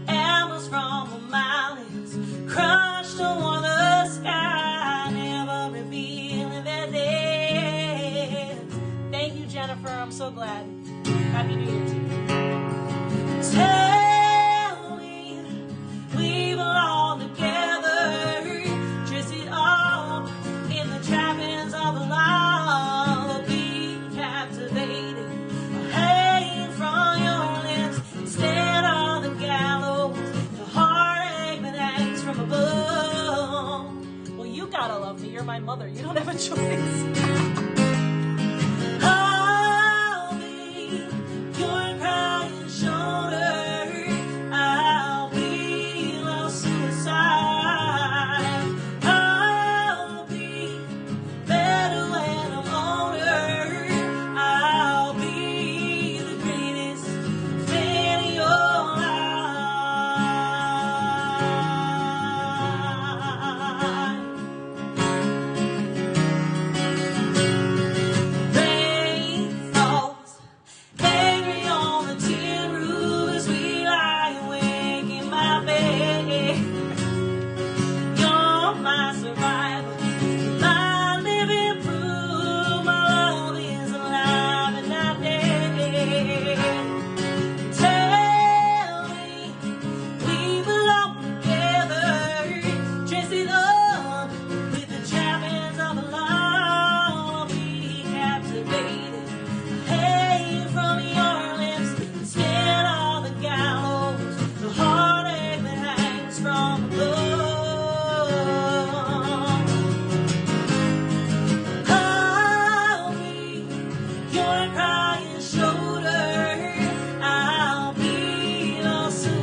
Embers from the mountains, crushed on the sky, never revealing their depths. Thank you, Jennifer. I'm so glad. Happy New Year to you. Tell me we belong together, dress it all in the trappings of the law, being captivated, hanging from your lips instead of the gallows, the heartache that hangs from above. Well, you gotta love me. You're my mother. You don't have a choice. I'll be your crying shoulder, I'll be your suicide, I'll be better when I'm older, I'll be the greatest fan in your life.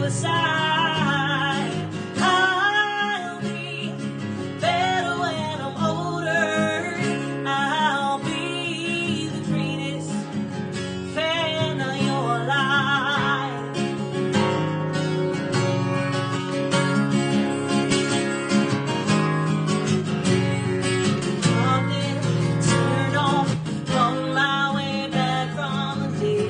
suicide. I'll be better when I'm older. I'll be the greatest fan of your life. Something turned on my way back from the day.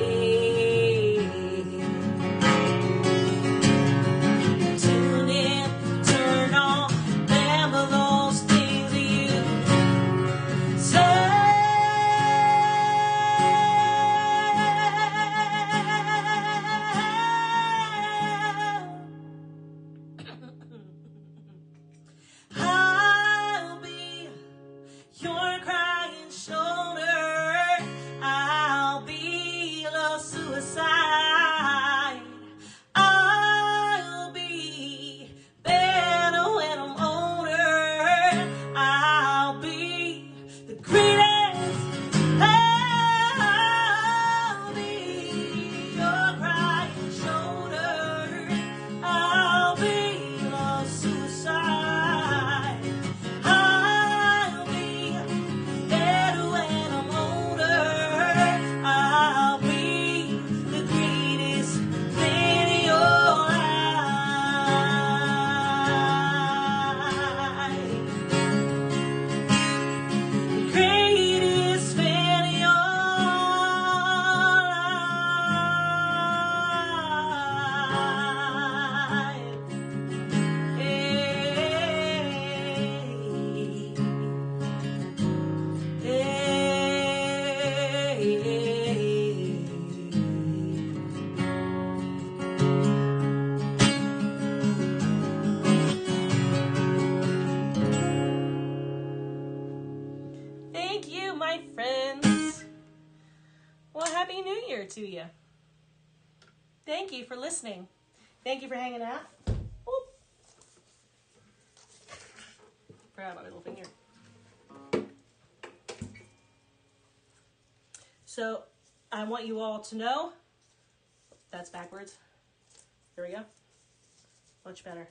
Tune in, turn on, remember those things that you said. I'll be your crying shoulder. I'll be the suicide. I'll be better when I'm older. I'll be the greatest. I'll be your crying shoulder. I'll be the suicide. I'll be better when I'm older. I'll be the greatest fan in your life. The greatest fan in your life. Thank you, my friends. Well, Happy New Year to you. Thank you for listening. Thank you for hanging out. Oop. Forgot my little finger. So, I want you all to know, that's backwards. Here we go. Much better.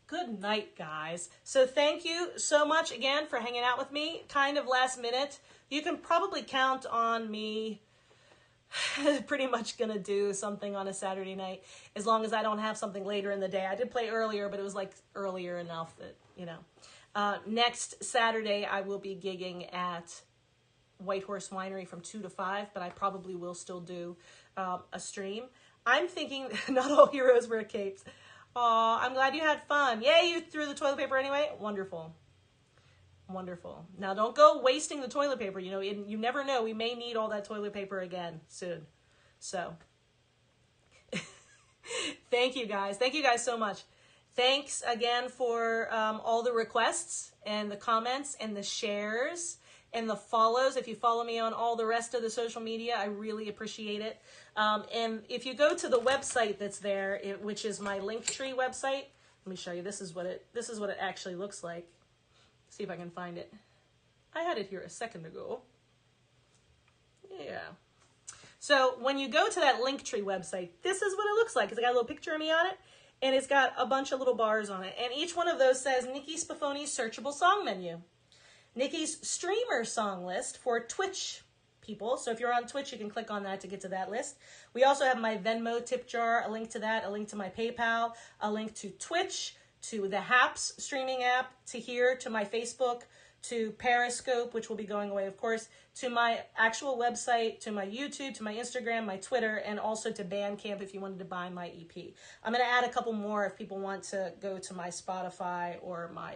Good night, guys. So thank you so much again for hanging out with me, kind of last minute. You can probably count on me pretty much going to do something on a Saturday night, as long as I don't have something later in the day. I did play earlier, but it was like earlier enough that, you know. Next Saturday, I will be gigging at Whitehorse Winery from 2 to 5, but I probably will still do a stream. I'm thinking not all heroes wear capes. Aw, I'm glad you had fun. Yay, you threw the toilet paper anyway? Wonderful. Wonderful. Now, don't go wasting the toilet paper. You know, you never know. We may need all that toilet paper again soon. So, thank you guys. Thank you guys so much. Thanks again for all the requests and the comments and the shares and the follows. If you follow me on all the rest of the social media, I really appreciate it. And if you go to the website that's there, which is my Linktree website, let me show you. This is what it actually looks like. See if I can find it. I had it here a second ago. Yeah. So when you go to that Linktree website, this is what it looks like. It's got a little picture of me on it, and it's got a bunch of little bars on it. And each one of those says Nikki Spafoni's searchable song menu. Nikki's streamer song list for Twitch people. So if you're on Twitch, you can click on that to get to that list. We also have my Venmo tip jar, a link to that, a link to my PayPal, a link to Twitch, to the Haps streaming app, to here, to my Facebook, to Periscope, which will be going away, of course, to my actual website, to my YouTube, to my Instagram, my Twitter, and also to Bandcamp if you wanted to buy my EP. I'm going to add a couple more if people want to go to my Spotify or my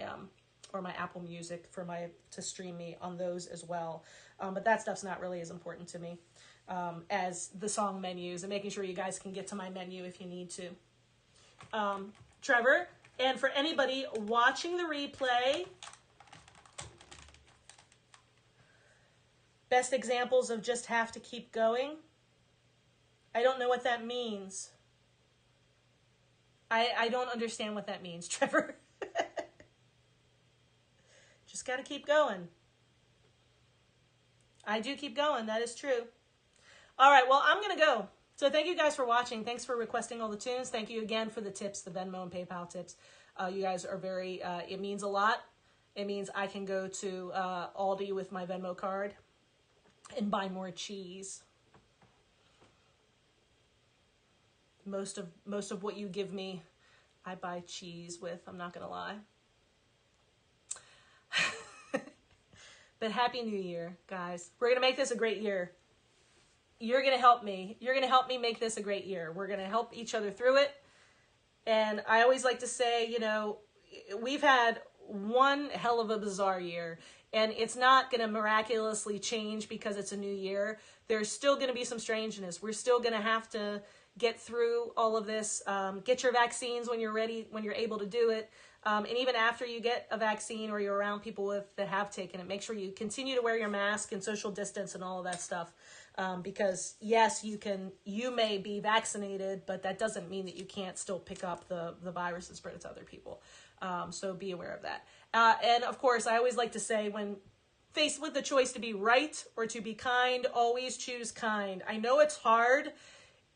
Apple Music to stream me on those as well. But that stuff's not really as important to me as the song menus and making sure you guys can get to my menu if you need to. Trevor, and for anybody watching the replay, best examples of just have to keep going. I don't know what that means. I don't understand what that means, Trevor. Just got to keep going. I do keep going. That is true. All right. Well, I'm going to go. So thank you guys for watching. Thanks for requesting all the tunes. Thank you again for the tips, the Venmo and PayPal tips. You guys are very, it means a lot. It means I can go to Aldi with my Venmo card and buy more cheese. Most of what you give me, I buy cheese with. I'm not gonna lie. But Happy New Year, guys. We're gonna make this a great year. You're gonna help me. You're gonna help me make this a great year. We're gonna help each other through it. And I always like to say, you know, we've had one hell of a bizarre year, and it's not going to miraculously change because it's a new year. There's still going to be some strangeness. We're still going to have to get through all of this. Get your vaccines when you're ready, when you're able to do it. And even after you get a vaccine or you're around people that have taken it, make sure you continue to wear your mask and social distance and all of that stuff. Because yes, you may be vaccinated, but that doesn't mean that you can't still pick up the virus and spread it to other people. So be aware of that. And of course, I always like to say, when faced with the choice to be right or to be kind, always choose kind. I know it's hard,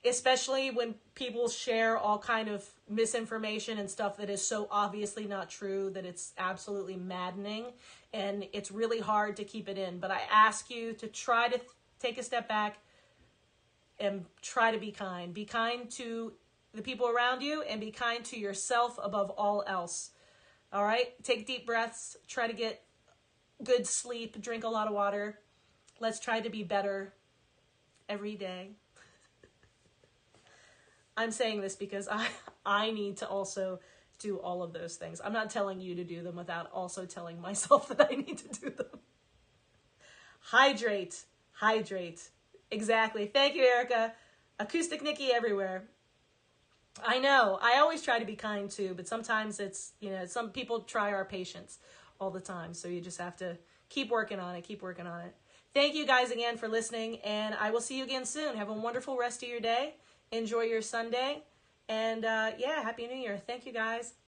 especially when people share all kind of misinformation and stuff that is so obviously not true that it's absolutely maddening, and it's really hard to keep it in. But I ask you to try to take a step back and try to be kind. Be kind to the people around you and be kind to yourself above all else. All right? Take deep breaths. Try to get good sleep. Drink a lot of water. Let's try to be better every day. I'm saying this because I need to also do all of those things. I'm not telling you to do them without also telling myself that I need to do them. Hydrate. Hydrate. Exactly. Thank you, Erica. Acoustic Nikki everywhere. I know. I always try to be kind too, but sometimes it's, you know, some people try our patience all the time. So you just have to keep working on it. Keep working on it. Thank you guys again for listening, and I will see you again soon. Have a wonderful rest of your day. Enjoy your Sunday. And yeah, Happy New Year. Thank you guys.